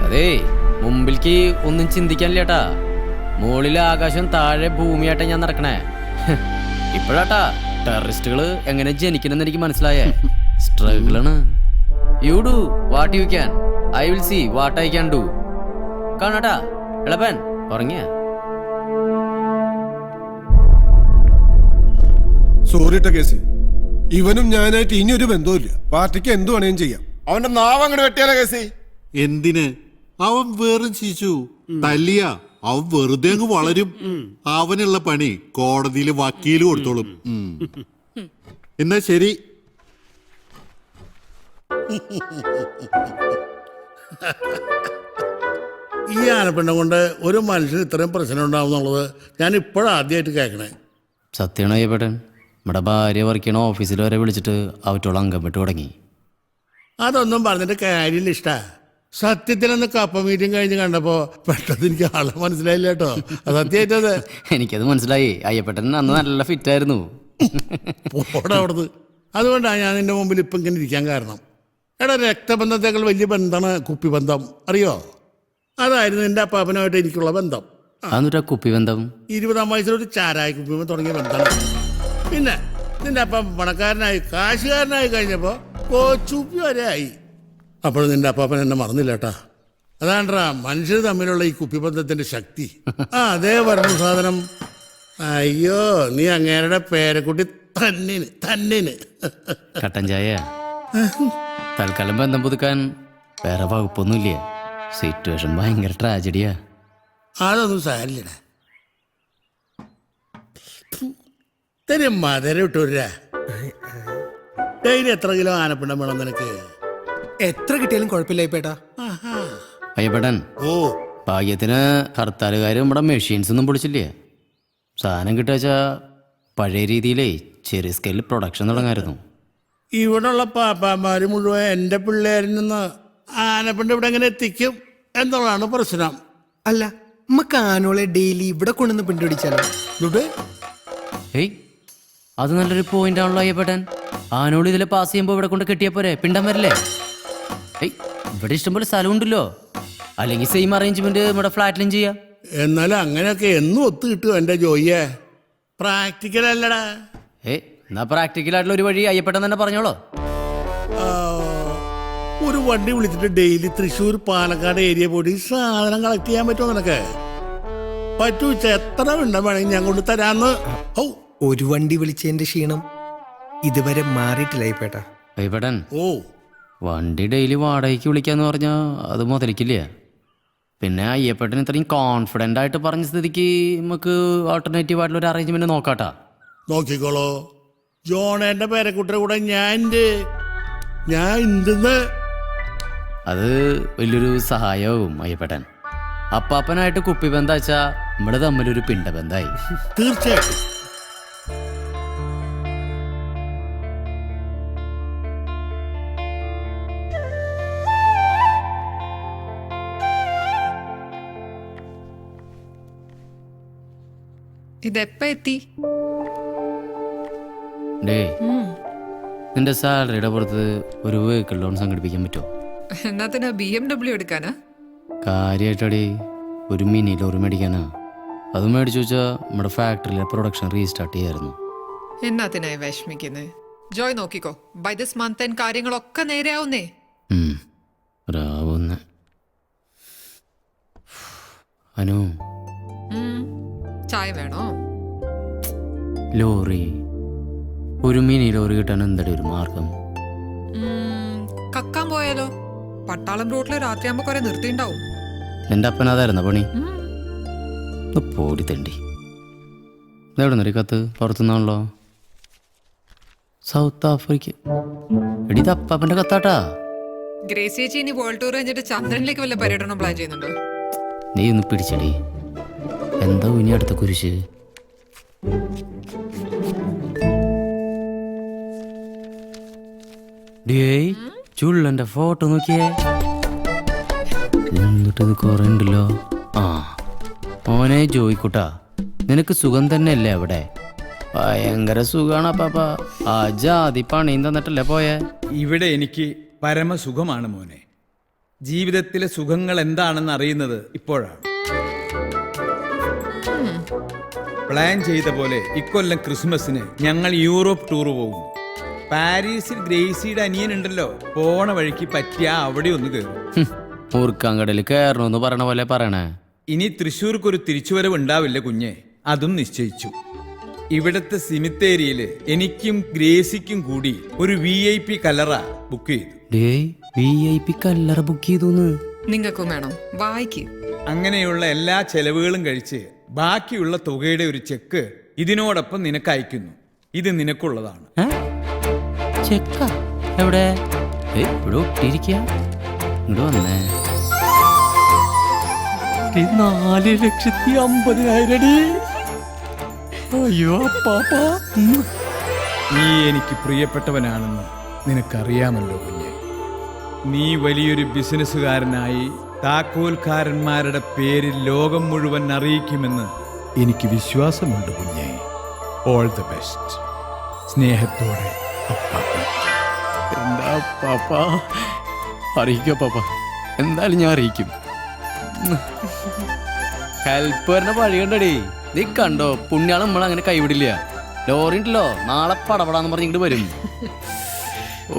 അതേ മുമ്പിലേക്ക് ഒന്നും ചിന്തിക്കാനില്ലേട്ടാ. മുകളിലെ ആകാശം താഴെ ഭൂമിയായിട്ടാ ഞാൻ നടക്കണേ. ഇപ്പോഴാട്ടാ ടെററിസ്റ്റുകള് എങ്ങനെ ജനിക്കണമെന്ന് എനിക്ക് മനസ്സിലായേ. സ്ട്രഗിളാണ്. You do what you can, I will see what I can do. കാണാട്ടാ എളപ്പൻ ഉറങ്ങിയ. സോറി കേസി, ഇവനും ഞാനായിട്ട് ഇനി ഒരു ബന്ധവുമില്ല. പാർട്ടിക്ക് എന്ത് വേണേലും ചെയ്യാം. അവന്റെ നാവ് അങ്ങോട്ട് വെട്ടിയാലോ കേസി? എന്തിന്? അവൻ വെറും ശിശു. തല്ലിയ അവൻ വെറുതെ അങ്ങ് വളരും. അവനുള്ള പണി കോടതിയിൽ വക്കീല് കൊടുത്തോളും. എന്നാ ശരി. ഈ ആനപ്പിണ്ടം കൊണ്ട് ഒരു മനുഷ്യന് ഇത്രയും പ്രശ്നം ഉണ്ടാവും എന്നുള്ളത് ഞാൻ ഇപ്പോഴാദ്യമായിട്ട് കേൾക്കണേ. സത്യമാണ് അയ്യപ്പേട്ടൻ. നമ്മുടെ ഭാര്യ വർക്ക് ചെയ്യണ ഓഫീസിൽ വരെ വിളിച്ചിട്ട് അവറ്റോളം അംഗം വിട്ട് തുടങ്ങി. അതൊന്നും പറഞ്ഞിട്ട് കാര്യമില്ല ഇഷ്ടാ. സത്യത്തിലൊന്ന് കപ്പ മീറ്റിംഗ് കഴിഞ്ഞ് കണ്ടപ്പോ പെട്ടെന്ന് എനിക്ക് ആളെ മനസ്സിലായില്ല കേട്ടോ. സത്യമായിട്ടത് എനിക്കത് മനസ്സിലായി. അയ്യപ്പേട്ടൻ അന്ന് നല്ല ഫിറ്റായിരുന്നു. പോടാ അവിടുന്ന്. അതുകൊണ്ടാണ് ഞാൻ നിന്റെ മുമ്പിൽ ഇപ്പം ഇങ്ങനെ ഇരിക്കാൻ കാരണം. എടാ, രക്തബന്ധത്തേക്കാൾ വലിയ ബന്ധമാണ് കുപ്പിബന്ധം, അറിയോ? അതായിരുന്നു എൻ്റെ അപ്പാപ്പനുമായിട്ട് എനിക്കുള്ള ബന്ധം. എന്നിട്ടാ കുപ്പി ബന്ധം 20-ാം വയസ്സിൽ ഒരു ചാരായ കുപ്പിമ തുടങ്ങിയ ബന്ധമാണ്. പിന്നെ നിന്റെ അപ്പം പണക്കാരനായി കാശുകാരനായി കഴിഞ്ഞപ്പോൾ കോച്ചുപ്പി വരെ ആയി. അപ്പോഴും നിന്റെ അപ്പാപ്പൻ എന്നെ മറന്നില്ല കേട്ടാ. അതാണ്ടാ മനുഷ്യർ തമ്മിലുള്ള ഈ കുപ്പിബന്ധത്തിന്റെ ശക്തി. അതേ പറഞ്ഞു സാധനം. അയ്യോ, നീ അങ്ങേരുടെ പേരക്കുട്ടി തന്നിന് കട്ടൻ ചായ. തൽക്കാലം ബന്ധം പുതുക്കാൻ വേറെ വകുപ്പൊന്നുമില്ല. സിറ്റുവേഷൻ ഭയങ്കര ട്രാജഡിയാ. അതൊന്നും സാരില്ലടാ. തനി മധുരം ഇട്ടൂരാ. ഡെയിലി എത്ര കിലോ ആനപ്പിണ്ടം വേണം നിനക്ക്? എത്ര കിട്ടിയാലും കുഴപ്പമില്ല അയ്യപ്പേട്ടാ. അയ്യപ്പേട്ടൻ, ഓ ഭാഗ്യത്തിന് ഹർത്താലുകാർ നമ്മുടെ മെഷീൻസ് ഒന്നും പൊളിച്ചില്ലേ. സാധനം കിട്ടുവച്ചാ പഴയ രീതിയിലേ ചെറിയ സ്കെയിലിൽ പ്രൊഡക്ഷൻ തുടങ്ങായിരുന്നു. ഇവിടെയുള്ള പാപ്പാമാര് മുഴുവൻ എൻ്റെ പിള്ളേരിൽ നിന്ന് ആനപ്പിണ്ടം ഇവിടെ എങ്ങനെ എത്തിക്കും എന്നുള്ളതാണ് പ്രശ്നം. അല്ല, നമുക്ക് ആനോളെ ഡെയിലി ഇവിടെ കൊണ്ടുവന്ന് പിണ്ടുപിടിച്ചാലോ? ഏയ്, അത് നല്ലൊരു പോയിന്റ് ആണല്ലോ അയ്യപ്പേട്ടൻ. ആനോട് ഇതിലെ പാസ് ചെയ്യുമ്പോൾ ഇവിടെ കൊണ്ട് കെട്ടിയാ പോരെ, പിണ്ടം വരില്ലേ? ഏയ്, ഇവിടെ ഇഷ്ടംപോലെ സ്ഥലം ഉണ്ടല്ലോ. അല്ലെങ്കിൽ സെയിം അറേഞ്ച്മെന്റ് നമ്മുടെ ഫ്ലാറ്റിലും ചെയ്യാം. എന്നാലും അങ്ങനെയൊക്കെ എന്നും ഒത്തു കിട്ടുമോ എൻ്റെ ജോയിയെ? പ്രാക്ടിക്കൽ അല്ലടാ. എന്നാ പ്രാക്ടിക്കലായിട്ടുള്ള ഒരു വഴി അയ്യപ്പേട്ടൻ തന്നെ പറഞ്ഞോളോ. ഒരു വണ്ടി വിളിച്ചിട്ട് ഡെയിലി തൃശ്ശൂർ പാലക്കാട് ഏരിയ പോയിട്ട് ഈ സാധനം കളക്ട് ചെയ്യാൻ പറ്റുമോ നിനക്ക്? പറ്റൂച്ച, എത്ര പിണ്ടം വേണമെങ്കിൽ ഞാൻ കൊണ്ട് തരാന്ന്. ഒരു വണ്ടി വിളിച്ചതിന്റെ ക്ഷീണം ഇതുവരെ മാറിയിട്ടില്ല അയ്യപ്പേട്ടാ. അയ്യപ്പേട്ടൻ, ഓ വണ്ടി ഡെയിലി വാടകയ്ക്ക് വിളിക്കാന്ന് പറഞ്ഞാൽ അത് മുതലിക്കില്ല. പിന്നെ അയ്യപ്പേട്ടൻ ഇത്രയും കോൺഫിഡൻ്റ് ആയിട്ട് പറഞ്ഞ സ്ഥിതിക്ക് നമുക്ക് ആൾട്ടർനേറ്റീവ് ആയിട്ടുള്ള ഒരു അറേഞ്ച്മെന്റ് നോക്കാട്ടാ. നോക്കിക്കോളോ, ജോണേന്റെ പേരക്കുട്ടിയുടെ കൂടെ ഞാൻ എന്തെന്ന് അത് വലിയൊരു സഹായവും അയ്യപ്പേട്ടൻ. അപ്പാപ്പനായിട്ട് കുപ്പി ബന്ധാച്ചാ നമ്മുടെ തമ്മിലൊരു പിണ്ടബന്ധായി. തീർച്ചയായിട്ടും. ഇതെപ്പ എത്തി? നിന്റെ സാലറിയുടെ പുറത്ത് ഒരു വെഹിക്കിൾ ലോൺ സംഘടിപ്പിക്കാൻ പറ്റുമോ? എന്നാ BMW എടുക്കാനാ? കാര്യമായിട്ടടി ഒരു മിനി ലോറി മേടിക്കാനാ. അത് മേടിച്ചു വെച്ചാൽ നമ്മുടെ ഫാക്ടറിയിലെ പ്രൊഡക്ഷൻ റീസ്റ്റാർട്ട് ചെയ്യായിരുന്നു. എന്നാത്തിനായി വിഷമിക്കുന്നേ? ജോയ് നോക്കിക്കോ, ബൈ ദിസ് മന്ത് എൻ കാര്യങ്ങളൊക്കെ നേരെയാവുന്നേ. രാവുന്ന അനു, ചായ വേണോ? ലോറി, ഒരു മിനി ലോറി കിട്ടാൻ എന്തടി ഒരു മാർഗം? കക്കാൻ പോയാലോ? പട്ടാളം റോട്ടില് രാത്രിയാകുമ്പോ കുറെ നിർത്തിണ്ടാവും. നിന്റെ അപ്പനതായിരുന്ന പണി? പോടി തണ്ടി. ഇതെവിടെ നിന്നൊരു കത്ത്? പുറത്തുനിന്നാണല്ലോ. South Africa. എടി, ഇത് അപ്പാപ്പന്റെ കത്താട്ടാ. ഗ്രേസ് ചേച്ചി ഇനി വേൾഡ് ടൂർ കഴിഞ്ഞിട്ട് ചന്ദ്രനിലേക്ക് വല്ല പര്യടനം പ്ലാൻ ചെയ്യുന്നുണ്ടോ? നീ ഒന്ന് പിടിച്ചടി. എന്താ ഇനി അടുത്ത കുരിശ്? ചുള്ളന്റെ ഫോട്ടോ നോക്കിയേ. എന്നിട്ട് കുറെ ഉണ്ടല്ലോ. മോനെ ജോയിക്കുട്ടാ, നിനക്ക് സുഖം തന്നെയല്ലേ അവിടെ? ഭയങ്കര സുഖാണ് പാപ്പ. ആ ജാതി പണിയും തന്നിട്ടല്ലേ പോയെ? ഇവിടെ എനിക്ക് പരമസുഖമാണ് മോനെ. ജീവിതത്തിലെ സുഖങ്ങൾ എന്താണെന്ന് അറിയുന്നത് ഇപ്പോഴാണ്. പ്ലാൻ ചെയ്ത പോലെ ഇക്കൊല്ലം ക്രിസ്മസിന് ഞങ്ങൾ യൂറോപ്പ് ടൂർ പോകുന്നു. പാരീസിൽ ഗ്രേസിയുടെ അനിയനുണ്ടല്ലോ, പോണ വഴിക്ക് പറ്റിയ അവിടെ ഒന്ന് കയറും. മൂർക്കാങ്കടലിൽ കയറണമെന്ന് പറയണ പോലെ പറയണേ. ഇനി തൃശ്ശൂർക്കൊരു തിരിച്ചുവരവ് ഉണ്ടാവില്ല കുഞ്ഞെ, അതും നിശ്ചയിച്ചു. ഇവിടുത്തെ സിമിത്തേരിയില് എനിക്കും ഗ്രേസിക്കും കൂടി ഒരു VIP കല്ലറ ബുക്ക് ചെയ്തു. VIP കല്ലറ ബുക്ക് ചെയ്തു? നിങ്ങൾക്കും വേണം, വായിക്ക്. അങ്ങനെയുള്ള എല്ലാ ചെലവുകളും കഴിച്ച് ബാക്കിയുള്ള തുകയുടെ ഒരു ചെക്ക് ഇതിനോടൊപ്പം നിനക്ക് അയക്കുന്നു. ഇത് നിനക്കുള്ളതാണ്. ചെക്ക എവിടെ? ഇവിടെ ഒട്ടിയിരിക്കുക. ഇങ്ങോട്ട് വന്നേ. 4,50,000 അയ്യോ പാപ്പ. നീ എനിക്ക് പ്രിയപ്പെട്ടവനാണെന്ന് നിനക്കറിയാമല്ലോ കുഞ്ഞെ. നീ വലിയൊരു ബിസിനസ്സുകാരനായി താക്കോൽക്കാരന്മാരുടെ പേരിൽ ലോകം മുഴുവൻ അറിയിക്കുമെന്ന് എനിക്ക് വിശ്വാസമുണ്ട് കുഞ്ഞെ. All the best. സ്നേഹത്തോടെ അപ്പാപ്പൻ. എന്താ പാപ്പ? അറിയിക്കോ പാപ്പ, എന്തായാലും ഞാൻ അറിയിക്കും. ഹെൽപ്പറിന്റെ പഴി കണ്ടടി. നീ കണ്ടോ, പുണ്യാളം നമ്മൾ അങ്ങനെ കൈവിടില്ല. ലോറി ഉണ്ടല്ലോ, നാളെ പടപടാന്ന് പറഞ്ഞിട്ട് വരും. ഓ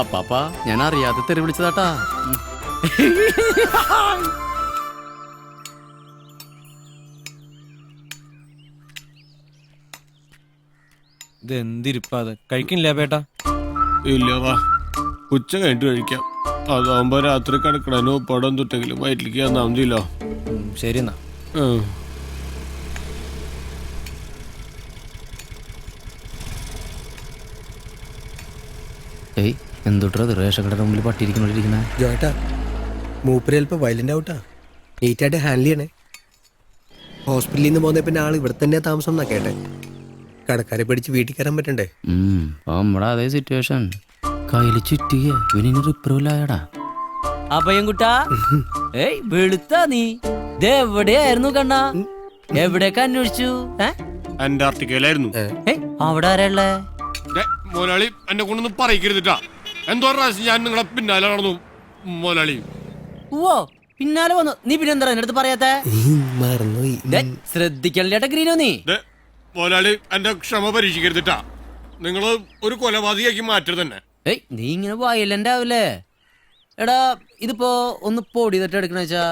അപ്പാപ്പ, ഞാൻ അറിയാതെ തെറി വിളിച്ചതാട്ടാ. ഇതെന്തിരിപ്പാത് കഴിക്കണില്ല പേട്ടാ? ഇല്ലവാ, ഉച്ച കഴിഞ്ഞിട്ട് കഴിക്കാം. അതാവുമ്പോ രാത്രി കിടക്കണോ പടം തൊട്ടെങ്കിലും വയറ്റിലേക്ക് തന്നാ മതിയല്ലോ. ശരി എന്നാ. ഏയ് എന്തുട്രാ റേഷൻ കടയുടെ മുമ്പിൽ പട്ടിയിരിക്കണോണ്ടിരിക്കുന്ന? ജോട്ടാ, മൂപ്പര് ചിലപ്പോൾ വയലന്റ് ഔട്ടാ. നീറ്റായിട്ട് ഹാൻഡിൽ ചെയ്യണേ. ഹോസ്പിറ്റലിൽ നിന്ന് പോകുന്ന പിന്നെ ആൾ ഇവിടെ തന്നെയാ താമസം എന്നാ കേട്ടെ. കടക്കാരെ പിടിച്ച് വീട്ടിൽ കയറാൻ പറ്റണ്ടേ? നമ്മുടെ അതേ സിറ്റുവേഷൻ. കയ്യിൽ ചുറ്റിയ ഇവനിന് റിപ്രൂവലായടാ. അഭയൻകുട്ടാ, ഏയ് വെളുത്താ നീ. എവിടെയായിരുന്നു കണ്ണാ? എവിടെയൊക്കെ അന്വേഷിച്ചു? അന്റാർട്ടിക്കയിലായിരുന്നു. അവിടെ ആരാളേ? മോലാളി എന്നെ കൊണ്ടൊന്നും പറയിക്കരുതിട്ടാ. എന്തോ പ്രാവശ്യം ഞാൻ നിങ്ങളെ പിന്നാലെ നടന്നു മോലാളി. ഓ പിന്നാലെ വന്നു. നീ പിന്നെ എന്താ എന്റെ അടുത്ത് പറയാത്ത? മറന്നുപോയി. ശ്രദ്ധിക്കണ്ടേട്ടാ ഗ്രീനോ നീ. മോലാളി എന്റെ ക്ഷമ പരീക്ഷിക്കരുതിട്ടാ. നിങ്ങള് ഒരു കൊലപാതകയാക്കി മാറ്റരുത് തന്നെ. ഏയ് നീ ഇങ്ങനെ വയലന്റ് ആവില്ലേ? എടാ ഇതിപ്പോ ഒന്ന് പൊടി തട്ട് എടുക്കണ വെച്ചാ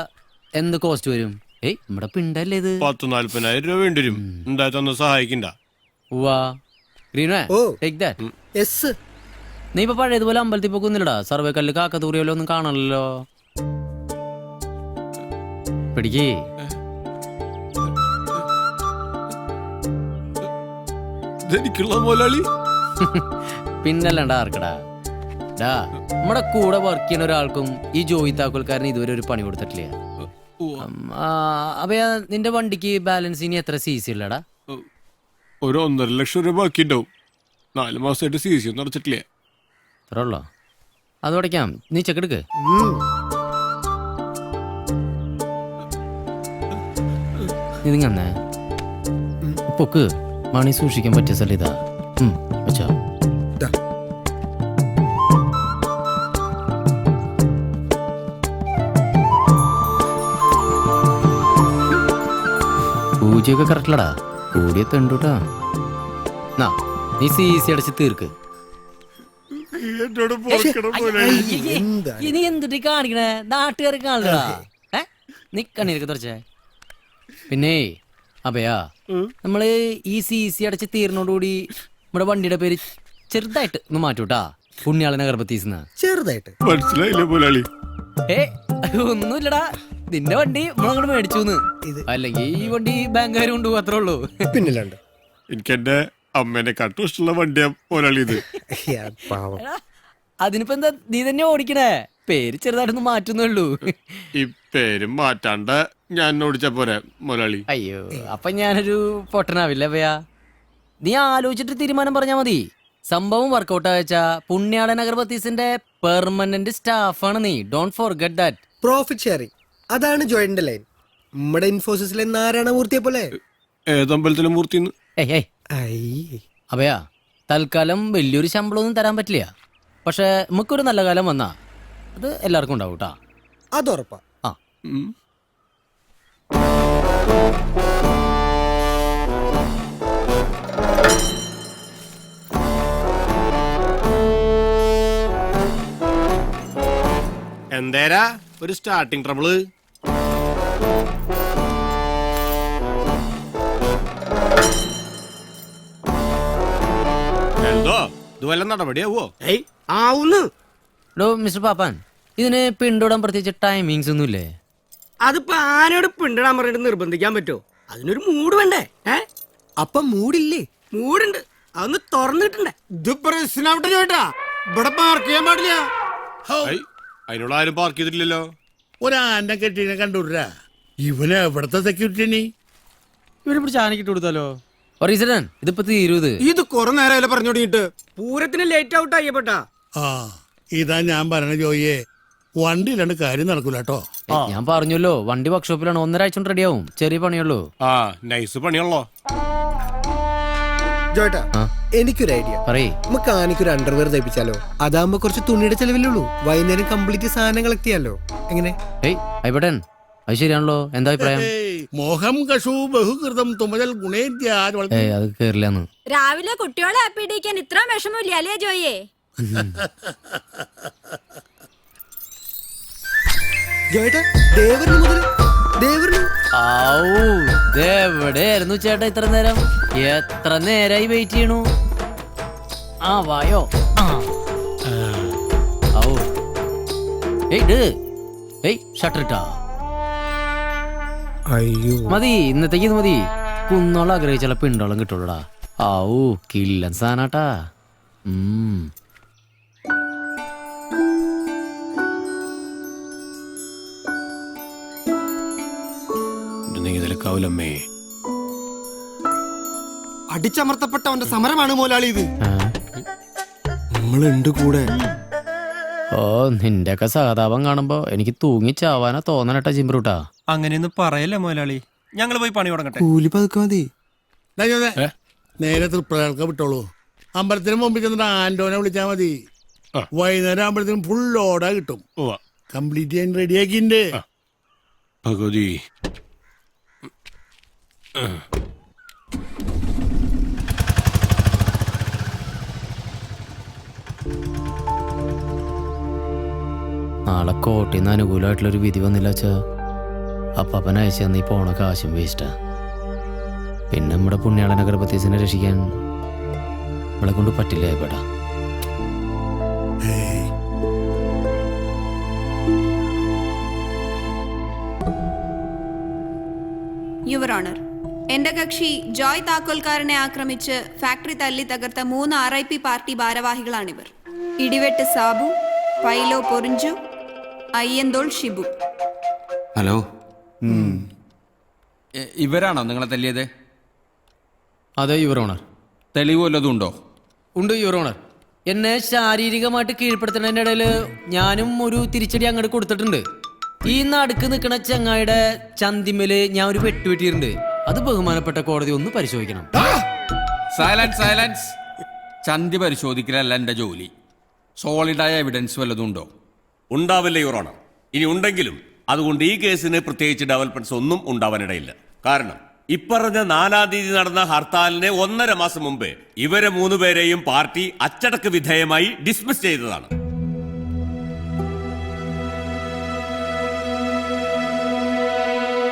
എന്ത് കോസ്റ്റ് വരും? ഏയ് നമ്മുടെ പിണ്ടല്ലേ ഇത്? 40,000 രൂപ വേണ്ടി വരും. എന്തായാലും സഹായിക്കണ്ട. നീ ഇപ്പൊ പഴയതുപോലെ അമ്പലത്തിൽ പോക്കുന്നില്ലടാ. സർവേ കല്ല് കാക്കത്തൂറിയല്ലോ ഒന്നും കാണണല്ലോ. പിടിക്കേ. പിന്നല്ലണ്ട ആർക്കടാ. നമ്മുടെ കൂടെ വർക്ക് ചെയ്യുന്ന ഒരാൾക്കും ഈ ജോയി താക്കോൽക്കാരന് ഇതുവരെ ഒരു പണി കൊടുത്തിട്ടില്ല. അപ്പൊ നിന്റെ വണ്ടിക്ക് ബാലൻസ് ഇനി എത്ര CC ഉള്ളടാ? ഒരു 1.5 ലക്ഷം രൂപ ബാക്കി ഉണ്ടാവും. 4 മാസമായിട്ട് CC ഒന്നും അടച്ചിട്ടില്ല. അത്ര ഉള്ളോ? അത് അടയ്ക്കാം. നീ ചെക്കെടുക്ക്. ഇതിങ്ങന്നേ പൊക്ക്. മണി സൂക്ഷിക്കാൻ പറ്റിയ സ്ഥലം ഇതാ. വെച്ചോ. പൂജയൊക്കെ കറക്റ്റില്ലടാ. കൂടിയ തെണ്ടൂട്ടാ. നീ CC അടച്ച് തീർക്ക്. ഇനി എന്തുട്ടി കാണിക്കണേ? നാട്ടുകാരെ കാണില്ലടാ. നീ കണ്ണീരൊക്കെ തുറച്ചേ. പിന്നെ അഭയാ, നമ്മള് ഈ CC അടച്ച് തീർന്നോടുകൂടി നമ്മുടെ വണ്ടിയുടെ പേര് ചെറുതായിട്ട് ഒന്ന് മാറ്റൂട്ടാ. പുണ്യാളന ഗർഭത്തീസ്ന്ന. ചെറുതായിട്ട് മനസ്സിലായില്ലേ മുതലാളി? ഒന്നുമില്ലടാ, നിന്റെ വണ്ടി നമ്മളങ്ങോട്ട് മേടിച്ചു. അല്ലെങ്കിൽ ഈ വണ്ടി ബാങ്കുകാർ കൊണ്ടുപോകും, അത്രേ ഉള്ളൂ. പിന്നില്ലാണ്ട്. എനിക്ക് എന്റെ അമ്മേനെ കട്ടു ഇഷ്ടമുള്ള വണ്ടിയാ മുതലാളി ഇത്. അതിനിപ്പോ എന്താ, നീ തന്നെ ഓടിക്കണേ. പേര് ചെറുതായിട്ടൊന്ന് മാറ്റുന്നേ ഉള്ളൂ. ഈ പേര് മാറ്റാണ്ട് ഞാൻ ഓടിച്ച പോരെ മുതലാളി? അയ്യോ, അപ്പൊ ഞാനൊരു പൊട്ടനാവില്ല ഭയാ. നീ ആലോചിച്ചിട്ട് തീരുമാനം പറഞ്ഞാ മതി. സംഭവം വർക്കൗട്ട് ആയച്ചാ പുണ്യാളൻ അഗർബത്തീസിന്റെ പെർമനന്റ് സ്റ്റാഫാണ് നീ. Don't forget that. Profit sharing, അതാണ് ജോയിന്റെ ലൈൻ. നമ്മുടെ ഇൻഫോസിസിലെ നാരായണമൂർത്തിയെ പോലെ. ഏതമ്പലത്തിലെ മൂർത്തി? അഭയാ, തൽക്കാലം വലിയൊരു ശമ്പളമൊന്നും തരാൻ പറ്റില്ല. പക്ഷെ നമുക്കൊരു നല്ല കാലം വന്നാ അത് എല്ലാവർക്കും ഉണ്ടാവും കേട്ടാ. അതുറപ്പാ. എന്തേരാ ഒരു സ്റ്റാർട്ടിങ് ട്രബിള്? ഇതുവല്ല നടപടിയാവോ? ആവുന്നു. മിസ്റ്റർ പാപ്പാൻ, ഇതിന് പിന്തുടരാൻ പ്രത്യേകിച്ച് ടൈമിങ്സ് ഒന്നും ഇല്ലേ? അതിപ്പോ ആനോട് പിണ്ടിടാൻ പറഞ്ഞിട്ട് നിർബന്ധിക്കാൻ പറ്റുമോ? അതിനൊരു മൂഡ് വേണ്ടേ? അപ്പൊ മൂടില്ലേ? മൂടുണ്ട്, അതൊന്ന് തുറന്നിട്ടുണ്ടേ. ഇത് പ്രശ്നം ചോട്ടാ, ഇവിടെ പാർക്ക് ചെയ്യാൻ പാടില്ല. അതിനുള്ള ആരും പാർക്ക് ചെയ്തിട്ടില്ലല്ലോ. ഒരാന്റെ കെട്ടിനെ കണ്ടുവിടാ. ഇവന് എവിടത്തെ സെക്യൂരിറ്റി? ഇവരെ പിടിച്ച് ആനക്കിട്ട് കൊടുത്താലോ? ഇതിപ്പോ തീരൂത്. ഇത് കുറെ നേരമല്ലേ പറഞ്ഞു തുടങ്ങിയിട്ട്. പൂരത്തിന് ലേറ്റ് ഔട്ട് ആയപ്പെട്ടാ. ആ ഇതാ ഞാൻ പറഞ്ഞ ജോയിയെ, വണ്ടിയിലാണ് കാര്യം നടക്കൂല കേട്ടോ. ഞാൻ പറഞ്ഞല്ലോ, വണ്ടി വർക്ക്ഷോപ്പിലാണ്, 1.5 ആഴ്ച കൊണ്ട് റെഡിയാവും. ചെറിയ പണിയുള്ളൂ. ആ നൈസ് പണിയുള്ളോ. ജോട്ടാ, എനിക്കൊരു ഐഡിയ. നമുക്ക് ആനയ്ക്കൊരു അണ്ടർവെയർ തയ്പ്പിച്ചാലോ? അതാകുമ്പോ കുറച്ച് തുണിയുടെ ചെലവിലുള്ളൂ. വൈകുന്നേരം കംപ്ലീറ്റ് സാധനം കളക്ട് ചെയ്യാലോ. എങ്ങനെ? അയ്യപ്പട്ടൻ, അത് ശരിയാണല്ലോ. എന്താ അഭിപ്രായം? മോഹം കഷു ബഹുകൃതം തുമജൽ ഗുണേദ്യ. അത് കേറില്ലെന്ന്. രാവിലെ കുട്ടികളെ അപ്പിടിക്കാൻ ഇത്ര വിഷമില്ല അല്ലേ ജോയെ? എവിടെയായിരുന്നു ചേട്ടാ ഇത്ര നേരം? എത്ര നേരായി വെയിറ്റ് ചെയ്യണു? ആ വായോ. ഷട്ടറിട്ടാ. അയ്യോ മതി, ഇന്നത്തേക്ക് ഇത് മതി. കുന്നോളം ആഗ്രഹിച്ചാൽ പിണ്ടോളം കിട്ടുള്ളൂടാ. കില്ലൻ സാധനാട്ടാ. അടിച്ചമർത്തപ്പെട്ടവന്റെ സമരമാണ് മോലാളി ഇത്. നമ്മളുണ്ട് കൂടെ. നിന്റെ ഒക്കെ സഹതാപം കാണുമ്പോ എനിക്ക് തൂങ്ങി ചാവാനാ തോന്നണട്ടാ ചിമ്പ്രൂട്ടാ. അങ്ങനെയൊന്നും പറയല്ലേ മുതലാളി, ഞങ്ങൾ പോയി പണി തുടങ്ങട്ടെ. കൂലി പതുക്കെ മതി. നേരെ തൃപ്രയാൾക്ക് വിട്ടോളൂ. അമ്പലത്തിന് മുമ്പിൽ ചെന്നിട്ട് ആന്റോനെ വിളിച്ചാ മതി. വൈകുന്നേരം ആകുമ്പോഴത്തേനും ഫുൾ ലോഡാ കിട്ടും. കംപ്ലീറ്റ് ചെയ്യാൻ റെഡിയാക്കിണ്ട്. ഭഗവതി, നാളെ കോട്ടയിന്ന് അനുകൂലമായിട്ടുള്ളൊരു വിധി വന്നില്ല വെച്ചാ അപ്പൻ അയച്ചു തന്ന ഈ പോണ കാശും വേസ്റ്റാ. പിന്നെ നമ്മുടെ പുണ്യാളന ഗർഭത്തീസിനെ രക്ഷിക്കാൻ നമ്മളെ കൊണ്ട് പറ്റില്ല ഏപ്പെടാ. യുവർ ഓണർ, എന്റെ കക്ഷി ജോയ് താക്കോൽക്കാരനെ ആക്രമിച്ച് ഫാക്ടറി തല്ലി തകർത്ത 3 RIP പാർട്ടി ഭാരവാഹികളാണിവർ. ഇടിവെട്ട് സാബു, പൈലോ പൊറിഞ്ചു, അയ്യന്തോൾ ഷിബു. ഹലോ, ഇവരാണോ നിങ്ങളെ തല്ലിയത്? അതെ യുവർ ഓണർ. തെളിവ് വല്ലതും ഉണ്ടോ? ഉണ്ട് യുവർ ഓണർ. എന്നെ ശാരീരികമായിട്ട് കീഴ്പ്പെടുത്തുന്നതിൻ്റെ ഇടയിൽ ഞാനും ഒരു തിരിച്ചടി അങ്ങോട്ട് കൊടുത്തിട്ടുണ്ട്. ഈ നടുക്ക് നിൽക്കുന്ന ചങ്ങായിയുടെ ചന്തിമേല് ഞാൻ ഒരു വെട്ടുവെട്ടിയിട്ടുണ്ട്. അത് ബഹുമാനപ്പെട്ട കോടതി ഒന്ന് പരിശോധിക്കണം. സൈലൻസ്. ചന്തി പരിശോധിക്കലല്ല എന്റെ ജോലി. സോളിഡായ എവിഡൻസ് വല്ലതും ഉണ്ടോ? ഉണ്ടാവില്ല യുവർ ഓണർ. ഇനി ഉണ്ടെങ്കിലും അതുകൊണ്ട് ഈ കേസിന് പ്രത്യേകിച്ച് ഡെവലപ്മെന്റ്സ് ഒന്നും ഉണ്ടാവാനിടയില്ല. കാരണം ഇപ്പറഞ്ഞ 4-ാം തീയതി നടന്ന ഹർത്താലിന് 1.5 മാസം മുമ്പ് ഇവരെ 3 പേരെയും പാർട്ടി അച്ചടക്ക വിധേയമായി ഡിസ്മിസ് ചെയ്തതാണ്.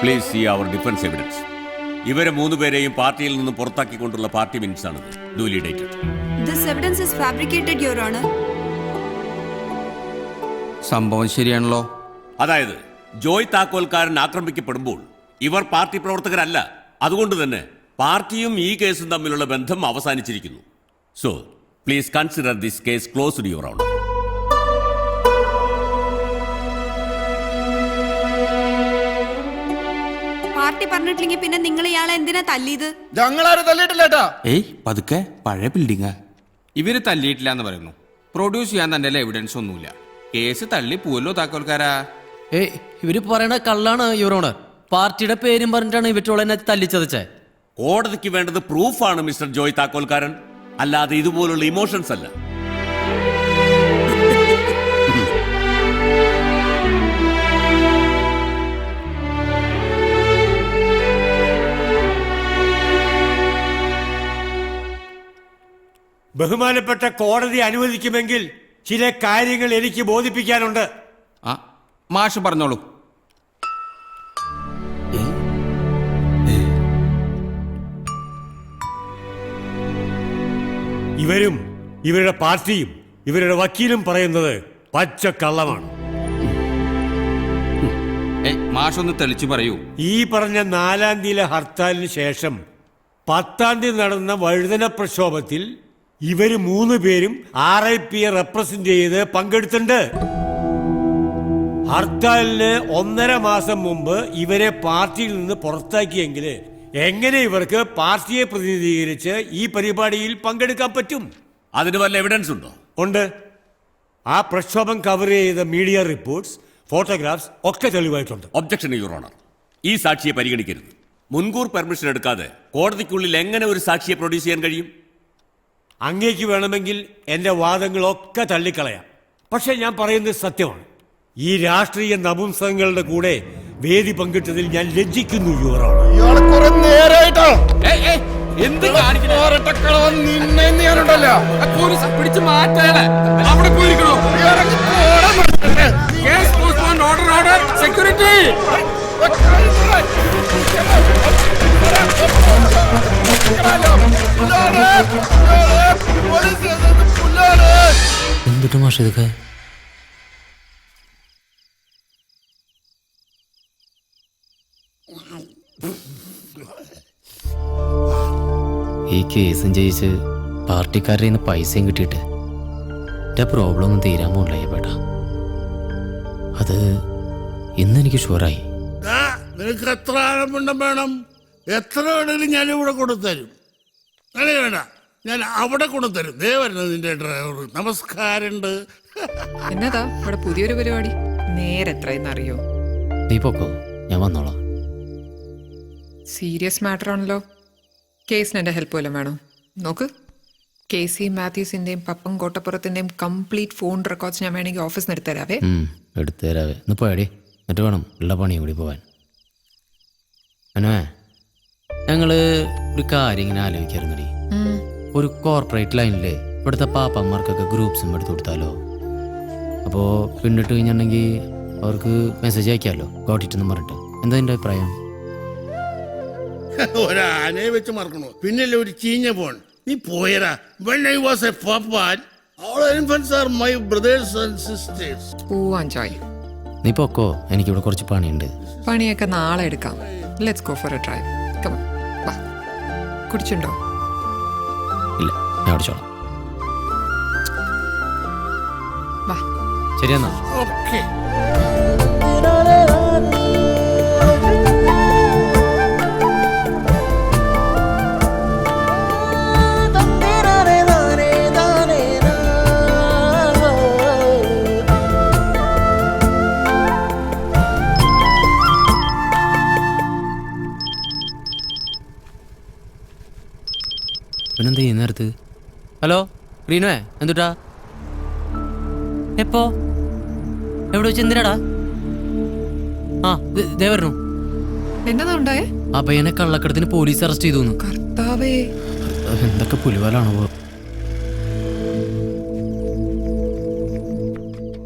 പ്ലീസ് സീ അവർ ഡിഫൻസ് എവിഡൻസ്. ഇവരെ 3 പേരെയും പാർട്ടിയിൽ നിന്ന് പുറത്താക്കിക്കൊണ്ടുള്ള പാർട്ടി മിനിറ്റ്സ് ആണിത്. Duly dated. This evidence is fabricated, Your Honor. സംഭവം ശരിയാണല്ലോ. അതായത് ജോയ് താക്കോൽക്കാരൻ ആക്രമിക്കപ്പെടുമ്പോൾ ഇവർ പാർട്ടി പ്രവർത്തകരല്ല. അതുകൊണ്ട് തന്നെ പാർട്ടിയും ഈ കേസും തമ്മിലുള്ള ബന്ധം അവസാനിച്ചിരിക്കുന്നു. So please consider this case closed your honour. Party പറഞ്ഞിട്ടില്ലെങ്കിൽ പിന്നെ നിങ്ങൾ ഇയാളെ എന്തിനാ തല്ലിയത്? ഞങ്ങളാരും തല്ലിയിട്ടില്ലേട്ടാ. പതുക്കെ, പഴയ ബിൽഡിംഗ്. ഇവര് തല്ലിയിട്ടില്ല എന്ന് പറയുന്നു. പ്രൊഡ്യൂസ് ചെയ്യാൻ തന്റെ എവിഡൻസ് ഒന്നുമില്ല. കേസ് തള്ളി പോലോ താക്കോൽക്കാരാ. ഇവര് പറയണ കള്ളാണ് യുവർ ഓണർ. പാർട്ടിയുടെ പേരും പറഞ്ഞിട്ടാണ് ഇവറ്റോളെന്നെ തല്ലിച്ചതച്ചേ. കോടതിക്ക് വേണ്ടത് പ്രൂഫാണ് മിസ്റ്റർ ജോയ് താക്കോൽക്കാരൻ, അല്ലാതെ ഇതുപോലുള്ള ഇമോഷൻസ് അല്ല. ബഹുമാനപ്പെട്ട കോടതി അനുവദിക്കുമെങ്കിൽ ചില കാര്യങ്ങൾ എനിക്ക് ബോധിപ്പിക്കാനുണ്ട്. മാഷ് പറഞ്ഞോളൂ. ഇവരും ഇവരുടെ പാർട്ടിയും ഇവരുടെ വക്കീലും പറയുന്നത് പച്ച കള്ളമാണ്. മാഷൊന്ന് തെളിച്ചു പറയൂ. ഈ പറഞ്ഞ 4-ാം തീയതിയിലെ ഹർത്താലിന് ശേഷം 10-ാം തീയതി നടന്ന വഴുതന പ്രക്ഷോഭത്തിൽ ഇവര് 3 പേരും RIPയെ റെപ്രസെന്റ് ചെയ്ത് പങ്കെടുത്തിട്ടുണ്ട്. ഹർത്താലിന് 1.5 മാസം മുമ്പ് ഇവരെ പാർട്ടിയിൽ നിന്ന് പുറത്താക്കിയെങ്കിൽ എങ്ങനെ ഇവർക്ക് പാർട്ടിയെ പ്രതിനിധീകരിച്ച് ഈ പരിപാടിയിൽ പങ്കെടുക്കാൻ പറ്റും? അതിന് വല്ല എവിഡൻസ് ഉണ്ടോ? ഉണ്ട്. ആ പ്രക്ഷോഭം കവർ ചെയ്ത മീഡിയ റിപ്പോർട്ട്സ്, ഫോട്ടോഗ്രാഫ്സ് ഒക്കെ തെളിവായിട്ടുണ്ട്. Objection your honour. ഈ സാക്ഷിയെ പരിഗണിക്കരുത്. മുൻകൂർ പെർമിഷൻ എടുക്കാതെ കോടതിക്കുള്ളിൽ എങ്ങനെ ഒരു സാക്ഷിയെ പ്രൊഡ്യൂസ് ചെയ്യാൻ കഴിയും? അങ്ങേക്ക് വേണമെങ്കിൽ എന്റെ വാദങ്ങളൊക്കെ തള്ളിക്കളയാം. പക്ഷെ ഞാൻ പറയുന്നത് സത്യമാണ്. ഈ രാഷ്ട്രീയ നപുംസകങ്ങളുടെ കൂടെ വേദി പങ്കിട്ടതിൽ ഞാൻ ലജ്ജിക്കുന്നു യുവർ ഓണർ. പിടിച്ചു മാറ്റാണ് അവിടെ പോയിരിക്കണോ? സെക്യൂരിറ്റി എന്തിട്ട് മാഷ് ഇതൊക്കെ? ഈ കേസും ജയിച്ച് പാർട്ടിക്കാരുടെ നിന്ന് പൈസയും കിട്ടിയിട്ട് എൻ്റെ പ്രോബ്ലം ഒന്നും തീരാൻ പോണില്ല പേട്ടാ. അത് ഇന്നെനിക്ക് ഷുവറായി. നിനക്ക് എത്ര ആനപ്പിണ്ടം വേണം? എത്ര വേണമെങ്കിലും ഞാൻ ഇവിടെ കൊണ്ടുതരും. അങ്ങനെ വേണ്ട, ഞാൻ അവിടെ കൊണ്ടുതരും. ദേ വരുന്നത് നിന്റെ ഡ്രൈവർ. നമസ്കാരമുണ്ട്. എന്നതാ ഇവിടെ പുതിയൊരു പരിപാടി? നേരെ എത്രയെന്നറിയോ? നീ പൊക്കോ, ഞാൻ വന്നോളാം. സീരിയസ് മാറ്റർ ആണല്ലോ. കേസിന് എൻ്റെ ഹെൽപ്പ് വല്ലതും വേണോ? നോക്ക്, KC മാത്യൂസിന്റെയും പപ്പൻ കോട്ടപ്പുറത്തിന്റെയും കംപ്ലീറ്റ് ഫോൺ റെക്കോർഡ്സ് ഞാൻ വേണമെങ്കിൽ ഓഫീസിൽ നിന്ന് എടുത്തുതരാവേ. എടുത്തു തരാവേ. ഇന്ന് പോയടി, എന്നിട്ട് വേണം ഉള്ള പണിയും കൂടി പോവാൻ. അനേ, ഞങ്ങള് ഒരു കാര്യം ഇങ്ങനെ ആലോചിക്കാറുണ്ടടി. ഒരു കോർപ്പറേറ്റ് ലൈനില് ഇവിടുത്തെ പാപ്പന്മാർക്കൊക്കെ ഗ്രൂപ്പ്സും എടുത്തു കൊടുത്താലോ? അപ്പോൾ പിന്നിട്ട് കഴിഞ്ഞിട്ടുണ്ടെങ്കിൽ അവർക്ക് മെസ്സേജ് അയക്കാമല്ലോ, ഗോട്ടിട്ടെന്ന് പറഞ്ഞിട്ട്. എന്താ എൻ്റെ അഭിപ്രായം? ഒരാനയെ വെച്ച് മറക്കണോ? പിന്നല്ലേ ഒരു ചീഞ്ഞ പോൺ. നീ പോയരാ. When I was a papan, all infants are my brothers and sisters. പോവാൻ ജോയ്. നീ പൊക്കോ, എനിക്കിവിടെ കുറച്ച് പണിയുണ്ട്. പണിയൊക്കെ നാളെ എടുക്കാം. Let's go for a drive. Come on, വാ. കുടിച്ചുണ്ടോ? ഇല്ല, ഞാൻ അടിച്ചോളാം. വാ. ശരിയെന്നാ. Okay. പിന്നെന്താ ഈ നേരത്ത്? ഹലോ റീനുവേ, എന്തുട്ടാ? എപ്പോ? എവിടെ വെച്ച്? എന്തിനാടാ? ആ ദേ വരണു. എന്നതാ ഉണ്ടായേ? ആ പയ്യനെ കള്ളക്കടത്തിന് പോലീസ് അറസ്റ്റ് ചെയ്തു. കർത്താവേ, എന്തൊക്കെ പുലിവാലാണോ?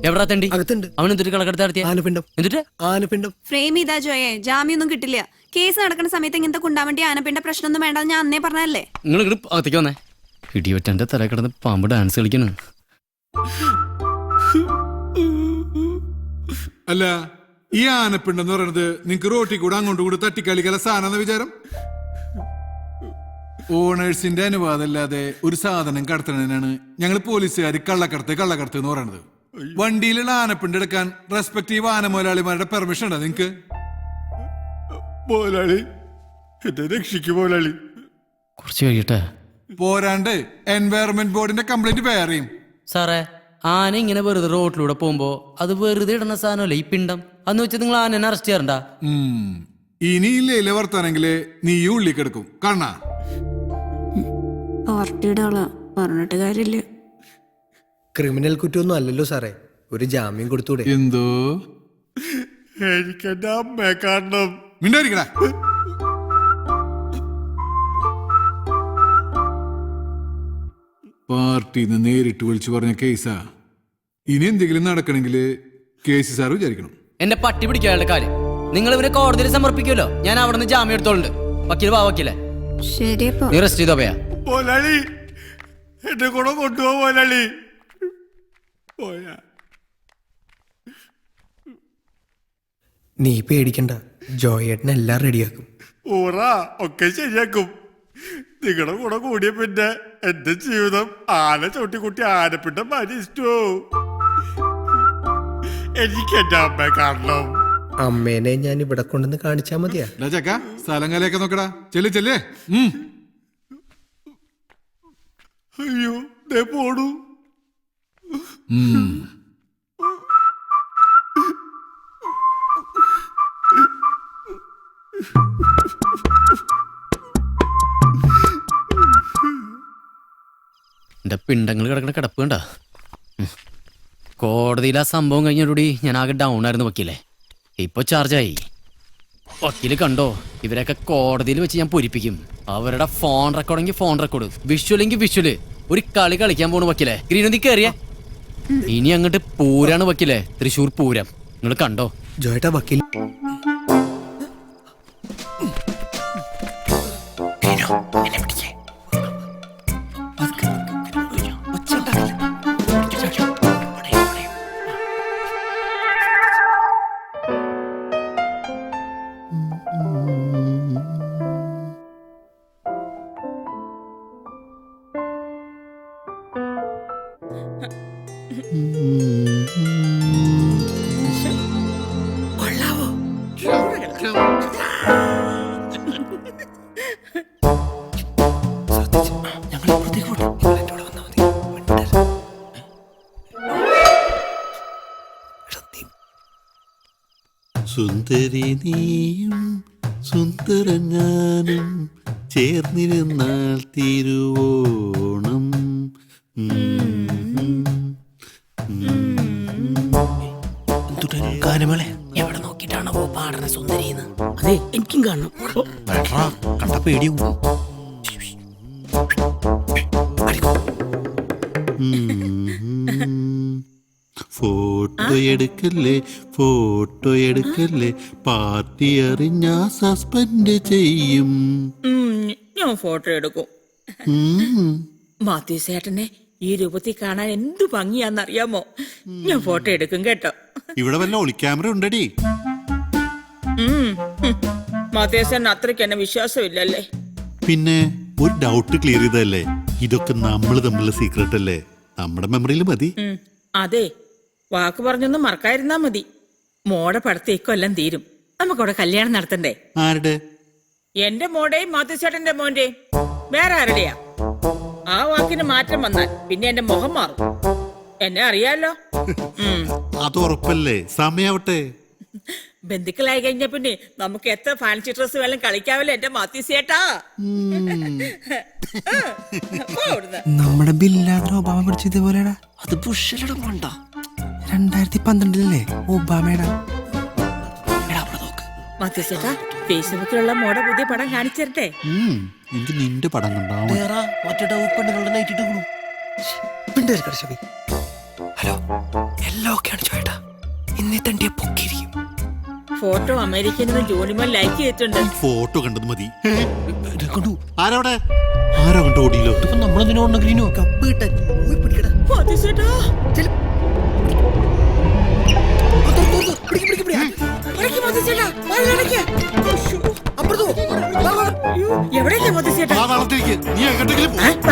എവിടാ തണ്ടി? അകത്തുണ്ട്. അവൻ എന്തിട്ട് കള്ളക്കടത്ത് നടത്തിയ? ആനപ്പിണ്ടം. എന്നിട്ട് ആനപ്പിണ്ടം ഫ്രെയിം ചെയ്താ ജോയെ, ജാമ്യൊന്നും കിട്ടില്ല. കേസ് നടക്കുന്ന സമയത്ത് ഇങ്ങനത്തെ കുണ്ടാവേണ്ടി ആനപ്പിണ്ട പ്രശ്നമൊന്നും വേണ്ട, ഞാൻ അന്നേ പറഞ്ഞല്ലേ. നിങ്ങൾ ഇങ്ങോട്ട് അകത്തേക്ക് വന്നേ. ഇടിവെറ്റന്റെ തല കിടന്ന് പാമ്പ് ഡാൻസ് കളിക്കുന്നു. അല്ല, ഈ ആനപ്പിണ്ടെന്ന് പറയുന്നത് നിങ്ങക്ക് റോട്ടിൽ കൂടെ അങ്ങോട്ടും കൂടെ തട്ടിക്കളിക്കല സാധനം വിചാരം? ഓണേഴ്സിന്റെ അനുവാദം അല്ലാതെ ഒരു സാധനം കടത്തണതിനാണ് ഞങ്ങൾ പോലീസുകാർ കള്ളക്കടത്ത് എന്ന് പറയുന്നത്. വണ്ടിയിലുള്ള ആനപ്പിണ്ട് എടുക്കാൻ റെസ്പെക്റ്റീവ് ആന മുതലാളിമാരുടെ പെർമിഷൻ ഉണ്ടോ നിങ്ങക്ക്? മോലാളി, എന്നെ രക്ഷിക്കും മോലാളി. കുറച്ച് കഴിയട്ടെ. പോരാണ്ട് എൻവയറൺമെന്റ് ബോർഡിന്റെ കംപ്ലൈന്റ് വേറെയും. സാറേ, ആന ഇങ്ങനെ വെറുതെ റോഡിലൂടെ പോകുമ്പോ അത് വെറുതെ ഇടുന്ന സാധനമല്ലേ ഈ പിണ്ടം. അന്ന് വെച്ചാൽ നിങ്ങൾ ആനനെ അറസ്റ്റ് ചെയ്യാറുണ്ടാ? ഇനിയില്ലേ വർത്താനെങ്കില് നീ ഉള്ളി കിടക്കും കാണാ. പാർട്ടിയുടെ ആളാ, പറഞ്ഞിട്ട് കാര്യമില്ല. ക്രിമിനൽ കുറ്റമൊന്നും അല്ലല്ലോ സാറേ, ഒരു ജാമ്യം കൊടുത്തൂടെ? എന്തോ എനിക്ക് എന്റെ അമ്മയെ കാണണം. മിണ്ടായിരിക്കടാ. പാർട്ടിന്ന് നേരിട്ട് വിളിച്ചു പറഞ്ഞ കേസാ. ഇനി എന്തെങ്കിലും നടക്കണമെങ്കിൽ കേസ് സാർ വിചാരിക്കണം. എന്റെ പട്ടി പിടിക്കാനുള്ള കാര്യം നിങ്ങൾ ഇവരെ കോടതിയിൽ സമർപ്പിക്കുമല്ലോ, ഞാൻ അവിടെ നിന്ന് ജാമ്യം എടുത്തോളുണ്ട്. വക്കീൽ വാ വക്കീലെ, ശരിയപ്പോ നീ റെസ്റ്റ് ചെയ്തോ. പോയാ മോലാളി, എന്റെ കൂടെ കൊണ്ടുപോകാൻ മുതലാളി. പോയാ നീ പേടിക്കണ്ട, ജോയേട്ടൻ എല്ലാം റെഡിയാക്കും. ഊറ ഒക്കെ ശരിയാക്കും. നിങ്ങളുടെ കൂടെ കൂടിയ പിന്നെ എന്റെ ജീവിതം ആന ചവിട്ടിക്കുട്ടി ആനപ്പിണ്ടം മരിച്ചു. എനിക്ക് എന്റെ അമ്മയെ കാണണം. അമ്മേനെ ഞാൻ ഇവിടെ കൊണ്ടുവന്ന് കാണിച്ചാ മതിയാ. ചക്ക സ്ഥലങ്ങളെയൊക്കെ നോക്കടാ. ചെല്ലേ ചെല്ലേ. അയ്യോ ദേ പോണു. എന്റെ പിണ്ടങ്ങൾ കിടക്കണ കിടപ്പ് കണ്ട. കോടതിയിൽ ആ സംഭവം കഴിഞ്ഞോടുകൂടി ഞാൻ ആകെ ഡൗൺ ആയിരുന്നു വക്കീലെ. ഇപ്പൊ ചാർജായി. വക്കീല് കണ്ടോ, ഇവരൊക്കെ കോടതിയിൽ വെച്ച് ഞാൻ പൊരിപ്പിക്കും. അവരുടെ ഫോൺ റെക്കോർഡെങ്കിൽ ഫോൺ റെക്കോർഡ്, വിഷ്വലെങ്കിൽ വിഷ്വല്. ഒരു കളി കളിക്കാൻ പോണു വക്കീലെ. ഗ്രീനൊന്നി കയറിയ ഇനി അങ്ങോട്ട് പൂരാണ് വക്കീലെ, തൃശ്ശൂർ പൂരം. നിങ്ങൾ കണ്ടോ? ജോയേട്ടാ വക്കീൽ സുന്ദരി നീയും സുന്ദര ഞാനും ചേർന്നിരുന്നാൽ തിരുവോണം. ഗാനമേളെ എവിടെ നോക്കിട്ടാണോ പാടണ സുന്ദരിന്ന്? അതെ എനിക്കും കാണണം. കണ്ട പേടിയും. ഫോട്ടോ എടുക്കല്ലേ, ഫോട്ടോ എടുക്കല്ലേ, പാർട്ടി അറിഞ്ഞാ സസ്പെൻഡ് ചെയ്യും. ഞാൻ ഫോട്ടോ എടുക്കും. മാത്യു ചേട്ടനെ ഈ രൂപത്തിൽ കാണാൻ എന്ത് ഭംഗിയാന്നറിയാമോ? ഞാൻ ഫോട്ടോ എടുക്കും കേട്ടോ. ഇവിടെ വല്ല ഒളിക്യാമറ ഉണ്ടടി? മാത്യു ചേട്ടൻ അത്രയ്ക്ക് എന്നെ വിശ്വാസമില്ലല്ലേ? പിന്നെ ഒരു ഡൗട്ട് ക്ലിയർ ചെയ്തല്ലേ, ഇതൊക്കെ നമ്മൾ തമ്മിലുള്ള സീക്രട്ട് അല്ലേ, നമ്മുടെ മെമ്മറിയിൽ മതി. അതെ, വാക്ക് പറഞ്ഞൊന്നും മറക്കാതിരുന്നാ മതി. മോടെ പഠിത്തം ഇക്കൊല്ലം തീരും. നമുക്കവിടെ കല്യാണം നടത്തണ്ടേ? ആരുടെ? എന്റെ മോടെയും മാത്യു മോന്റെയും. വേറെ ആരുടെയാ? ആ വാക്കിന് മാറ്റം വന്നാൽ പിന്നെ എന്റെ മുഖം മാറും. എന്നെ അറിയാലോ. അത് ഉറപ്പല്ലേ, സമയാവട്ടെ. ബന്ധുക്കളായി കഴിഞ്ഞ പിന്നെ നമുക്ക് എത്ര ഫാൻസി ഡ്രസ് വേണം കളിക്കാവല്ലോ എന്റെ മാത്യു ചേട്ടാ. നമ്മുടെ ബില്ലാത്ര ഒബാമ പിടിച്ച ഇതേപോലെടാ. അത് ബുഷലടം കൊണ്ട 2012 ഒബാമയുടെ. മാത്യു ചേട്ടാ, ഫേസ്ബുക്കിലുള്ള മോടെ പുതിയ പടം കാണിച്ചിരട്ടെ? എനിക്ക് നിന്റെ പടം കണ്ടാവും. ഹലോ, എല്ലാം ഓക്കെയാണ് ചോയേട്ടാ. ഇന്നേ തണ്ടിയെ പൊക്കിയിരിക്കും. ഫോട്ടോ അമേരിക്കയിൽ നിന്ന് ജോലിമോൻ ലൈക്ക് ചെയ്തിട്ടുണ്ട്. ഫോട്ടോ കണ്ടത് മതി. ആരവിടെ? ആരോ കണ്ടു ഓടിയില്ലോ. നമ്മളെന്തിനോ ഗ്രീനോ കപ്പ് കിട്ടാൻ പോയി പിടിക്കടാ. മാത്യു ചേട്ടാ,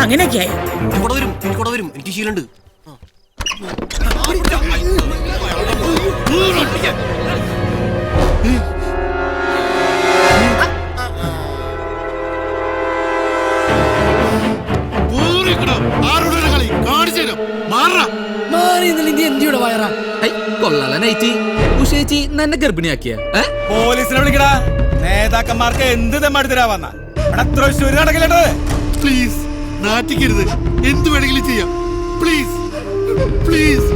അങ്ങനെയൊക്കെയായി. എനിക്ക് ശീലുണ്ട്. ഉഷേച്ചി എന്നെ ഗർഭിണിയാക്കിയ പോലീസിനെ വിളിക്കടാ. നേതാക്കന്മാർക്ക് എന്ത് തെമ്മാടിത്തരാ വന്ന തൃശ്ശൂർ നടക്കില്ലത്. പ്ലീസ് നാറ്റിക്കരുത്, എന്ത് വേണമെങ്കിലും ചെയ്യാം. Please please.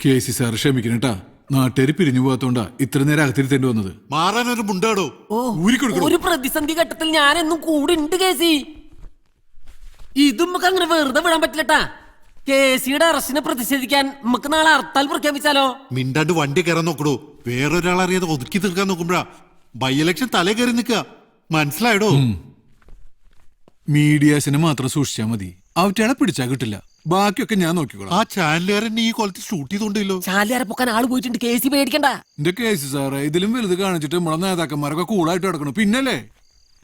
കേസി സാർ ക്ഷമിക്കണം കേട്ടാ. നാട്ടുകാര് പിരിഞ്ഞു പോകാത്തോണ്ടാ ഇത്ര നേരം അകത്തിരുത്തേണ്ടി വന്നത്. മാറാനൊരു മുണ്ടാടോ. ഒരു പ്രതിസന്ധി ഘട്ടത്തിൽ ഞാനെന്നും കൂടെ ഉണ്ട് കേസി. ഇതും നമുക്ക് അങ്ങനെ വെറുതെ വിടാൻ പറ്റില്ലട്ടാ. കേസിയുടെ അറസ്റ്റിനെ പ്രതിഷേധിക്കാൻ നമുക്ക് നാളെ ഹർത്താൽ പ്രഖ്യാപിച്ചാലോ? മിണ്ടാണ്ട് വണ്ടി കയറാൻ നോക്കടോ. വേറൊരാൾ അറിയാതെ ഒതുക്കി തീർക്കാൻ നോക്കുമ്പോഴാ ബൈ ഇലക്ഷൻ തലേ കയറി നിൽക്കുക. മനസ്സിലായടോ? മീഡിയാസിനെ മാത്രം സൂക്ഷിച്ചാ മതി. അവറ്റകളെ പിടിച്ചാ കിട്ടില്ല. ബാക്കിയൊക്കെ ഞാൻ നോക്കിക്കോളാം. ആ ചാനലുകാരൻ ഈ കൊലത്തിൽ ഷൂട്ട് ചെയ്തോണ്ടല്ലോ. ചാലുകാരെ പൊക്കാൻ ആള് പോയിട്ടുണ്ട്. കേസി പേടിക്കണ്ട. എന്റെ കേസ് സാറേ, ഇതിലും വലുത് കാണിച്ചിട്ട് നമ്മളെ നേതാക്കന്മാരൊക്കെ കൂളായിട്ട് കിടക്കണം. പിന്നല്ലേ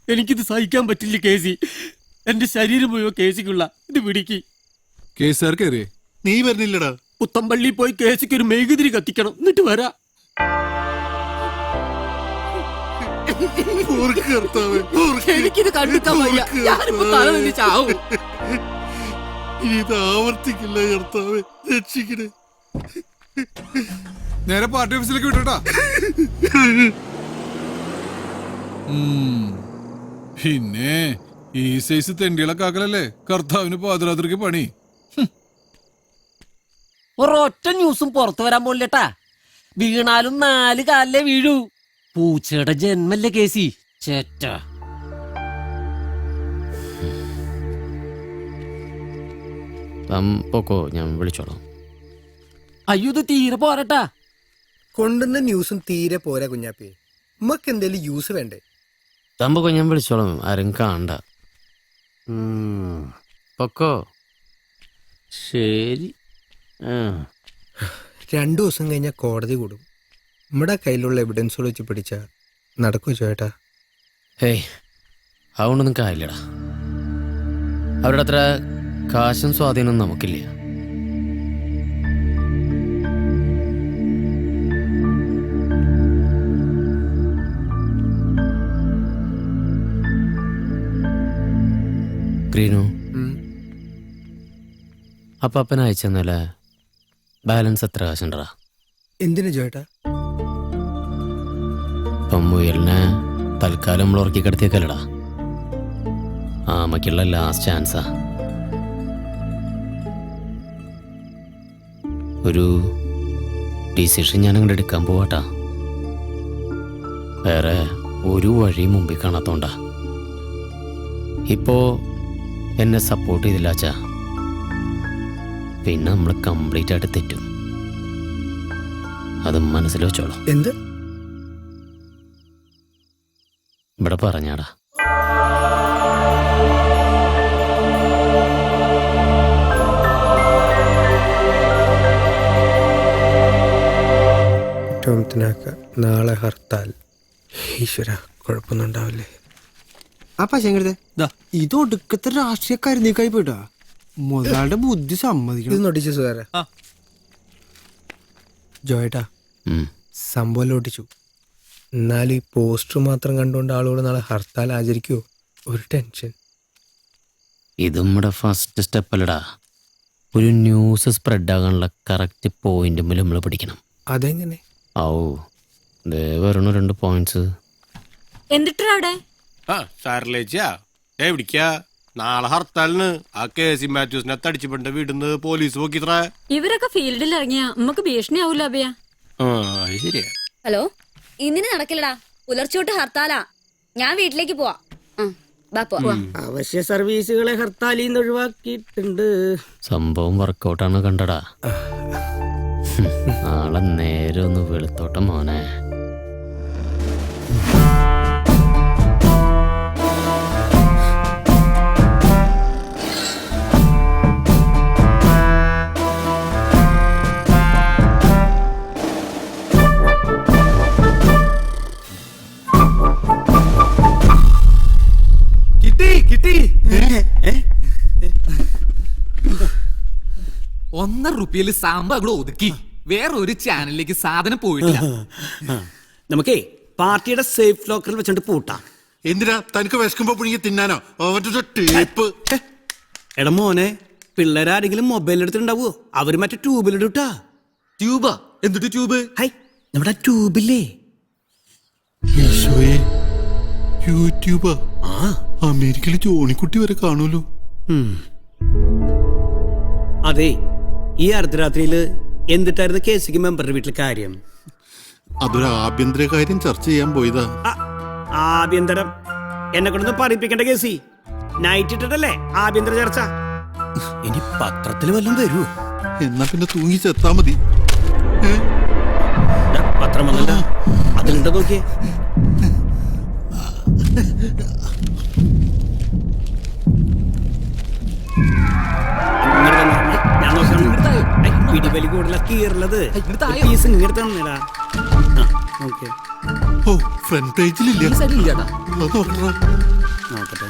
എനിക്കിത് സഹിക്കാൻ പറ്റില്ല കേസി. എന്റെ ശരീരം മുഴുവൻ കേസിക്കുള്ള ഇത് പിടിക്ക്. കേസുകാർ കയറിയേ? നീ വരുന്നില്ലടാ. പുത്തമ്പള്ളി പോയി കേസിക്ക് ഒരു മെഴുകുതിരി കത്തിക്കണം, എന്നിട്ട് വരാ. എനിക്കിത് കണ്ടിക്കാൻ വയ്യ. ഞാനിപ്പോ തല നിന്ന് ചാവും. ഇത് ആവർത്തിക്കില്ല കർത്താവേ, രക്ഷിക്കണേ. നേരെ പാർട്ടി ഓഫീസിലേക്ക് വിട്ടോട്ടാ. പിന്നെ ഈ സൈസ് തെണ്ടികളൊക്കെ ആക്കലല്ലേ കർത്താവിന് പാതിരാത്രിക്ക് പണി. ഒരൊറ്റ ന്യൂസും പുറത്തു വരാൻ പോലില്ലട്ടാ. വീണാലും 4 കാലിലേ വീഴൂ. പൂച്ചയുടെ ജന്മല്ലേ കേസി. ചേറ്റ പൊക്കോ, ഞാൻ വിളിച്ചോളാം. അയ്യോ, ഇത് തീരെ പോരട്ടാ. കൊണ്ടുവന്ന ന്യൂസും തീരെ പോരാ കുഞ്ഞാപ്പി. നമുക്ക് എന്തേലും യൂസ് വേണ്ടേ? തമ്പൊക്കെ ഞാൻ വിളിച്ചോളാം. ആരും കാണണ്ട. പൊക്കോ. ശരി. 2 ദിവസം കഴിഞ്ഞാൽ കോടതി കൂടും. നമ്മുടെ കയ്യിലുള്ള എവിഡൻസുകൾ വെച്ച് പിടിച്ചാ നടക്കൂ ചേട്ടാ? ഹേയ്, അതുകൊണ്ടൊന്നും കാര്യമില്ലടാ. അവരുടെ അത്ര കാശും സ്വാധീനവും നമുക്കില്ല. ഗ്രീനു, അപ്പൻ അയച്ചെന്നല്ലേ ബാലൻസ് എത്ര കാശുണ്ടടാ? എന്തിനു ചേട്ടാ? ഇപ്പം മുയലിനെ തൽക്കാലം നമ്മൾ ഉറക്കി കിടത്തിയേക്കല്ലടാ. ആമയ്ക്കുള്ള ലാസ്റ്റ് ചാൻസാ. ഒരു ഡിസിഷൻ ഞാൻ അങ്ങോട്ട് എടുക്കാൻ പോവാട്ടാ. വേറെ ഒരു വഴി മുമ്പിൽ കാണാത്തോണ്ടാ. ഇപ്പോ എന്നെ സപ്പോർട്ട് ചെയ്തില്ലാച്ചാ പിന്നെ നമ്മൾ കംപ്ലീറ്റ് ആയിട്ട് തെറ്റും. അത് മനസ്സിൽ വെച്ചോളാം. എന്ത് ഇവിടെ പറഞ്ഞാടാ. നാളെ ഹർത്താൽ. ഈശ്വര, കുഴപ്പമൊന്നും ഉണ്ടാവില്ലേ? അപ്പൊ ശങ്കരത്തെ ഇതൊടുക്കത്തെ രാഷ്ട്രീയക്കാരി പോയിട്ടാ. മുതലാളുടെ ബുദ്ധി ഇത് സമ്മതിക്കണം. നോട്ടിച്ചു സാറേ. ജോയേട്ടാ, സംഭവം ലോട്ടിച്ചു. എന്നാലും ഈ പോസ്റ്റർ മാത്രം കണ്ടുകൊണ്ട് ആളുകൾ നാളെ ഹർത്താൽ ആചരിക്കുവോ? ഒരു ടെൻഷൻ. ഇത് നമ്മുടെ ഫസ്റ്റ് സ്റ്റെപ്പല്ലടാ. ഒരു ന്യൂസ് സ്പ്രെഡ് ആകാനുള്ള കറക്റ്റ് പോയിന്റ് നമ്മൾ പിടിക്കണം. അതെങ്ങനെ? ഔ, വരണ 2 പോയിന്റ്സ്. എന്നിട്ടാ അവിടെ സാറിലേച്ചാ എവിടിക്കാ? നാളെ ഹർത്താലിന് ആ കേസി മാത്യൂസിനെ തടിച്ചുപെട്ട വീടിന്ന് പോലീസ് നോക്കിത്ര. ഇവരൊക്കെ ഫീൽഡിൽ ഇറങ്ങിയ നമുക്ക് ഭീഷണി ആവൂല അഭയ. ശരിയാ. ഹലോ, ഇന്നിന് നടക്കില്ലടാ. പുലർച്ചോട്ട് ഹർത്താലാ. ഞാൻ വീട്ടിലേക്ക് പോവാ. അവശ്യ സർവീസുകളെ ഹർത്താലിൽ നിന്ന് ഒഴിവാക്കിയിട്ടുണ്ട്. സംഭവം വർക്കൗട്ടാണ് കണ്ടടാ. നാളെ നേരെ ഒന്ന് വെളുത്തോട്ടെ മോനെ. കിട്ടി. 1.5 രൂപയില് സാമ്പാർ ഒതുക്കി വേറെ ഒരു ചാനലിലേക്ക് സാധനം പോയിട്ടില്ല. നമുക്കേ പാർട്ടിയുടെ സേഫ് ലോക്കറിൽ വെച്ചോണ്ട് പൂട്ടാം. എന്തിനാ? തനിക്ക് വിശക്കുമ്പോ പുഴുങ്ങി തിന്നാനോ? ടേപ്പ്. എടാ മോനെ, പിള്ളേരാരെങ്കിലും മൊബൈൽ എടുത്തിട്ടുണ്ടാവോ? അവര് മറ്റേ ട്യൂബിലിട്ടാ. ട്യൂബാ? എന്തിട്ട് ട്യൂബ്? ഹൈ, നമ്മുടെ ട്യൂബില്ലേ? യൂട്യൂബാ? അമേരിക്കയിലെ ജോണിക്കുട്ടി വരെ കാണൂലോ. അതെ, ഈ അർദ്ധരാത്രിയില് എന്തിട്ടായിരുന്നു കേസിക്ക് മെമ്പറുടെ വീട്ടിൽ കാര്യം? അതൊരു ആഭ്യന്തര കാര്യം ചർച്ച ചെയ്യാൻ പോയതാ. ആഭ്യന്തരം എന്നെ കൊണ്ടൊന്ന് പറയിപ്പിക്കേണ്ട കേസി. നൈറ്റ് ഇട്ടിട്ടല്ലേ ആഭ്യന്തര ചർച്ച? ഇനി പത്രത്തിൽ വല്ലതും വരൂ? എന്നാ പിന്നെ തൂങ്ങി ചെത്താ മതി. പത്രം ഉത്തരം വന്നില്ല. അതിലുണ്ടോ നോക്കിയേ. പിടിവലി കൂടുതലൊക്കെ കീറുള്ളത് പീസ് ഇങ്ങോട്ട് തന്നിടാ. ഓക്കെ ഓ ഫ്രണ്ട് പേജിലില്ല. നോക്കട്ടെ.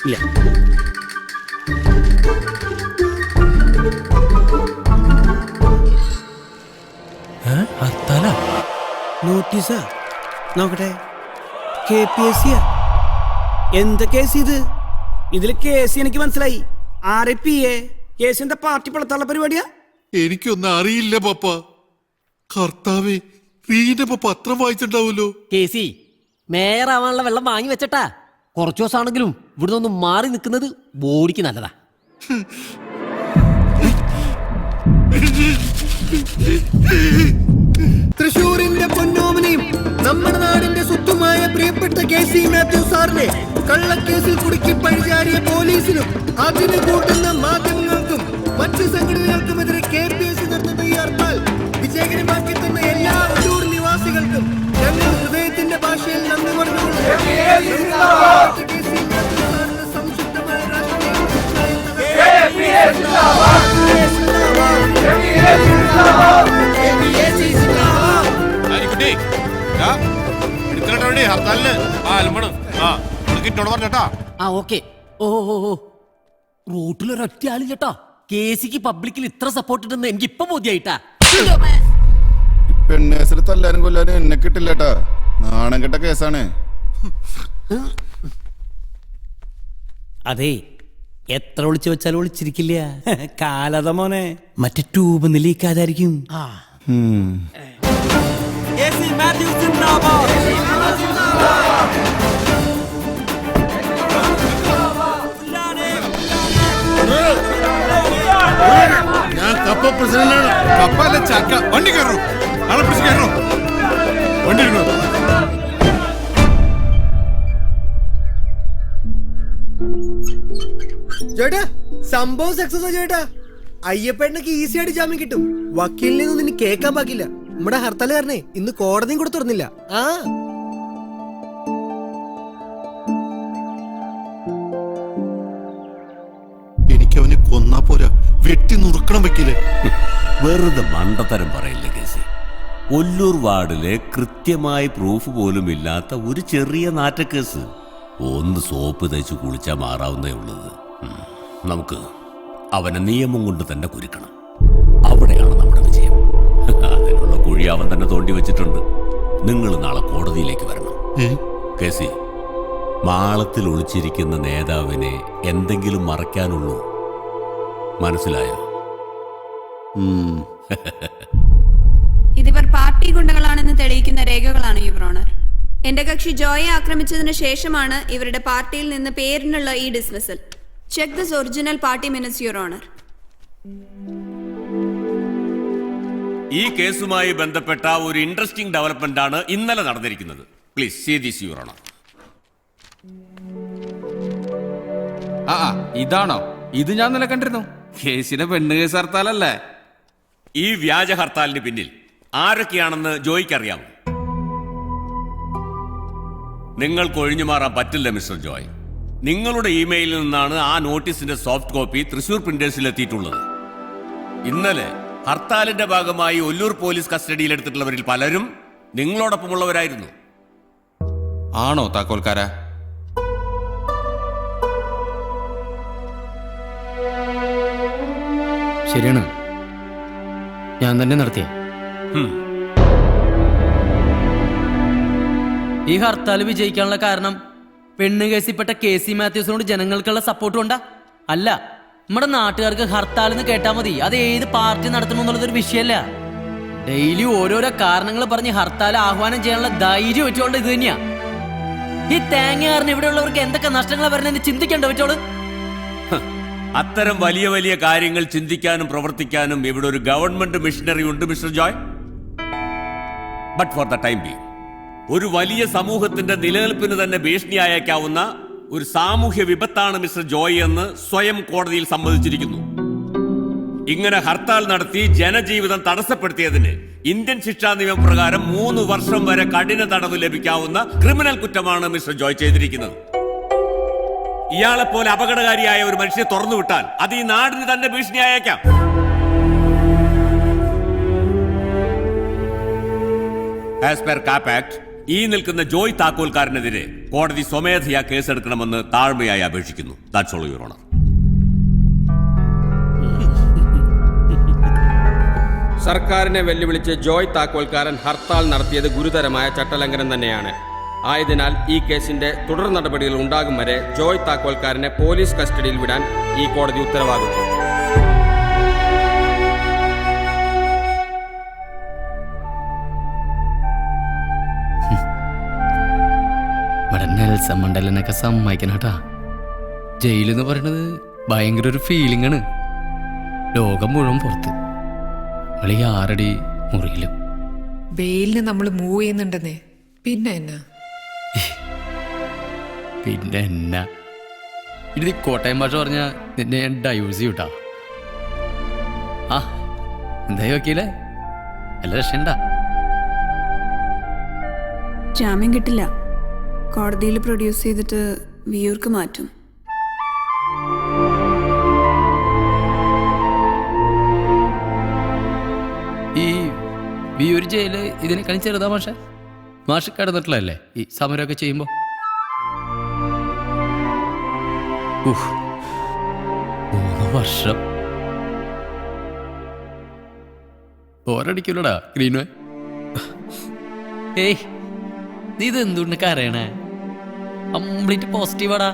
ഇല്ല. നോട്ടീസാ? നോക്കട്ടെ. KPSC എന്താ കേസ് ഇത്? ഇതില് കേസ് എനിക്ക് മനസ്സിലായി. RIPA കേസ് എന്താ പാർട്ടി പളത്താനുള്ള പരിപാടിയാ? എനിക്കൊന്നും അറിയില്ല പപ്പ. കർത്താവേ, റീനപ്പ പത്രം വായിച്ചിട്ടുണ്ടാവൂലോ. കേസി മേയർ ആവാനുള്ള വെള്ളം വാങ്ങി വെച്ചട്ടാ. കുറച്ചു ദിവസമാണെങ്കിലും ഇവിടുന്ന് ഒന്ന് മാറി നിൽക്കുന്നത് ബോഡിക്ക് നല്ലതാ. തൃശൂരിന്റെ പൊന്നോമനയും നമ്മുടെ നാടിന്റെ സ്വത്തുമായ പ്രിയപ്പെട്ട KC മാത്യു സാറിനെ കള്ളക്കേസിൽ കുടുക്കി പഴിചാരിയ പോലീസിനും അതിന് കൂട്ടുന്ന മാധ്യമങ്ങൾക്കും മറ്റു സംഘടനകൾക്കുമെതിരെ KPSC നടത്തുന്ന ഈ ഹർത്താൽ വിജയകരമാക്കി തന്ന എല്ലാ ഉള്ളൂർ നിവാസികൾക്കും ഞങ്ങൾ ഹൃദയത്തിന്റെ ഭാഷയിൽ നന്ദി റോട്ടിലൊരൊറ്റ ആളില്ലട്ടോ. KCക്ക് പബ്ലിക്കിൽ ഇത്ര സപ്പോർട്ട് ഉണ്ടെന്ന് എനിക്ക് ഇപ്പൊ ബോധ്യായിട്ടാ. പെണ്ണേസിൽ തല്ലാനും കൊല്ലാനും എന്നെ കിട്ടില്ലട്ടാ. നാണം കെട്ട കേസാണ്. അതെ, എത്ര ഒളിച്ചു വെച്ചാലും ഒളിച്ചിരിക്കില്ല. കാലത മോനെ. മറ്റേ ട്യൂബ് ലീക്കാതായിരിക്കും. ഞാൻ കപ്പ പ്രസിഡന്റാണ്. കപ്പല്ല ചക്ക. വണ്ടി കയറോ, ആളെ പിടിച്ച് കയറോ. വണ്ടി എടുക്കണോ? ചേട്ടാ സംഭവം സക്സസ് ചേട്ടാ. അയ്യപ്പേട്ടനൊക്കെ ഈസി ആയിട്ട് ജാമ്യം കിട്ടും. വക്കീലിൽ നിന്ന് നിന്നെ കേൾക്കാൻ പാകില്ല. നമ്മുടെ ഹർത്താൽ കാരണേ ഇന്ന് കോടതിയും കൂടെ തുറന്നില്ല. എനിക്കവനെ കൊന്നാ പോരാ, വെട്ടി നുറുക്കണം വെക്കില്ലേ. വെറുതെ മണ്ടത്തരം പറയില്ല കേസി. ഒല്ലൂർ വാർഡിലെ കൃത്യമായി പ്രൂഫ് പോലും ഇല്ലാത്ത ഒരു ചെറിയ നാറ്റക്കേസ്. ഒന്ന് സോപ്പ് തേച്ച് കുളിച്ചാൽ മാറാവുന്നേ ഉള്ളത്. നമുക്ക് അവനെ നിയമം കൊണ്ട് തന്നെ കുരുക്കണം. അവിടെയാണ് നമ്മുടെ വിജയം. അതിനുള്ള കുഴി അവൻ തന്നെ തോണ്ടി വെച്ചിട്ടുണ്ട്. നിങ്ങൾ നാളെ കോടതിയിലേക്ക് വരണം. കേസി, മാളത്തിൽ ഒളിച്ചിരിക്കുന്ന നേതാവിനെ എന്തെങ്കിലും മറയ്ക്കാനുള്ളൂ. മനസ്സിലായോ? ഇതിവർ പാർട്ടി ഗുണ്ടകളാണെന്ന് തെളിയിക്കുന്ന രേഖകളാണ് യുവർ ഓണർ. എന്റെ കക്ഷി ജോയെ ആക്രമിച്ചതിന് ശേഷമാണ് ഇവരുടെ പാർട്ടിയിൽ നിന്ന് പേരിനുള്ള ഈ dismissal. Check this original party minutes your honour. ഈ കേസുമായി ബന്ധപ്പെട്ട ഒരു ഇൻട്രസ്റ്റിംഗ് ഡെവലപ്മെന്റ് ആണ് ഇന്നലെ നടന്നിരിക്കുന്നത്. Please see this your honour. ഇതാണോ? ഇത് ഞാൻ ഇന്നലെ കണ്ടിരുന്നു. കേസിനെ പെണ്ണ് കേസ് ഹർത്താലല്ലേ? ഈ വ്യാജ ഹർത്താലിന് പിന്നിൽ ആരൊക്കെയാണെന്ന് ജോയ്ക്ക് അറിയാമോ? നിങ്ങൾക്ക് ഒഴിഞ്ഞു മാറാൻ പറ്റില്ല മിസ്റ്റർ ജോയ്. നിങ്ങളുടെ ഇമെയിലിൽ നിന്നാണ് ആ നോട്ടീസിന്റെ സോഫ്റ്റ് കോപ്പി തൃശൂർ പ്രിന്റേഴ്സിൽ എത്തിയിട്ടുള്ളത്. ഇന്നലെ ഹർത്താലിന്റെ ഭാഗമായി ഒല്ലൂർ പോലീസ് കസ്റ്റഡിയിൽ എടുത്തിട്ടുള്ളവരിൽ പലരും നിങ്ങളോടൊപ്പമുള്ളവരായിരുന്നു. ആണോ താക്കോൽക്കാര? ശരിയാണ്, ഞാൻ തന്നെ നടത്തിയ. ഈ ഹർത്താൽ വിജയിക്കാനുള്ള കാരണം പെണ്ണ് കേസിൽപ്പെട്ട KC മാത്യൂസിനോട് ജനങ്ങൾക്കുള്ള സപ്പോർട്ട് കൊണ്ടാ? അല്ല, നമ്മുടെ നാട്ടുകാർക്ക് ഹർത്താൽ എന്ന് കേട്ടാൽ മതി അത് ഏത് പാർട്ടി നടത്തണമെന്നുള്ളതൊരു വിഷയമല്ല. ഡെയിലി ഓരോരോ കാരണങ്ങൾ പറഞ്ഞ് ഹർത്താൽ ആഹ്വാനം ചെയ്യാനുള്ള ധൈര്യം വെച്ചോണ്ട് ഇത് തന്നെയാ. ഈ തേങ്ങയാറിന് ഇവിടെയുള്ളവർക്ക് എന്തൊക്കെ നഷ്ടങ്ങളാണ് വരുന്നതെന്ന് ചിന്തിക്കേണ്ട വെച്ചോളൂ. അത്തരം വലിയ വലിയ കാര്യങ്ങൾ ചിന്തിക്കാനും പ്രവർത്തിക്കാനും ഇവിടെ ഒരു ഗവൺമെന്റ് മിഷനറി ഉണ്ട് mister Joy. But for the time being ഒരു വലിയ സമൂഹത്തിന്റെ നിലനിൽപ്പിന് തന്നെ ഭീഷണിയായേക്കാവുന്ന ഒരു സാമൂഹ്യ വിപത്താണ് മിസ്റ്റർ ജോയ് എന്ന് സ്വയം കോടതിയിൽ സമ്മതിച്ചിരിക്കുന്നു. ഇങ്ങനെ ഹർത്താൽ നടത്തി ജനജീവിതം തടസ്സപ്പെടുത്തിയതിന് ഇന്ത്യൻ ശിക്ഷാ നിയമപ്രകാരം 3 വർഷം വരെ കഠിന തടവ് ലഭിക്കാവുന്ന ക്രിമിനൽ കുറ്റമാണ് മിസ്റ്റർ ജോയ് ചെയ്തിരിക്കുന്നത്. ഇയാളെപ്പോലെ അപകടകാരിയായ ഒരു മനുഷ്യനെ തുറന്നുവിട്ടാൽ അത് ഈ നാടിന് തന്നെ ഭീഷണിയായേക്കാം. ആസ് പെർ കാപ്പ് ആക്ട് ഈ നിൽക്കുന്ന ജോയ് താക്കോൽക്കാരനെതിരെ കോടതി സ്വമേധയാ കേസെടുക്കണമെന്ന് താഴ്മയായി അപേക്ഷിക്കുന്നു. That's all your honour. സർക്കാരിനെ വെല്ലുവിളിച്ച് ജോയ് താക്കോൽക്കാരൻ ഹർത്താൽ നടത്തിയത് ഗുരുതരമായ ചട്ടലംഘനം തന്നെയാണ്. ആയതിനാൽ ഈ കേസിന്റെ തുടർ നടപടികൾ ഉണ്ടാകും വരെ ജോയ് താക്കോൽക്കാരനെ പോലീസ് കസ്റ്റഡിയിൽ വിടാൻ ഈ കോടതി ഉത്തരവാകുന്നു. ഇവിടെ നെൽസൺ മണ്ഡലനൊക്കെ സമ്മതിക്കണട്ടാ. ജയിലെന്ന് പറയണത് ഭയങ്കര ഒരു ഫീലിംഗ് ആണ്. ലോകം മുഴുവൻ പുറത്ത്, നമ്മളീ 6 അടി മുറിയിലും. ബെയിലിന് നമ്മൾ മൂവ് ചെയ്യുന്നുണ്ടെന്നേ, പിന്നെ എന്നാ ഇത് കോട്ടയം ഭാഷ പറഞ്ഞ നിന്നെ ഞാൻ ഡൈവേഴ്സ് ചെയ്യൂട്ടാ. ആ എന്തായി വക്കീലേ, നല്ല രക്ഷണ്ടാ? ജാമ്യം കിട്ടില്ല. കോടതിയിൽ പ്രൊഡ്യൂസ് ചെയ്തിട്ട് വിയൂർക്ക് മാറ്റും. ഈ വിയൂർ ജയില് ഇതിനേക്കാളും ചെറുതാ മാഷെ? മാഷ് കിടന്നിട്ടുള്ളതല്ലേ ഈ സമരമൊക്കെ ചെയ്യുമ്പോ? 3 വർഷം ഓരടിക്കൂലടാ ഗ്രീൻവേ. ഏയ് നീ ഇത് എന്തുകൊണ്ടൊക്കെ അറിയണേ? കംപ്ലീറ്റ് പോസിറ്റീവാടാ.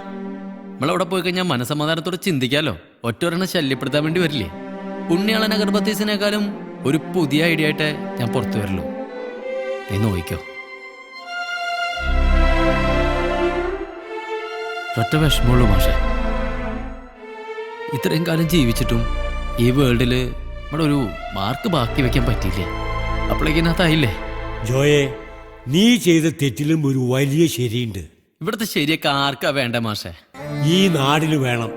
നമ്മളവിടെ പോയി കഴിഞ്ഞാൽ മനസമാധാനത്തോടെ ചിന്തിക്കാലോ. ഒറ്റൊരെണ്ണം ശല്യപ്പെടുത്താൻ വേണ്ടി വരില്ലേ? പുണ്യാളൻ അഗർബത്തീസിനേക്കാളും ഒരു പുതിയ ഐഡിയ ആയിട്ട് ഞാൻ പുറത്തു വരല്ലോ. നീ നോക്കിക്കോ. ഒറ്റ വിഷമമുള്ളൂ മാഷെ, ഇത്രയും കാലം ജീവിച്ചിട്ടും ഈ വേൾഡില് നമ്മുടെ ഒരു മാർക്ക് ബാക്കി വെക്കാൻ പറ്റിയില്ലേ? അപ്പോഴേക്കിനകത്തായില്ലേ? ജോയെ, നീ ചെയ്ത തെറ്റിലും ഒരു വലിയ ശരിയുണ്ട്. ഇവിടുത്തെ ശരിയൊക്കെ ആർക്കാ വേണ്ട മാഷെ? ഈ നാടിന് വേണം.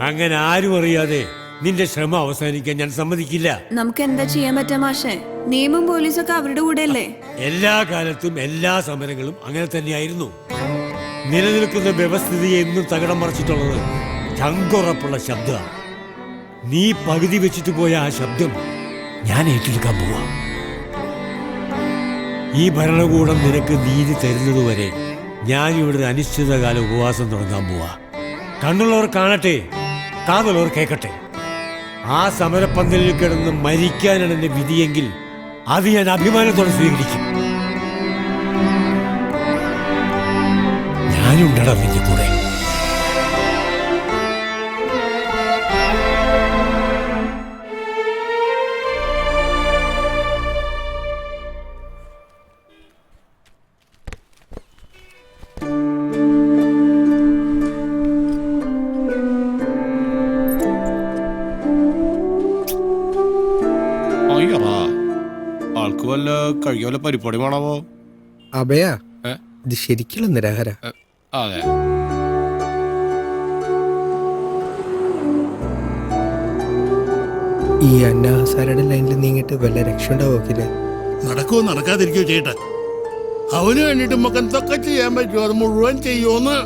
അങ്ങനെ ആരും അറിയാതെ നിന്റെ ശ്രമം അവസാനിക്കാൻ ഞാൻ സമ്മതിക്കില്ല. നമുക്ക് എന്താ ചെയ്യാൻ പറ്റാ മാഷേ? നിയമം പോലീസൊക്കെ അവരുടെ കൂടെ അല്ലേ? എല്ലാ കാലത്തും എല്ലാ സമരങ്ങളും അങ്ങനെ തന്നെയായിരുന്നു. നിലനിൽക്കുന്ന വ്യവസ്ഥിതിയെ എന്നും തകിടം മറിച്ചിട്ടുള്ളത് ചങ്കുറപ്പുള്ള ശബ്ദമാണ്. നീ പകുതി വെച്ചിട്ട് പോയ ആ ശബ്ദം ഞാൻ ഏറ്റെടുക്കാൻ പോവാ. ഈ ഭരണകൂടം നിനക്ക് നീതി തരുന്നതുവരെ ഞാൻ ഇവിടെ ഒരു അനിശ്ചിതകാല ഉപവാസം തുടങ്ങാൻ പോവാ. കണ്ണുള്ളവർ കാണട്ടെ, കാതുള്ളവർ കേൾക്കട്ടെ. ആ സമരപ്പന്തലിൽ കിടന്ന് മരിക്കാനാണ് എന്റെ വിധിയെങ്കിൽ അത് ഞാൻ അഭിമാനത്തോടെ സ്വീകരിക്കും. ഞാനുണ്ടടാ നിന്റെ കൂടെ. ആൾക്ക് വല്ല കഴിയോ വല്ല പരിപാടി വേണമോ? അഭയ, ഇത് ശരിക്കുള്ള നിരാഹാര. അതെ, ഈ അന്നാസാരയുടെ ലൈനിൽ നീങ്ങിട്ട് വല്ല രക്ഷ ഉണ്ടാവോക്കില്ലേ? നടക്കുവോ നടക്കാതിരിക്കോ ചേട്ടാ. അവന് വേണ്ടിട്ട് നമുക്ക് എന്തൊക്കെ ചെയ്യാൻ പറ്റുമോ അത് മുഴുവൻ ചെയ്യുമോന്ന്.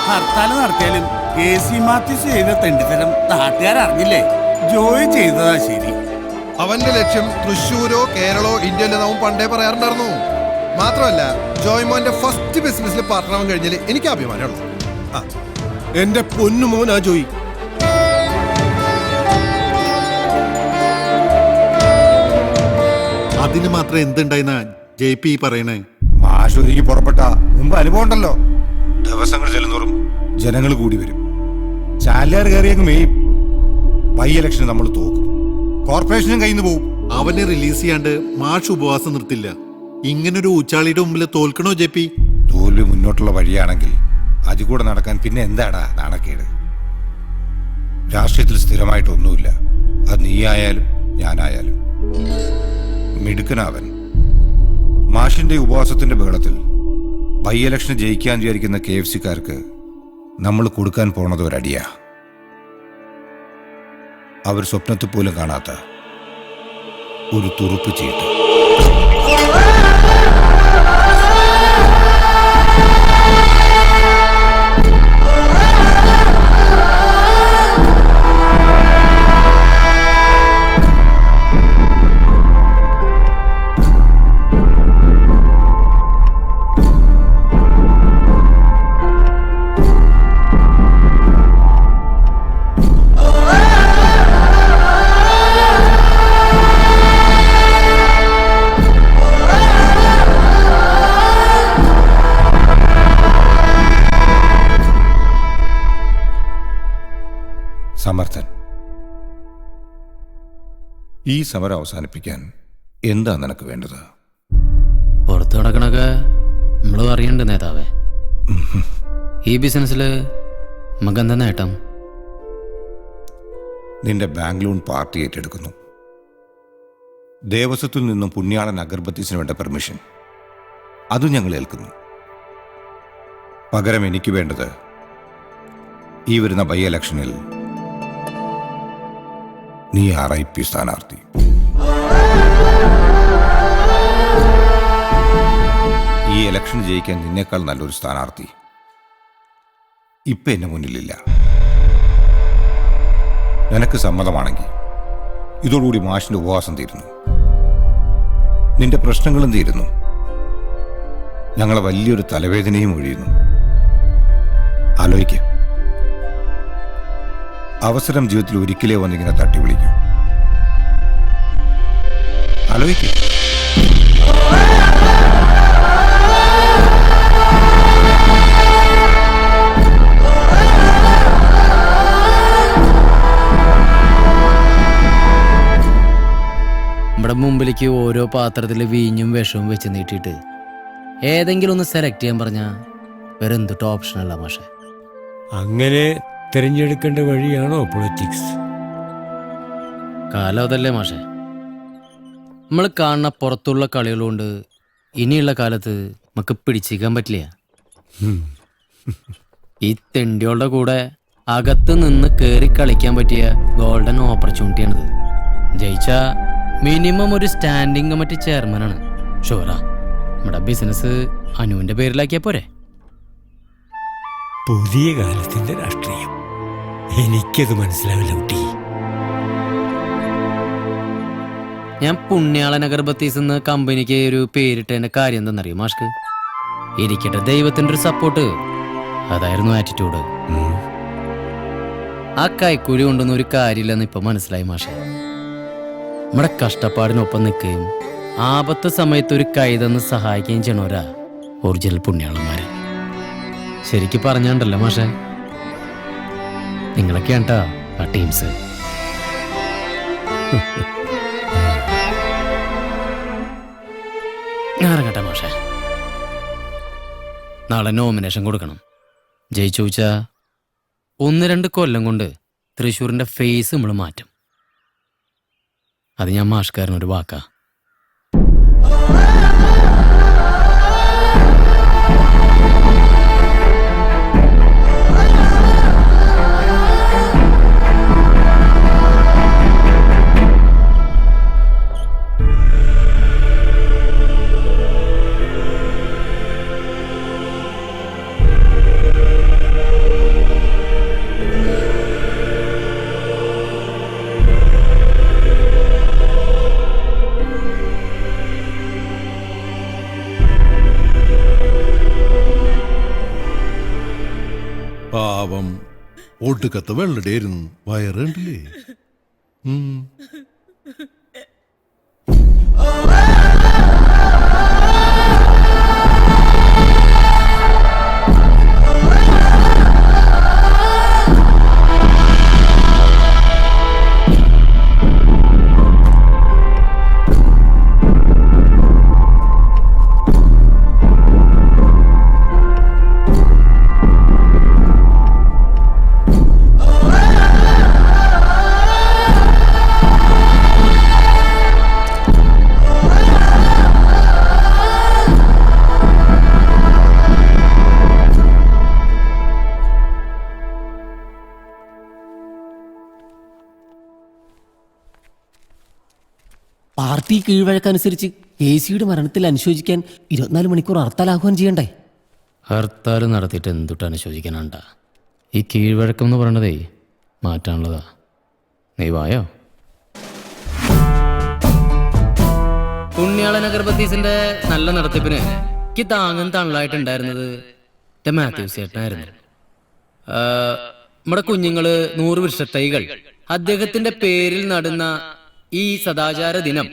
ഹർത്താൽ നടത്തിയാലും KC മാത്യൂസ് ചെയ്ത തെണ്ടിത്തരം നാട്ടുകാരറിഞ്ഞില്ലേ? ജോയ് ചെയ്തതാ ശരി. അവന്റെ ലക്ഷ്യം തൃശ്ശൂരോ കേരളോ ഇന്ത്യയിലോ അവൻ പണ്ടേ പറയാറുണ്ടായിരുന്നു. മാത്രമല്ല ജോയ്മോന്റെ ഫസ്റ്റ് ബിസിനസ്സിൽ പാർട്ണർ ആവാൻ കഴിഞ്ഞാൽ എനിക്ക് അഭിമാനമുള്ളൂ. എന്റെ പൊന്നുമോൻ ആ ജോയി. അതിന് മാത്രം എന്തുണ്ടായിന്ന JP പറയണേ? ആശുപത്രിക്ക് പുറപ്പെട്ട മുമ്പ് അനുഭവം ഉണ്ടല്ലോ. ദിവസങ്ങൾ ചെല്ലുന്നോറും ജനങ്ങൾ കൂടി വരും. ചാലുകാർ കയറിയങ്ങ് മെയ്യും. ബൈ ഇലക്ഷന് നമ്മൾ തോക്കും, കോർപ്പറേഷനും കയ്യിൽ നിന്ന് പോവും. അവനെ റിലീസ് ചെയ്യാണ്ട് മാഷ് ഉപവാസം നിർത്തില്ല. ഇങ്ങനൊരു ഊച്ചാളിയുടെ മുമ്പിൽ തോൽക്കണോ ജെപ്പി? തോൽവി മുന്നോട്ടുള്ള വഴിയാണെങ്കിൽ അതിൽ കൂടെ നടക്കാൻ പിന്നെ എന്താടാ നാണക്കേട്? രാഷ്ട്രീയത്തിൽ സ്ഥിരമായിട്ടൊന്നുമില്ല. അത് നീയായാലും ഞാനായാലും. മിടുക്കനാവൻ. മാഷിന്റെ ഉപവാസത്തിന്റെ ബഹളത്തിൽ ബൈ ഇലക്ഷന് ജയിക്കാൻ വിചാരിക്കുന്ന KFC-കാർക്ക് നമ്മൾ കൊടുക്കാൻ പോണത് ഒരടിയാ. അവർ സ്വപ്നത്തിൽ പോലും കാണാത്ത ഒരു തുറുപ്പ് ചീട്ട്. സമർത്ഥൻ, ഈ സമരം അവസാനിപ്പിക്കാൻ എന്താ നിനക്ക് വേണ്ടത്? പുറത്തു നടക്കണൊക്കെ നമ്മളും അറിയണ്ട് നേതാവേ. ഈ ബിസിനസ്സില് നമുക്കെന്താ നേട്ടം? നിന്റെ ബാങ്ക് ലോൺ പാർട്ടി ഏറ്റെടുക്കുന്നു. ദേവസ്വത്തിൽ നിന്നും പുണ്യാളൻ അഗർബത്തീസിന് വേണ്ട പെർമിഷൻ അതും ഞങ്ങൾ ഏൽക്കുന്നു. പകരം എനിക്ക് വേണ്ടത് ഈ വരുന്ന ബൈ ഇലക്ഷനിൽ നീ RIP സ്ഥാനാർത്ഥി. ഈ ഇലക്ഷൻ ജയിക്കാൻ നിന്നേക്കാൾ നല്ലൊരു സ്ഥാനാർത്ഥി ഇപ്പൊ എന്റെ മുന്നിലില്ല. നിനക്ക് സമ്മതമാണെങ്കിൽ ഇതോടുകൂടി മാഷിന്റെ ഉപവാസം തീരുന്നു, നിന്റെ പ്രശ്നങ്ങളും തീരുന്നു, ഞങ്ങളെ വലിയൊരു തലവേദനയും ഒഴിയുന്നു. ആലോചിക്ക. അവസരം ജീവിതത്തിൽ ഒരിക്കലേ വന്നിങ്ങനെ തട്ടി വിളിക്കും. ആലോചിക്ക. നമ്മുടെ മുമ്പിലേക്ക് ഓരോ പാത്രത്തിൽ വീഞ്ഞും വിഷവും വെച്ച് നീട്ടിയിട്ട് ഏതെങ്കിലും ഒന്ന് സെലക്ട് ചെയ്യാൻ പറഞ്ഞാൽ വേറെ എന്തിട്ട് ഓപ്ഷനല്ല മാഷെ. അങ്ങനെ തിരഞ്ഞെടുക്കേണ്ട വഴിയാണോ പൊളിറ്റിക്സ്? കാലം അതല്ലേ മാഷെ. നമ്മൾ കാണുന്ന പുറത്തുള്ള കളികളുകൊണ്ട് ഇനിയുള്ള കാലത്ത് നമുക്ക് പിടിച്ചിരിക്കാൻ പറ്റില്ല. ഈ തെണ്ടികളുടെ കൂടെ അകത്ത് നിന്ന് കയറി കളിക്കാൻ പറ്റിയ ഗോൾഡൻ ഓപ്പർച്യൂണിറ്റിയാണിത്. ജയിച്ച മിനിമം ഒരു സ്റ്റാൻഡിംഗ് കമ്മിറ്റി ചെയർമാനാണ്. ഷുവറാ നമ്മുടെ ബിസിനസ് അനുവിന്റെ പേരിലാക്കിയാ പോരെ? പുതിയ കാലത്തിന്റെ രാഷ്ട്രീയം എനിക്കത് മനസ്സിലാവില്ല കുട്ടി. ഞാൻ പുണ്യാളൻ അഗർബത്തീസ് എന്ന കമ്പനിക്ക് ഒരു പേരിട്ടതിന്റെ കാര്യം എന്തെന്നറിയോ മാഷ്ക്ക്? ഇരിക്കട്ടെ ദൈവത്തിന്റെ ഒരു സപ്പോർട്ട്, അതായിരുന്നു ആറ്റിറ്റ്യൂഡ്. ആ കൈക്കൂലി കൊണ്ടൊന്നും ഒരു കാര്യമില്ലെന്ന് ഇപ്പൊ മനസ്സിലായി മാഷെ. നമ്മുടെ കഷ്ടപ്പാടിനൊപ്പം നിൽക്കുകയും ആപത്ത് സമയത്ത് ഒരു കൈതന്ന് സഹായിക്കുകയും ചെയ്യണവരാ ഒറിജിനൽ പുണ്യാളന്മാര്. ശരിക്കും പറഞ്ഞുണ്ടല്ലോ മാഷെ, നിങ്ങളൊക്കെയാണ് ട്ടാ ആ ടീംസ്. ഇറങ്ങട്ടെ മാഷെ. നാളെ നോമിനേഷൻ കൊടുക്കണം. ജയിച്ചു വെച്ചാ 1-2 കൊല്ലം കൊണ്ട് തൃശ്ശൂരിന്റെ ഫേസ് നമ്മൾ മാറ്റും. അത് ഞാൻ മാഷ്കാരനൊരു വാക്കാ. പാവം ഒടുക്കത്തെ വെള്ളടേയിരുന്നു, വയറുണ്ടല്ലേ. പാർട്ടി കീഴ്വഴക്കനുസരിച്ച് KCയുടെ മരണത്തിൽ അനുശോചിക്കാൻ 24 മണിക്കൂർ ഹർത്താൽ ആഹ്വാനം ചെയ്യണ്ടേ? ഹർത്താൽ നടത്തിയിട്ട് എന്തുട്ട് അനുശോചിക്കാനാണ്ട? ഈ കീഴ്വഴക്കം എന്ന് പറയണതേ മാറ്റാനുള്ളതാ. നീ വായോ. പുണ്യാളൻ അഗർബത്തീസിന്റെ നല്ല നടത്തിപ്പിന് എനിക്ക് താങ്ങും തള്ളായിട്ടുണ്ടായിരുന്നത് മാത്യൂസ് ചേട്ടനായിരുന്നു. നമ്മുടെ കുഞ്ഞുങ്ങള് 100 വൃക്ഷത്തൈകൾ അദ്ദേഹത്തിന്റെ പേരിൽ നടുന്ന ഈ സദാചാര ദിനം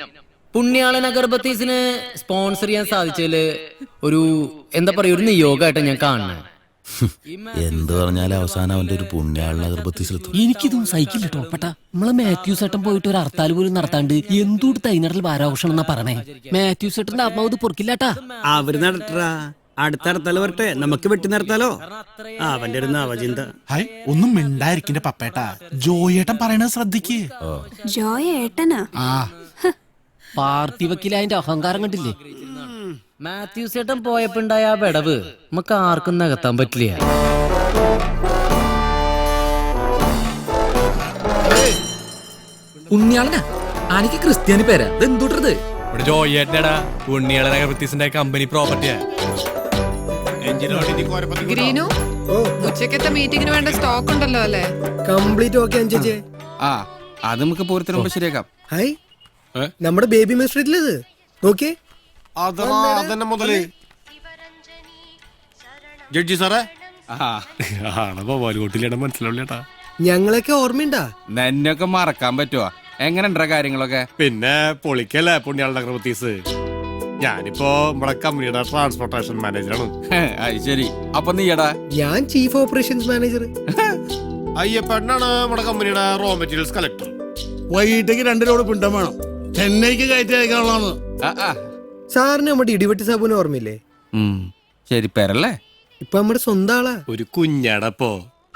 പുണ്യാളൻ അഗർബത്തീസിന് സ്പോൺസർ ചെയ്യാൻ സാധിച്ചതില് ഒരു എന്താ പറയുക, ഒരു നിയോഗമായിട്ട് ഞാൻ കാണുന്നത്. എന്ത് പറഞ്ഞാലും അവസാനം അവന്റെ ഒരു പുണ്യാളൻ അഗർബത്തീസിലെത്തും. എനിക്കിതും സൈക്കിളിൽ ടോപ്പട്ട. നമ്മളെ മാത്യൂസ് ചേട്ടൻ പോയിട്ട് ഒരു ഹർത്താൽ പോലും നടത്താണ്ട് എന്തുകൊണ്ട് തൈനടൽ വാരാഘോഷം എന്നാ പറഞ്ഞേ? മാത്യൂസ് ചേട്ടന്റെ ആത്മാവ് ഇത് പൊറുക്കില്ലാട്ടാ. അവര് നടട്ടാ, അടുത്ത ഹർത്താൽ വരട്ടെ, നമുക്ക് വെട്ടി നിർത്താലോ. അവന്റെ ഒരു നവചിന്ത. ഹായ്, ഒന്നും മിണ്ടായിരിക്കിന്റെ പപ്പേട്ടാ. ജോയേട്ടൻ പറയണത് ശ്രദ്ധിക്ക്. ജോയ് ഏട്ടനാ? പാർട്ടി വക്കീലായതിന്റെ അഹങ്കാരം കണ്ടില്ലേ? മാത്യൂസ് ചേട്ടൻ പോയപ്പോണ്ടായ ആ വിടവ് നമുക്ക് ആർക്കും നികത്താൻ പറ്റില്ല. പുണ്യാളനാ? എനിക്ക് ക്രിസ്ത്യാനി പേരാ. ഇതെന്തൂട്ടത്? ഇവിടെ ജോയേട്ടനടാ, പുണ്യാളൻ അഗർബത്തീസിന്റെ കമ്പനി പ്രോപ്പർട്ടിയാ. ഗ്രീനു, ഉച്ചക്കത്തെ മീറ്റിംഗിന് വേണ്ട സ്റ്റോക്ക് ഉണ്ടല്ലോ അല്ലേ? കംപ്ലീറ്റ് ഓക്കെ അഞ്ചേ. ആ അത് നമുക്ക് പൂരത്തിന് മുമ്പ് ശരിയാക്കാം. ഹായ്, നമ്മുടെ ബേബി മിസ്ട്രീറ്റിലിത് നോക്കിയേ. അതന്നെ മുതല് ജഡ്ജി സാറേ ആണോട്ടില്ലേട്ടാ, മനസ്സിലാവില്ലേട്ടാ. ഞങ്ങളൊക്കെ ഓർമ്മയുണ്ടാ? എന്നൊക്കെ മറക്കാൻ പറ്റുവാ? എങ്ങനെയുണ്ടാ കാര്യങ്ങളൊക്കെ? പിന്നെ പൊളിക്കല്ലേ പുണ്യാളൻ അഗർബത്തീസ്. ഞാനിപ്പോ നമ്മുടെ കമ്പനിയുടെ ട്രാൻസ്പോർട്ടേഷൻ മാനേജറാണ്. അത് ശരി. അപ്പൊ നീയടാ? ഞാൻ ചീഫ് ഓപ്പറേഷൻസ് മാനേജർ. അയ്യപ്പണ്ണാണ് നമ്മുടെ കമ്പനിയുടെ റോ മെറ്റീരിയൽസ് കളക്ടർ. വൈകിട്ടേക്ക് 2 ലോഡ് പിണ്ടം വേണം. ചെന്നൈക്ക് കയറ്റി അയക്കാനുള്ളതാണ്. സാറിന് നമ്മുടെ ഇടിവെട്ടി സാബുവിനെ ഓർമ്മയില്ലേ? ശരി പേരല്ലേ? ഇപ്പൊ നമ്മുടെ സ്വന്തം ആളാ. ഒരു കുഞ്ഞടപ്പോ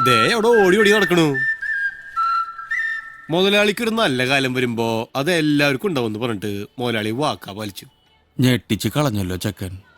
ദേ അവിടെ ഓടി ഓടി നടക്കണു. മുതലാളിക്ക് ഒരു നല്ല കാലം വരുമ്പോ അത് എല്ലാവർക്കും ഉണ്ടാവും പറഞ്ഞിട്ട് മുതലാളി വാക്കാ പാലിച്ചു. ഞെട്ടിച്ച് കളഞ്ഞല്ലോ ചെക്കൻ.